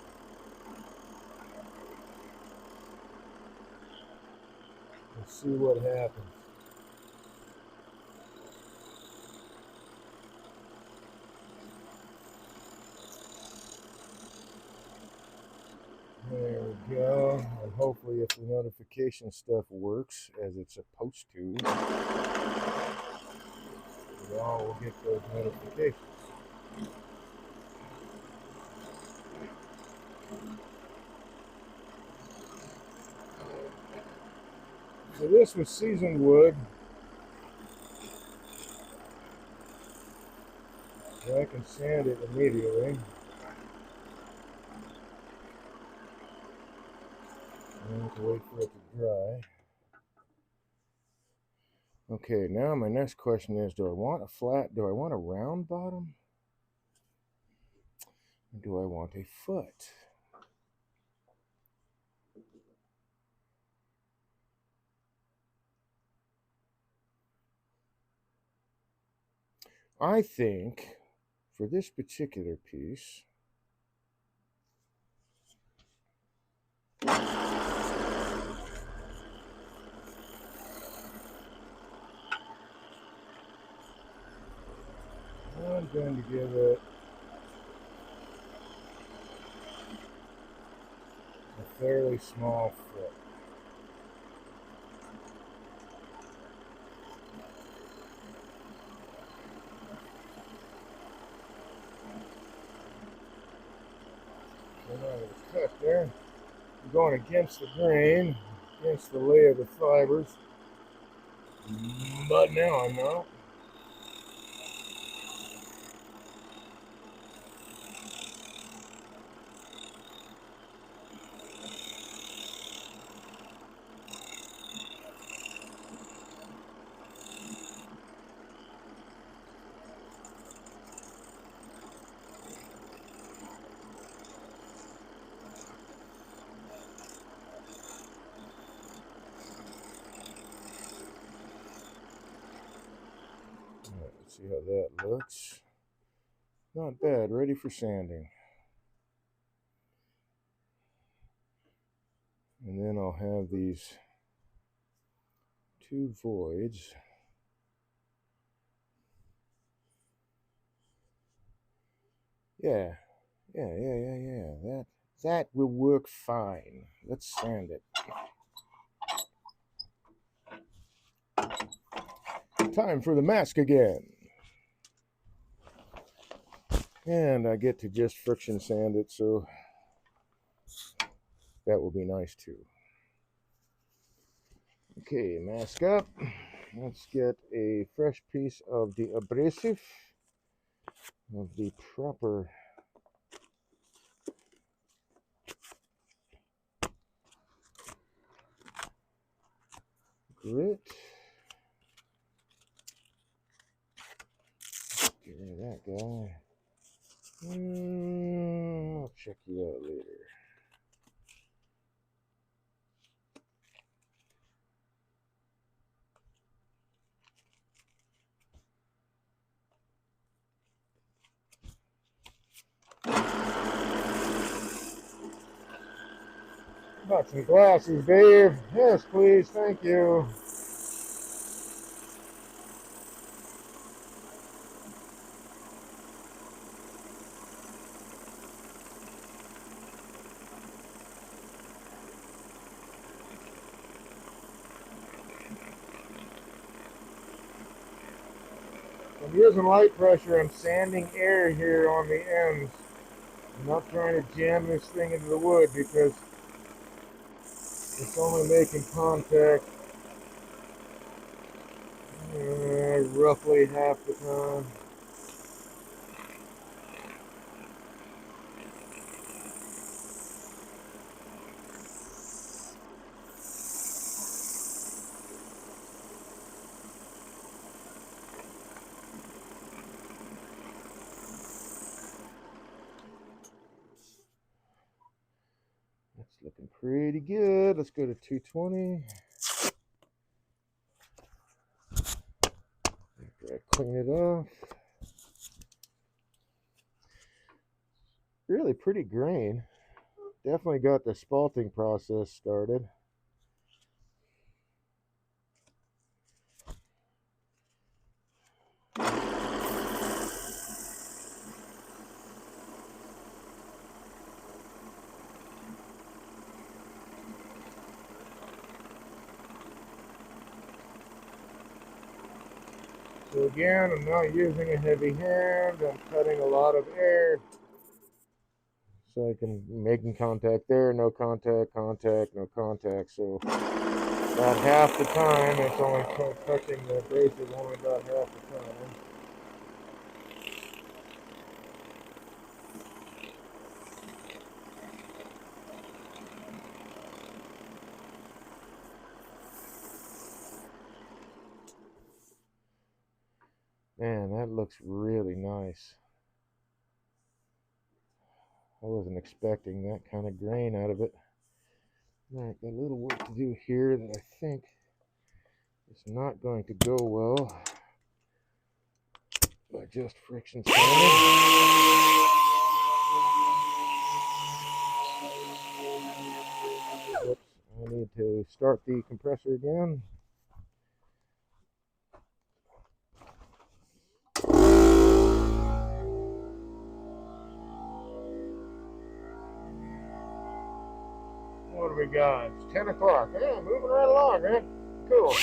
[SPEAKER 1] We'll see what happens. There we go. And hopefully if the notification stuff works as it's supposed to, we all will get those notifications. So this was seasoned wood. So I can sand it immediately. I have to wait for it to dry. Okay, now my next question is, do I want a flat, do I want a round bottom? Or do I want a foot? I think for this particular piece, I'm going to give it a fairly small foot. So now it's cut there. I'm going against the grain, against the lay of the fibers, but now I'm not. Let's see how that looks. Not bad, ready for sanding. And then I'll have these two voids. Yeah. That will work fine. Let's sand it. Time for the mask again. And I get to just friction sand it, so that will be nice too. Okay, mask up. Let's get a fresh piece of the abrasive of the proper grit. Get rid of that guy. I'll check you out later. Got some glasses, Dave. Yes, please. Thank you. using light pressure. I'm sanding air here on the ends. I'm not trying to jam this thing into the wood because it's only making contact roughly half the time. That's looking pretty good. Let's go to 220. After I clean it off. Really pretty grain. Definitely got the spalting process started. So again, I'm not using a heavy hand. I'm cutting a lot of air. So I can making contact there, no contact, contact, no contact. So about half the time, it's only touching the abrasive only about half the time. Man, that looks really nice. I wasn't expecting that kind of grain out of it. Alright, got a little work to do here that I think is not going to go well by just friction sanding. Oops, I need to start the compressor again. What do we got? It's 10 o'clock. Yeah, moving right along, man. Cool.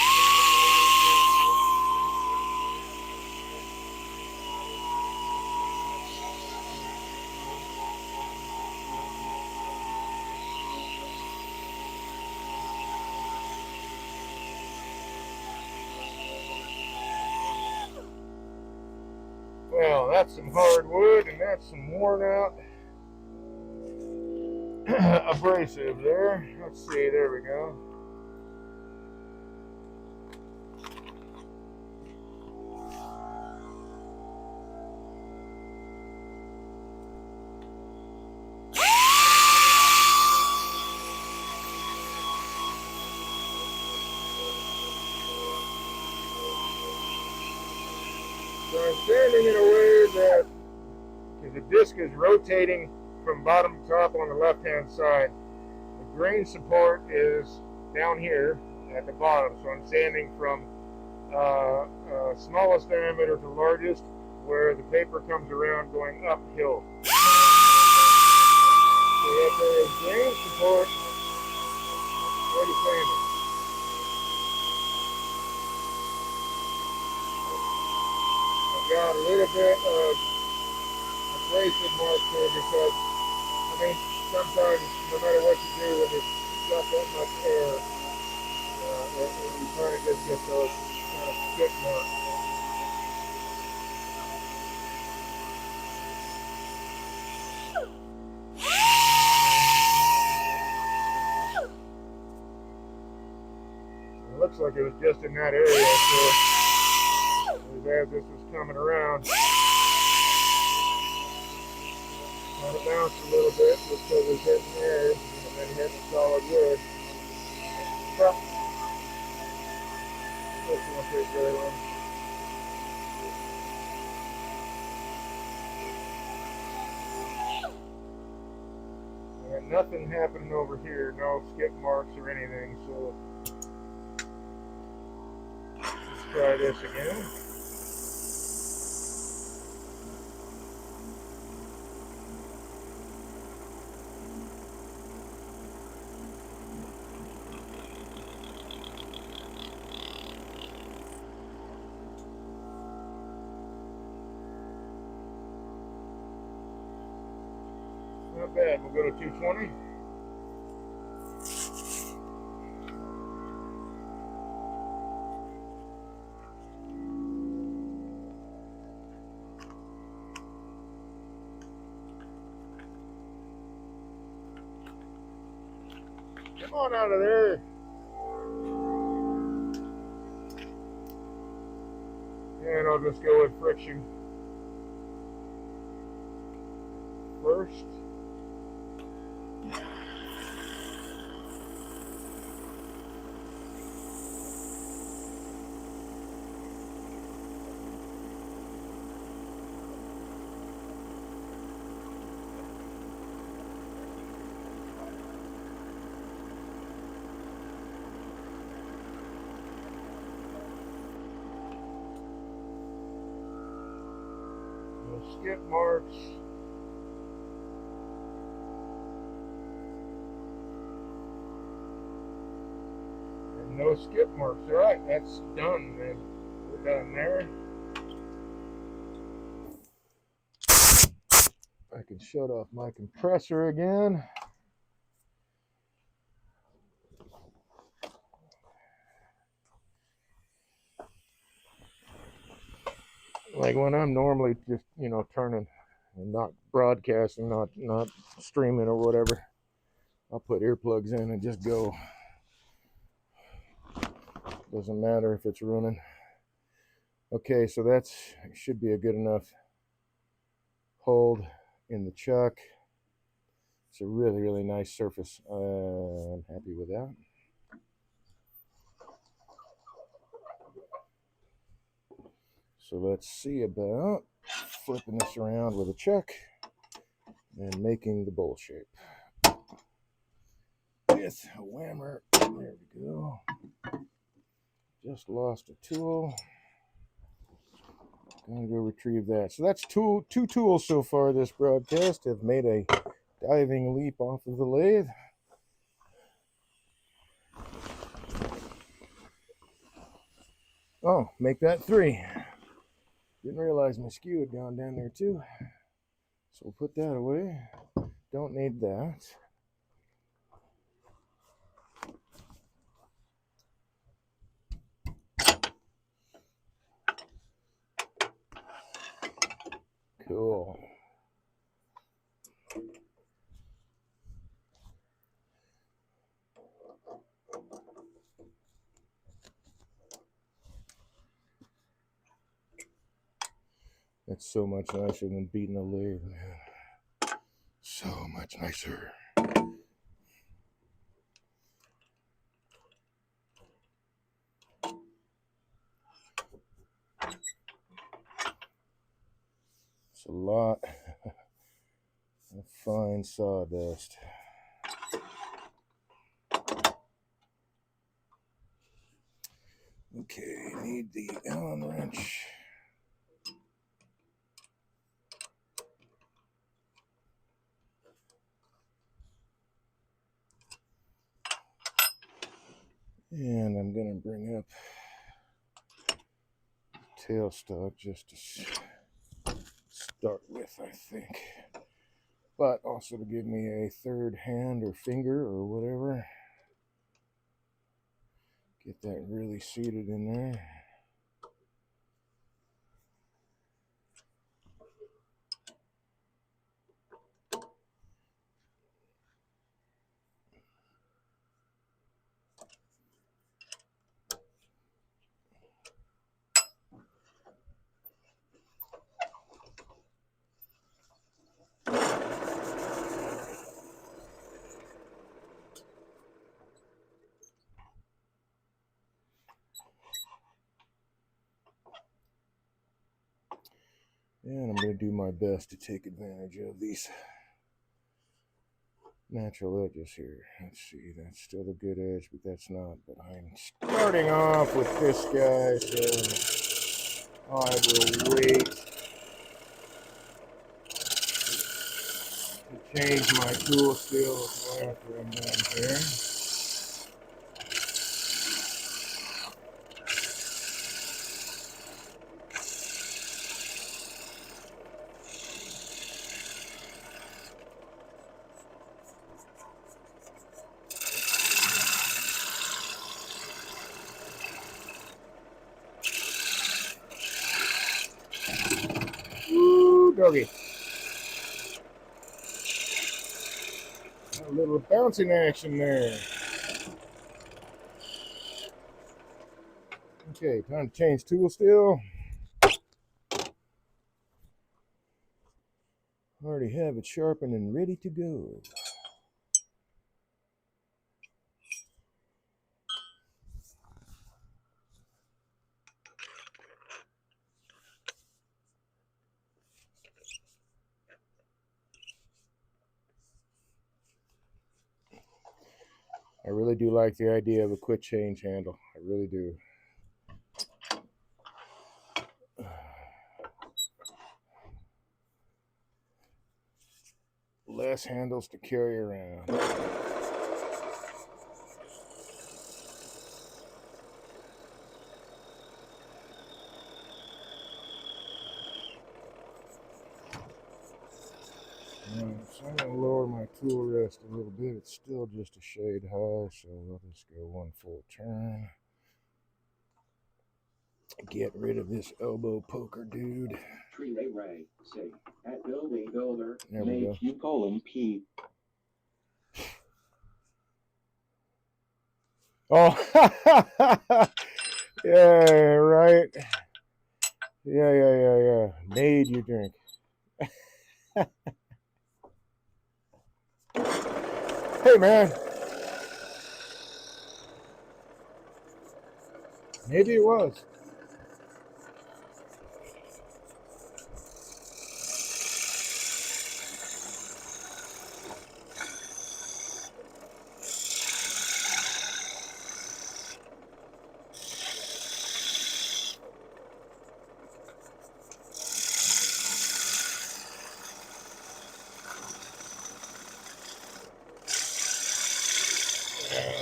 [SPEAKER 1] Well, that's some hardwood, and that's some worn out abrasive there. Let's see, there we go. So I'm sanding in a way that the disc is rotating from bottom to top on the left-hand side. The grain support is down here at the bottom, so I'm sanding from smallest diameter to largest, where the paper comes around going uphill. So if there is grain support, ready sanding. I've got a little bit of abrasive marks here because, I mean, sometimes no matter what you do when you've got that much air, you kind of just get those kind of skip marks. It looks like it was just in that area, so as this was coming around, kind of bounced a little bit just because it was hitting air and then hitting solid wood. But this won't take very long. And nothing happening over here, no skip marks or anything, so let's try this again. Not bad. We'll go to 220. Come on out of there. And I'll just go with friction first. No skip marks. And no skip marks. All right, that's done. Then we're done there. I can shut off my compressor again. Like when I'm normally just, turning and not broadcasting, not streaming or whatever, I'll put earplugs in and just go. Doesn't matter if it's running. Okay, so that's should be a good enough hold in the chuck. It's a really, really nice surface. I'm happy with that. So let's see about flipping this around with a chuck and making the bowl shape. With a whammer. There we go. Just lost a tool. Gonna go retrieve that. So that's two tools so far this broadcast have made a diving leap off of the lathe. Oh, make that 3. Didn't realize my skew had gone down there too. So we'll put that away. Don't need that. Cool. That's so much nicer than beating a lathe, man. So much nicer. It's a lot of fine sawdust. Okay, need the Allen wrench. And I'm going to bring up tailstock just to start with, I think. But also to give me a third hand or finger or whatever. Get that really seated in there. And I'm going to do my best to take advantage of these natural edges here. Let's see, that's still a good edge, but that's not. But I'm starting off with this guy, so I will wait to change my tool skills after I'm done here. doggy. A little bouncing action there. Okay, time to change tool still. Already have it sharpened and ready to go. I really do like the idea of a quick change handle. I really do. Less handles to carry around. So I'm going to lower my tool rest a little bit. It's still just a shade high, so we'll just go one full turn. Get rid of this elbow poker dude.
[SPEAKER 2] Tree Ray say at building builder
[SPEAKER 1] There we go.
[SPEAKER 2] you call him P.
[SPEAKER 1] Oh, yeah, right. Yeah. Made you drink. Hey, man. Maybe it was.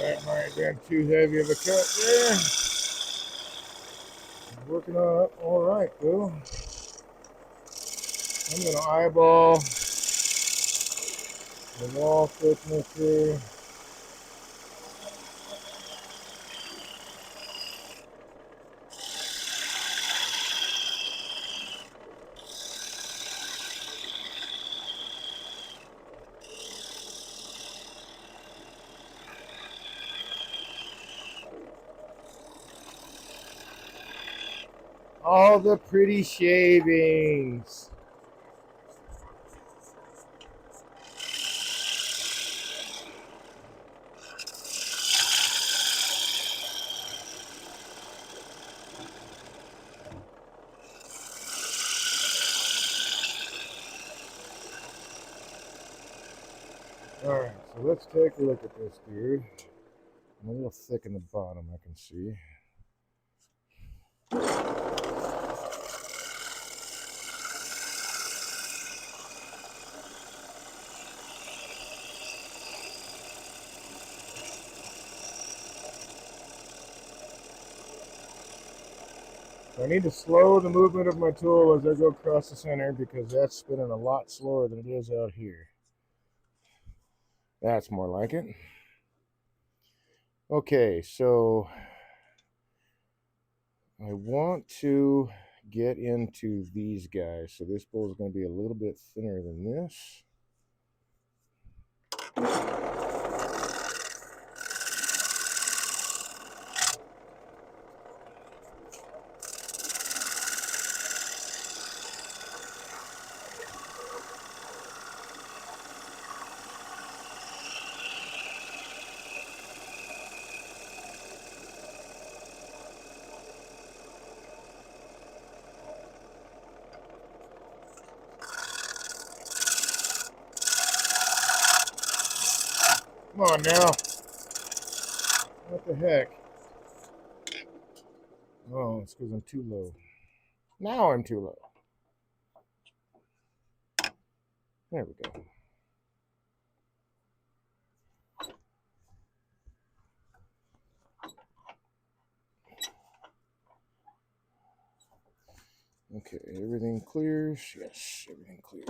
[SPEAKER 1] That might have been too heavy of a cut there. Working on it all right, though. I'm going to eyeball the wall thickness here. All the pretty shavings. Alright, so let's take a look at this dude. I'm a little thick in the bottom, I can see. So I need to slow the movement of my tool as I go across the center because that's spinning a lot slower than it is out here. That's more like it. Okay, so I want to get into these guys. So this bowl is going to be a little bit thinner than this. Come on now. What the heck? Oh, it's because I'm too low. Now I'm too low. There we go. Okay, everything clears. Yes, everything clears.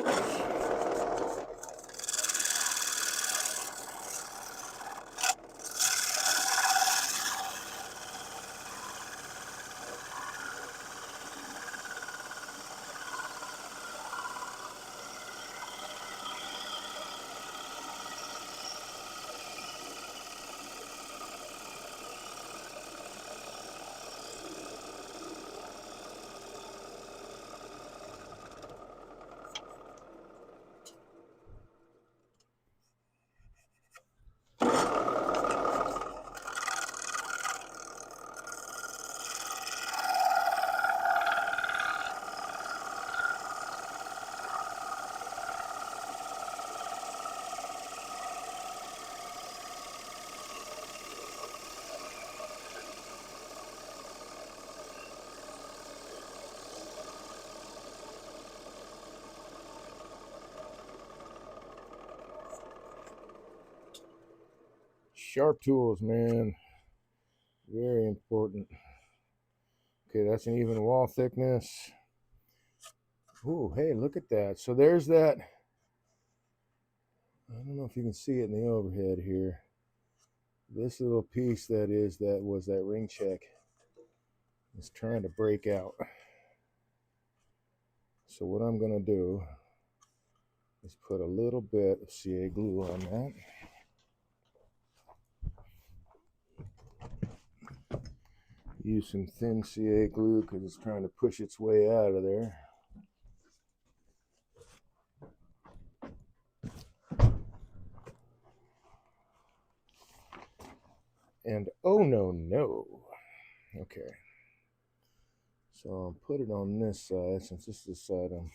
[SPEAKER 1] Sharp tools, man. Very important. Okay, that's an even wall thickness. Ooh, hey, look at that. So there's that. I don't know if you can see it in the overhead here. This little piece that was that ring check is trying to break out. So what I'm going to do is put a little bit of CA glue on that. Use some thin CA glue because it's trying to push its way out of there. And oh no. Okay. So I'll put it on this side since this is the side I'm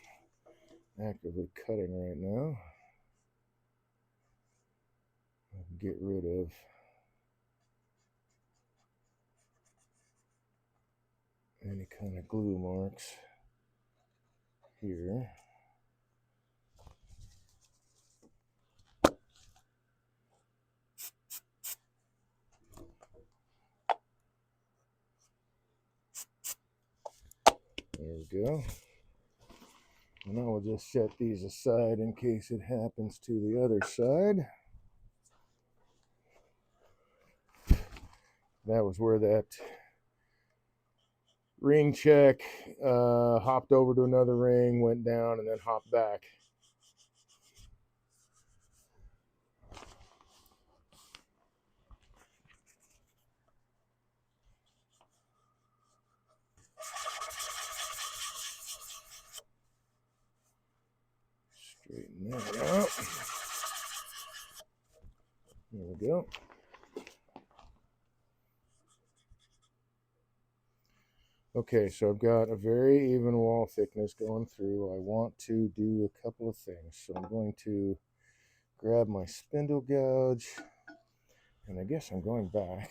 [SPEAKER 1] actively cutting right now. Get rid of any kind of glue marks here. There we go. And I will just set these aside in case it happens to the other side. That was where that ring check hopped over to another ring, went down, and then hopped back. Straighten that out. There we go. Okay, so I've got a very even wall thickness going through. I want to do a couple of things. So I'm going to grab my spindle gouge, and I guess I'm going back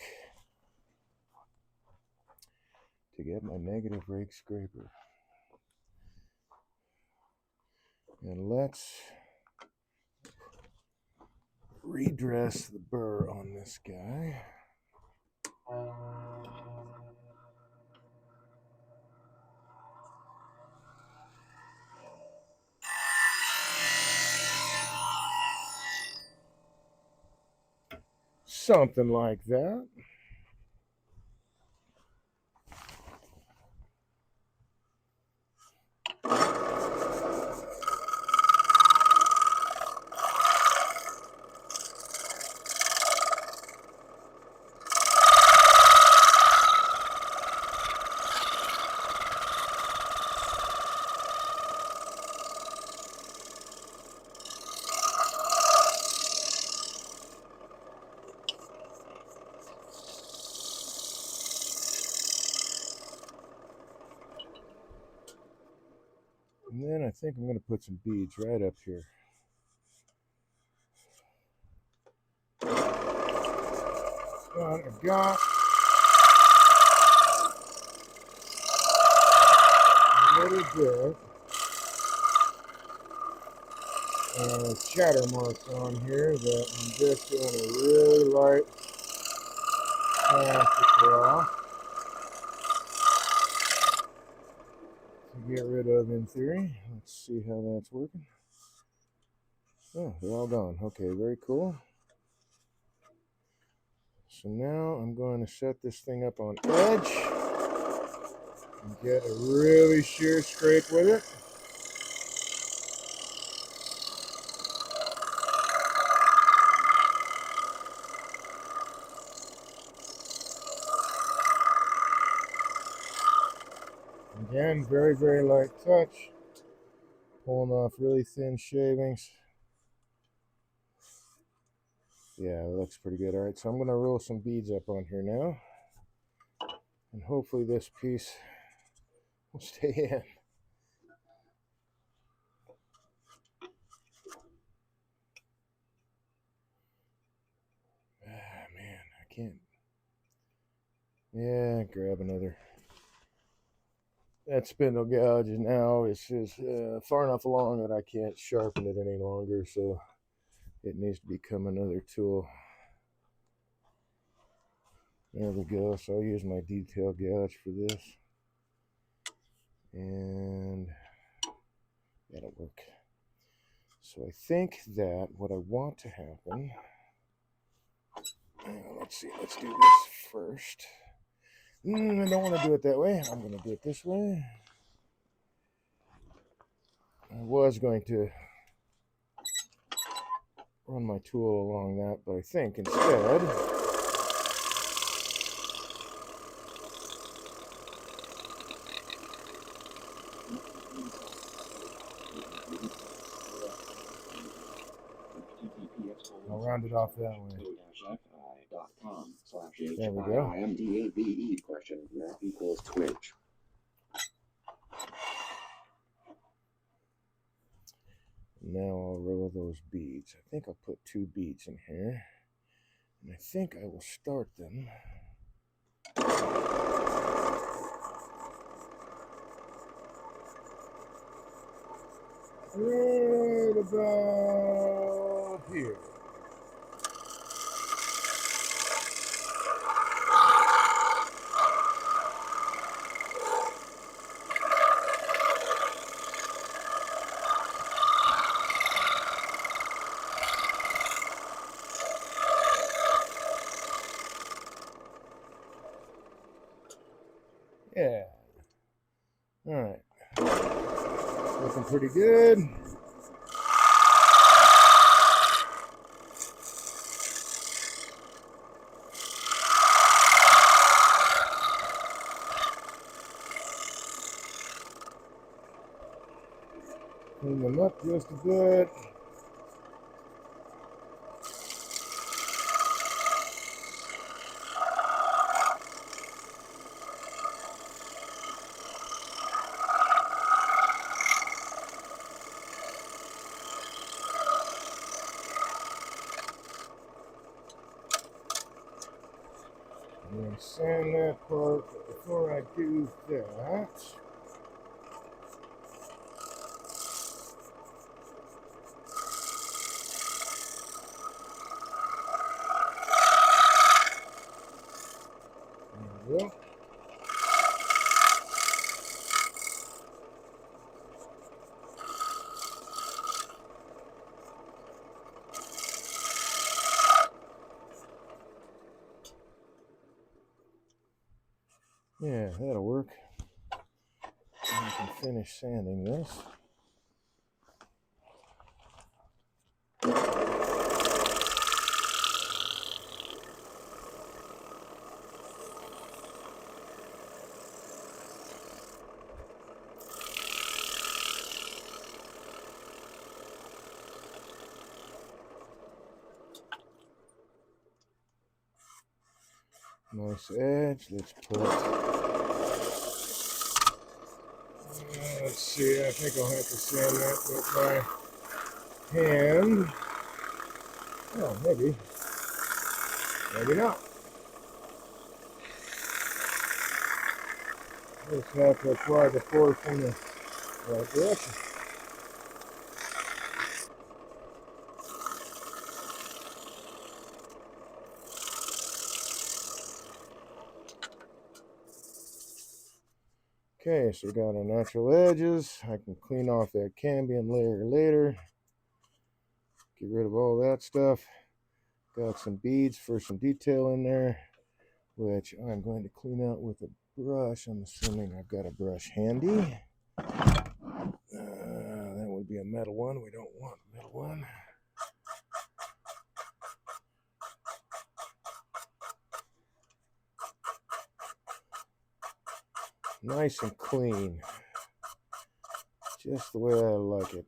[SPEAKER 1] to get my negative rake scraper. And let's redress the burr on this guy. Something like that. And then I think I'm going to put some beads right up here. I've got a little bit chatter marks on here that I'm just doing a really light pass across to get rid of in theory. Let's see how that's working. Oh, they're all gone. Okay, very cool. So now I'm going to set this thing up on edge and get a really sheer scrape with it. Again, very, very light touch. Pulling off really thin shavings. Yeah, it looks pretty good. All right, so I'm going to roll some beads up on here now. And hopefully this piece will stay in. Ah, man, I can't. Yeah, grab another. That spindle gouge now is far enough along that I can't sharpen it any longer, so it needs to become another tool. There we go. So I'll use my detail gouge for this. And that'll work. So I think that what I want to happen, let's see, let's do this first. I don't want to do it that way. I'm going to do it this way. I was going to run my tool along that, but I think instead, I'll round it off that way. There we go.
[SPEAKER 2] Math equals Twitch.
[SPEAKER 1] Now I'll roll those beads. I think I'll put 2 beads in here. And I think I will start them right about here. Yeah. All right. Looking pretty good. Clean them up just a bit. And then sand that part. But before I do that, there we go. Yeah, that'll work. And I can finish sanding this. Nice edge. Let's put. Let's see. I think I'll have to sand that with my hand. Oh, maybe. Maybe not. Just have to apply the force in the right direction. Okay, so we got our natural edges. I can clean off that cambium layer later. Get rid of all that stuff. Got some beads for some detail in there, which I'm going to clean out with a brush. I'm assuming I've got a brush handy. That would be a metal one. We don't want a metal one. Nice and clean. Just the way I like it.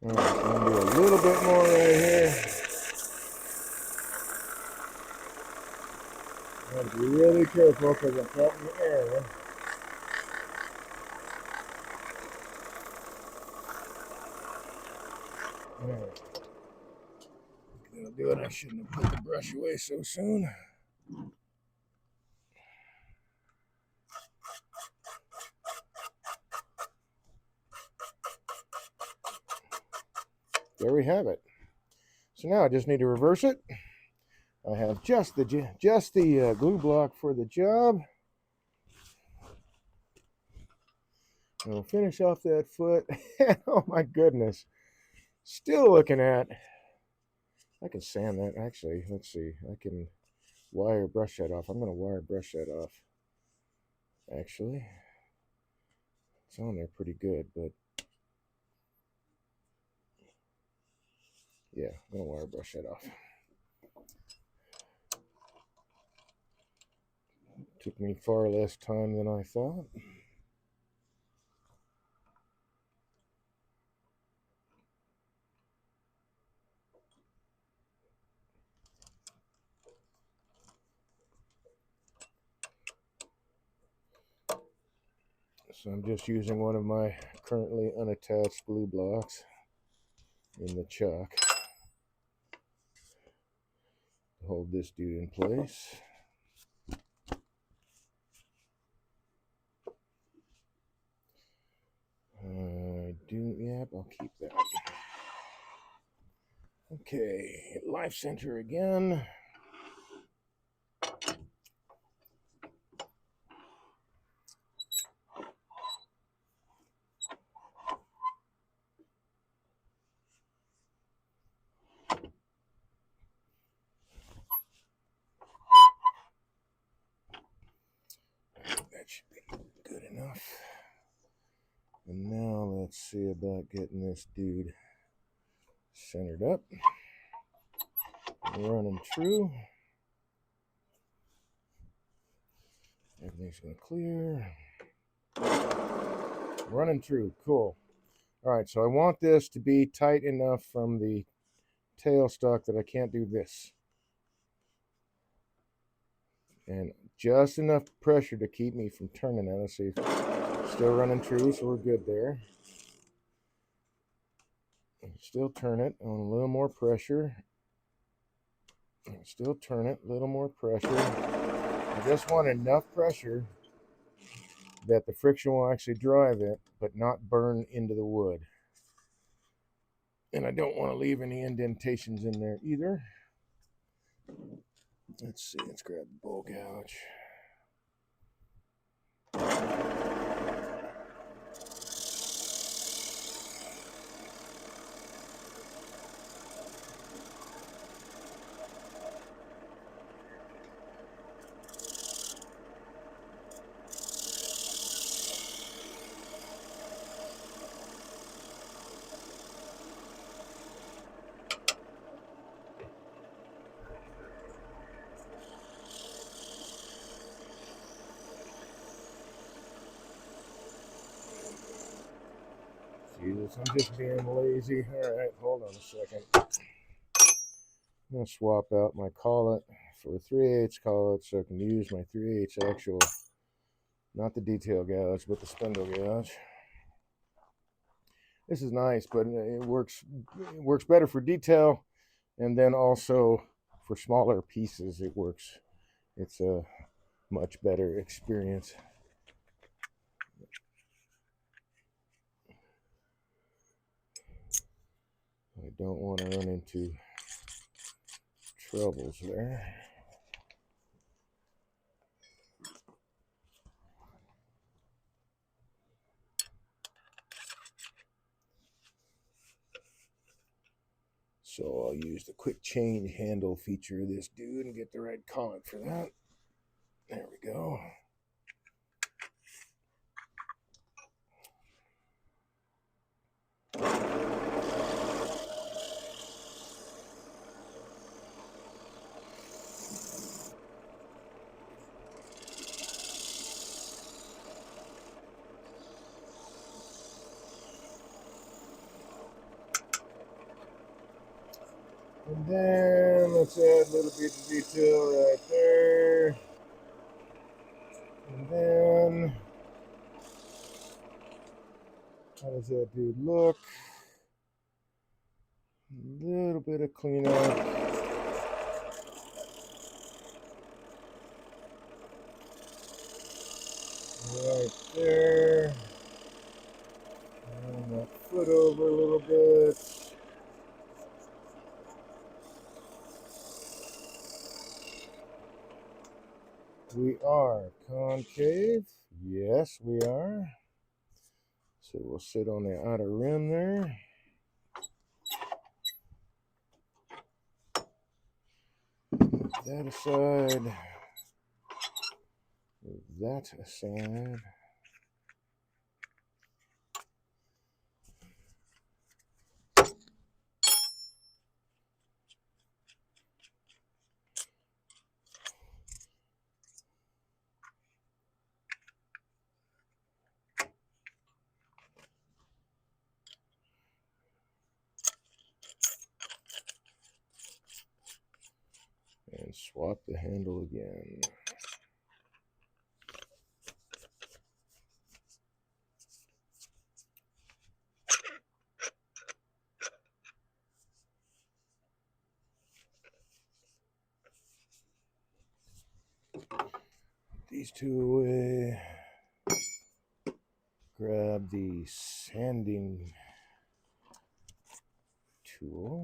[SPEAKER 1] Alright, so I'm going to do a little bit more right here. I have to be really careful because I'm caught in the air. Alright. That'll do it. I shouldn't have put the brush away so soon. there we have it. So now I just need to reverse it. I have just the glue block for the job. And we'll finish off that foot. Oh my goodness. Still looking at. I can sand that actually. Let's see. I can wire brush that off. I'm going to wire brush that off. Actually, it's on there pretty good, but yeah, I'm going to wire brush that off. Took me far less time than I thought. So I'm just using one of my currently unattached glue blocks in the chuck to hold this dude in place. Yep, I'll keep that. Okay, life center again. That should be good enough. And now let's see about getting this dude centered up. Running true. Everything's going to clear. Running true. Cool. All right, so I want this to be tight enough from the tailstock that I can't do this. And just enough pressure to keep me from turning it. Let's see. Still running true, so we're good there. Still turn it on a little more pressure. Still turn it, a little more pressure. I just want enough pressure that the friction will actually drive it, but not burn into the wood. And I don't want to leave any indentations in there either. Let's see, let's grab the bowl gouge. Jesus, I'm just being lazy. All right, hold on a second. I'm going to swap out my collet for a 3/8 collet so I can use my 3/8 actual, not the detail gouge, but the spindle gouge. This is nice, but it works better for detail, and then also for smaller pieces it works. It's a much better experience. I don't want to run into troubles there. So I'll use the quick change handle feature of this dude and get the right collet for that. There we go. And then let's add a little bit of detail right there. And then, how does that dude look? A little bit of cleanup. Right there. And that foot over a little bit. we are. Concave. Yes, we are. So we'll sit on the outer rim there. Move that aside. Move that aside. And swap the handle again. These two away. Grab the sanding tool.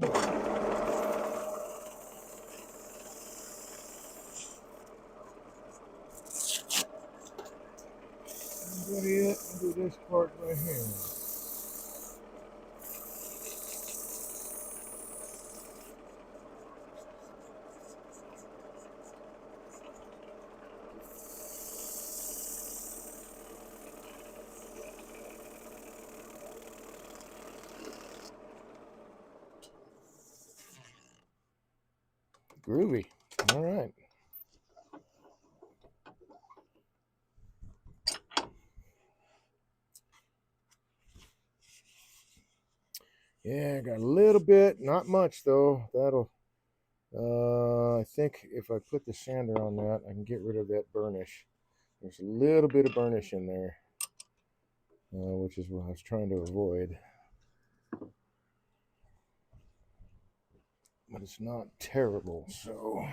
[SPEAKER 1] Better yet, do this part by hand. Groovy. All right. Yeah, got a little bit, not much though. That'll, I think if I put the sander on that, I can get rid of that burnish. There's a little bit of burnish in there, which is what I was trying to avoid. But it's not terrible, so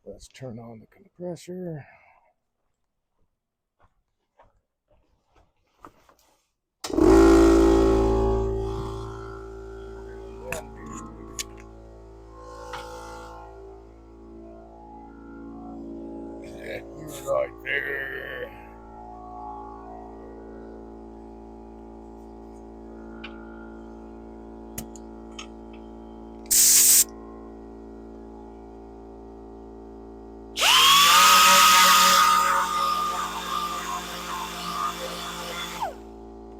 [SPEAKER 1] let's turn on the compressor. Right there.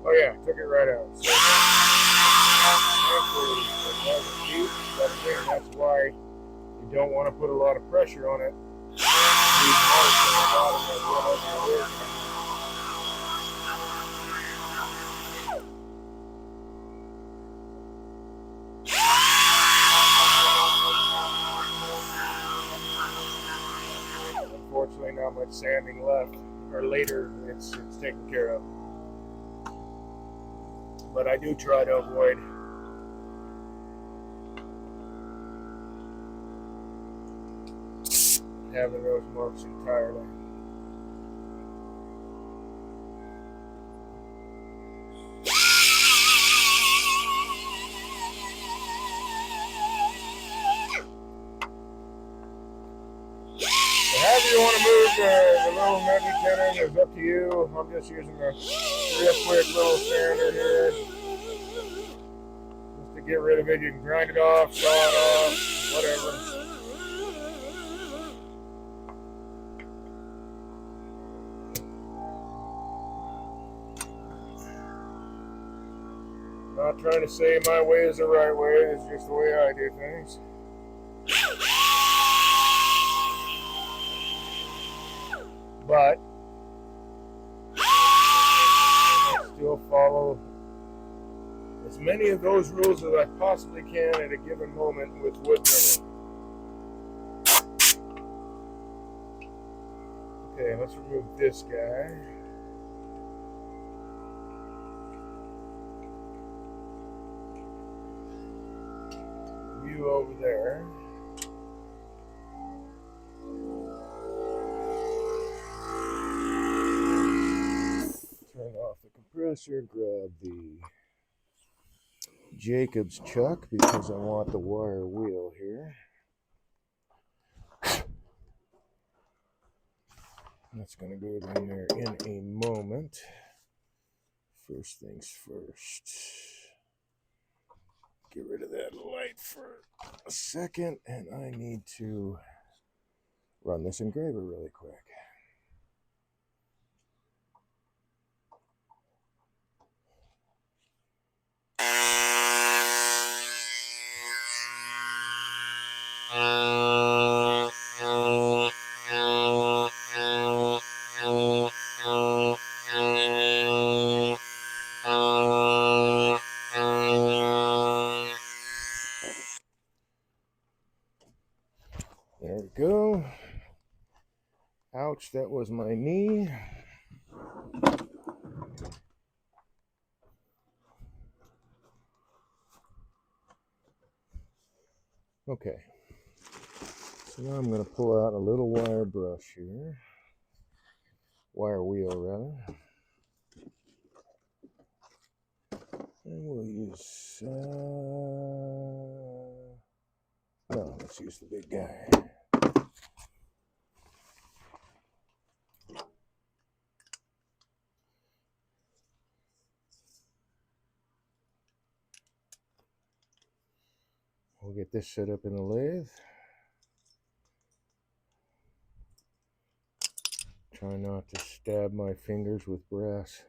[SPEAKER 1] Oh yeah, took it right out. So, but again, that's why you don't want to put a lot of pressure on it. Unfortunately, not much sanding left, or later it's taken care of. But I do try to avoid having those marks entirely. However you want to move the little nugget tenon is up to you. I'm just using a real quick little sander here. Just to get rid of it. You can grind it off, saw it off, whatever. Not trying to say my way is the right way. It's just the way I do things. But I still follow as many of those rules as I possibly can at a given moment with woodturning. Okay, let's remove this guy. You over there. Turn off the compressor, grab the Jacob's chuck because I want the wire wheel here. That's going to go in there in a moment. First things first. Get rid of that light for a second, and I need to run this engraver really quick. There we go. Ouch, that was my knee. Okay. So now I'm going to pull out a little wire brush here. Wire wheel, rather. And we'll use... no, let's use the big guy. We'll get this set up in the lathe. Try not to stab my fingers with brass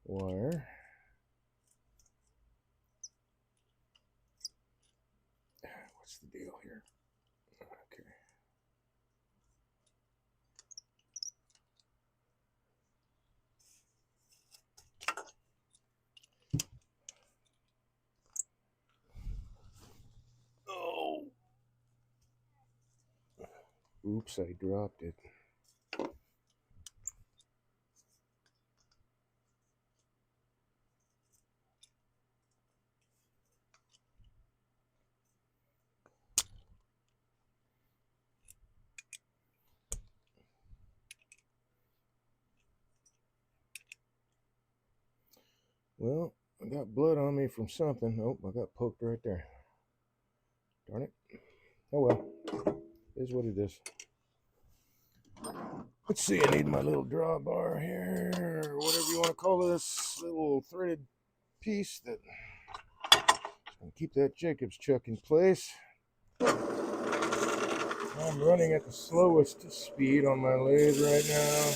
[SPEAKER 1] wire. What's the deal here? Okay. Oh! Oops, I dropped it. Well, I got blood on me from something. Oh, I got poked right there. Darn it. Oh well. It is what it is. Let's see, I need my little drawbar here, or whatever you want to call this little threaded piece that can keep that Jacobs chuck in place. I'm running at the slowest speed on my lathe right now.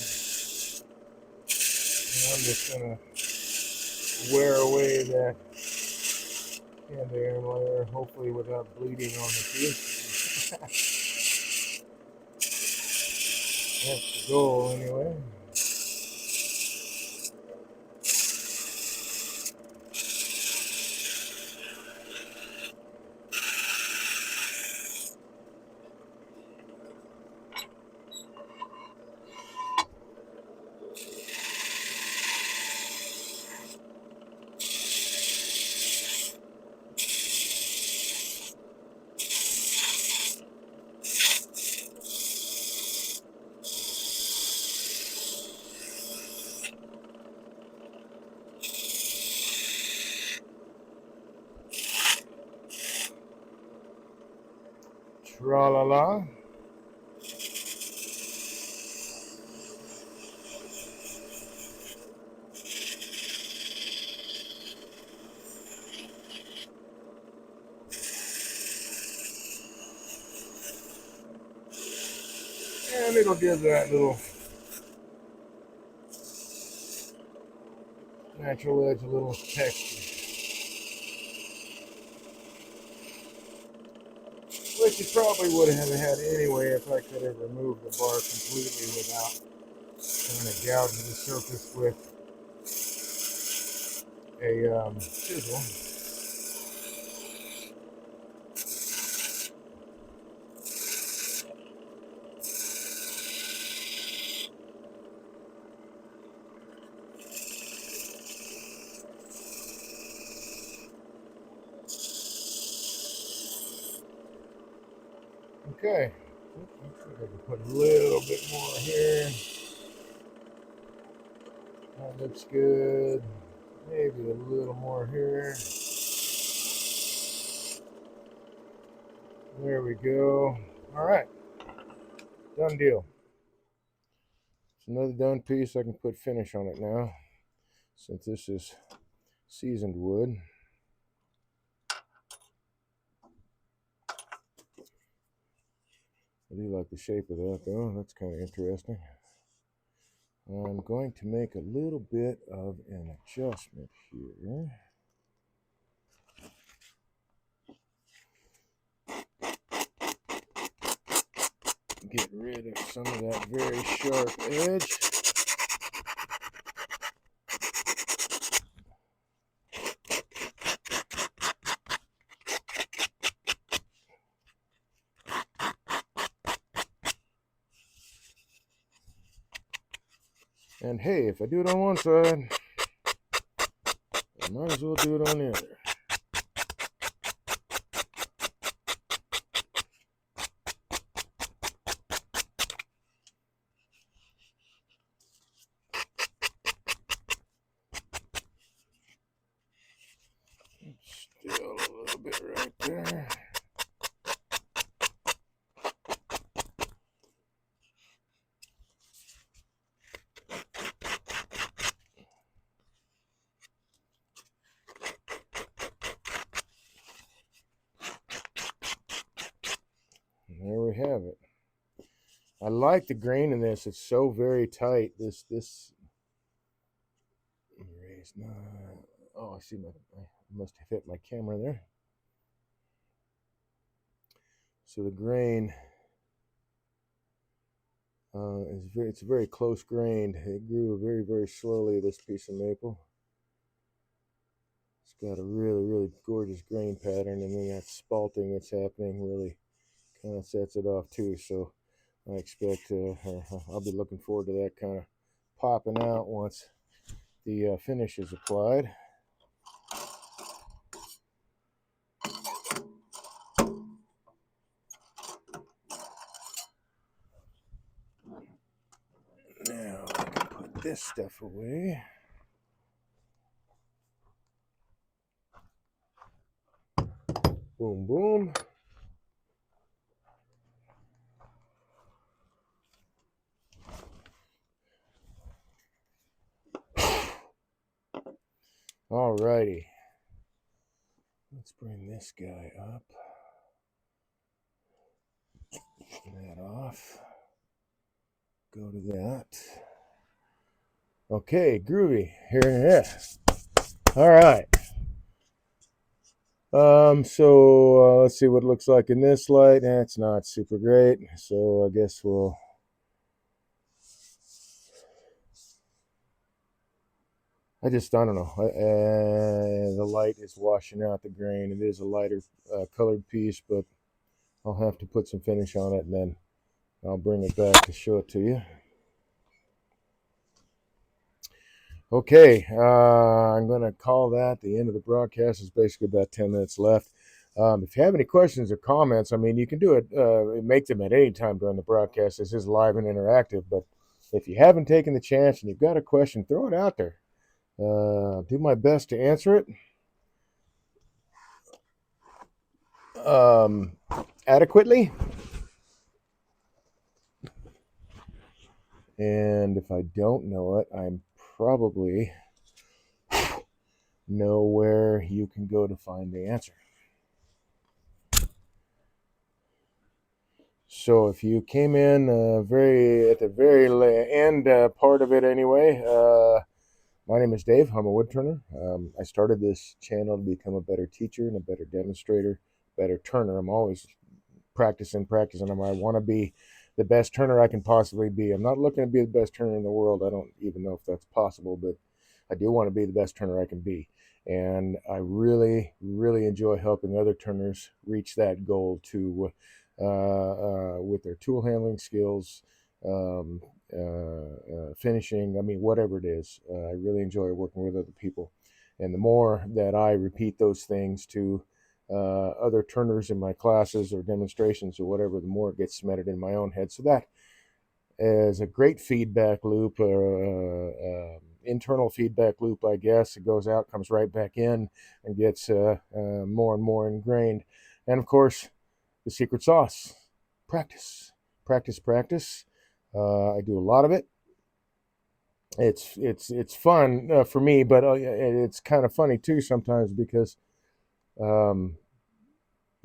[SPEAKER 1] And I'm just going to wear away that canned iron wire, hopefully without bleeding on the piece. That's the goal anyway. Tra-la-la. And it'll give that little natural edge a little texture. Which it probably would have had anyway if I could have removed the bar completely without trying to gouge the surface with a chisel. Okay, I can put a little bit more here. That looks good. Maybe a little more here. There we go. All right, done deal. It's another done piece. I can put finish on it now, since this is seasoned wood. I do like the shape of that, though. That's kind of interesting. I'm going to make a little bit of an adjustment here. Get rid of some of that very sharp edge. And hey, if I do it on one side, I might as well do it on the other. Still a little bit right there. And there we have it. I like the grain in this. It's so very tight. This raise not. Oh, I see I must have hit my camera there. So the grain it's very close grained. It grew very slowly, this piece of maple. It's got a really gorgeous grain pattern, and then that spalting that's happening really kind of sets it off too. So I expect I'll be looking forward to that kind of popping out once the finish is applied. Now I can put this stuff away. Boom, boom. Alrighty. Let's bring this guy up. That off. Go to that. Okay, groovy. Here it is. All right. Let's see what it looks like in this light. It's not super great, so I guess I don't know. The light is washing out the grain. It is a lighter colored piece, but I'll have to put some finish on it, and then I'll bring it back to show it to you. Okay, I'm going to call that the end of the broadcast. It's basically about 10 minutes left. If you have any questions or comments, I mean, you can do it, make them at any time during the broadcast. This is live and interactive, but if you haven't taken the chance and you've got a question, throw it out there. Do my best to answer it adequately. And if I don't know it, I'm probably know where you can go to find the answer. So if you came in at the very end part of it anyway, my name is Dave. I'm a woodturner. I started this channel to become a better teacher and a better demonstrator, better turner. I'm always practicing. I want to be the best turner I can possibly be. I'm not looking to be the best turner in the world. I don't even know if that's possible, but I do want to be the best turner I can be. And I really enjoy helping other turners reach that goal to with their tool handling skills, finishing, I mean, whatever it is. I really enjoy working with other people. And the more that I repeat those things to other turners in my classes or demonstrations or whatever, the more it gets cemented in my own head. So that is a great feedback loop, internal feedback loop, I guess. It goes out, comes right back in, and gets more and more ingrained. And of course, the secret sauce: practice. I do a lot of it. it's fun for me, but it's kind of funny too sometimes because um,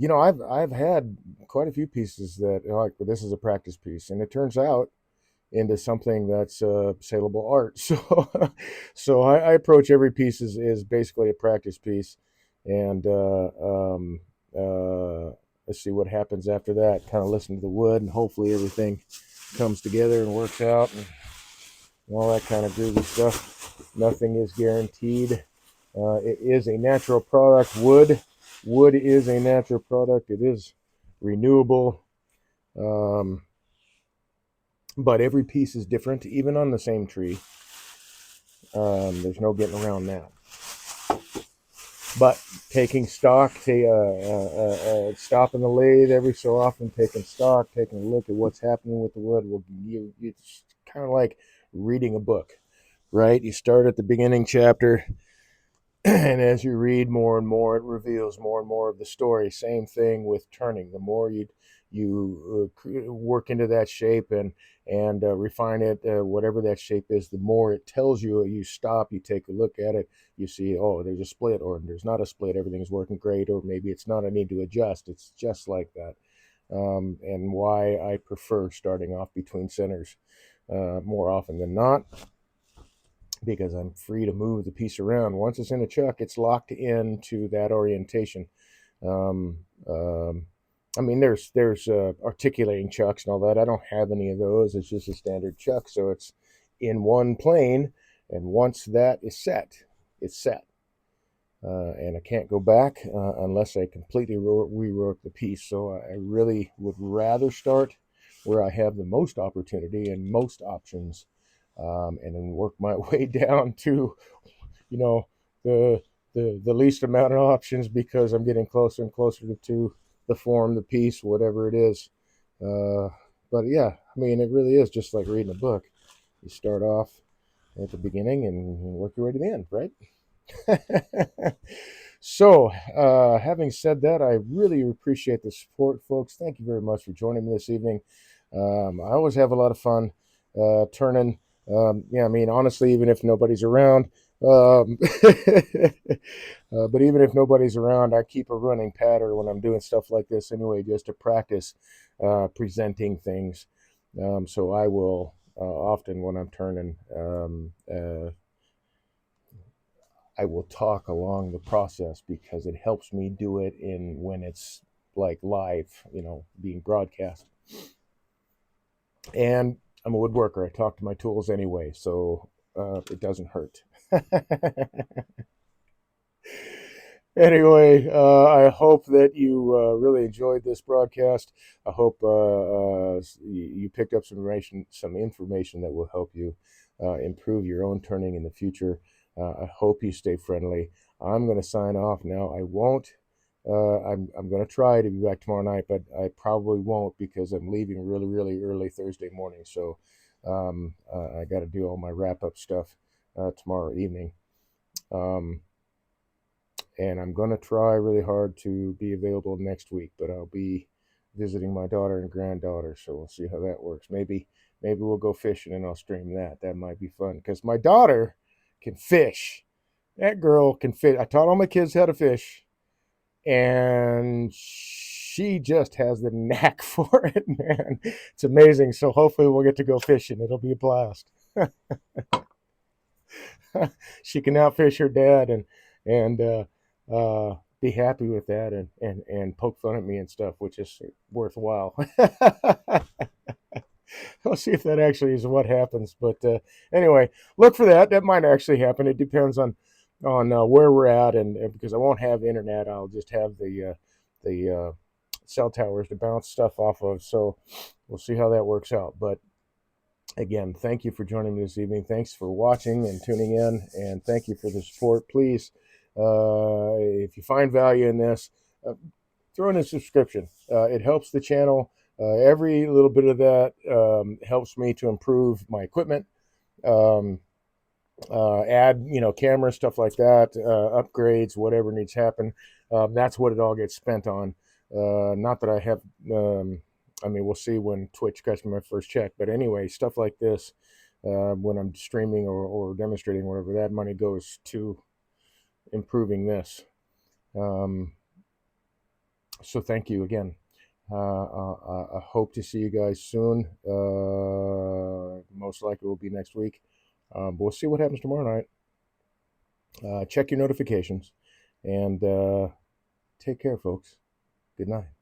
[SPEAKER 1] I've had quite a few pieces that like, well, this is a practice piece, and it turns out into something that's saleable art. So I approach every piece as basically a practice piece, and let's see what happens after that. Kind of listen to the wood, and hopefully everything comes together and works out, and all that kind of groovy stuff. Nothing is guaranteed. It is a natural product. Wood is a natural product. It is renewable. Um, but every piece is different, even on the same tree. There's no getting around that. But taking stock, stopping the lathe every so often, taking stock, taking a look at what's happening with the wood, will it's kind of like reading a book, right? You start at the beginning chapter, and as you read more and more, it reveals more and more of the story. Same thing with turning. The more you work into that shape and refine it, whatever that shape is, the more it tells you. You stop, you take a look at it, you see, oh, there's a split, or there's not a split. Everything's working great, or maybe it's not. I need to adjust. It's just like that. And why I prefer starting off between centers more often than not, because I'm free to move the piece around. Once it's in a chuck, it's locked into that orientation. Um, um, I mean, there's articulating chucks and all that. I don't have any of those. It's just a standard chuck, so it's in one plane. And once that is set, it's set, and I can't go back unless I completely rework the piece. So I really would rather start where I have the most opportunity and most options, and then work my way down to, you know, the the least amount of options, because I'm getting closer and closer to the form, the piece, whatever it is. Uh, but yeah, I mean, it really is just like reading a book. You start off at the beginning and work your way to the end, right? So, having said that, I really appreciate the support, folks. Thank you very much for joining me this evening. I always have a lot of fun turning. Yeah, I mean, honestly, even if nobody's around, um, but even if nobody's around, I keep a running pattern when I'm doing stuff like this anyway, just to practice presenting things. So I will often, when I'm turning, I will talk along the process because it helps me do it in when it's like live, being broadcast. And I'm a woodworker. I talk to my tools anyway, so it doesn't hurt. Anyway, I hope that you really enjoyed this broadcast. I hope you picked up some information that will help you improve your own turning in the future. I hope you stay friendly. I'm going to sign off now. I won't. I'm going to try to be back tomorrow night, but I probably won't because I'm leaving really, really early Thursday morning. So I got to do all my wrap up stuff tomorrow evening. Um, and I'm going to try really hard to be available next week, but I'll be visiting my daughter and granddaughter, so we'll see how that works. Maybe we'll go fishing and I'll stream that. That might be fun because my daughter can fish. That girl can fish. I taught all my kids how to fish, and she just has the knack for it, man. It's amazing. So hopefully we'll get to go fishing. It'll be a blast. She can outfish her dad and be happy with that, and poke fun at me and stuff, which is worthwhile. We'll see if that actually is what happens. But anyway, look for that. That might actually happen. It depends on where we're at, and because I won't have internet, I'll just have the cell towers to bounce stuff off of. So we'll see how that works out. But again, thank you for joining me this evening. Thanks for watching and tuning in, and thank you for the support. Please, if you find value in this, throw in a subscription. It helps the channel. Every little bit of that helps me to improve my equipment, um, add cameras, stuff like that, upgrades, whatever needs to happen. That's what it all gets spent on. Not that I have. I mean, we'll see when Twitch cuts me my first check. But anyway, stuff like this when I'm streaming or demonstrating, whatever, that money goes to improving this. So thank you again. I hope to see you guys soon. Most likely will be next week. But we'll see what happens tomorrow night. Check your notifications and take care, folks. Good night.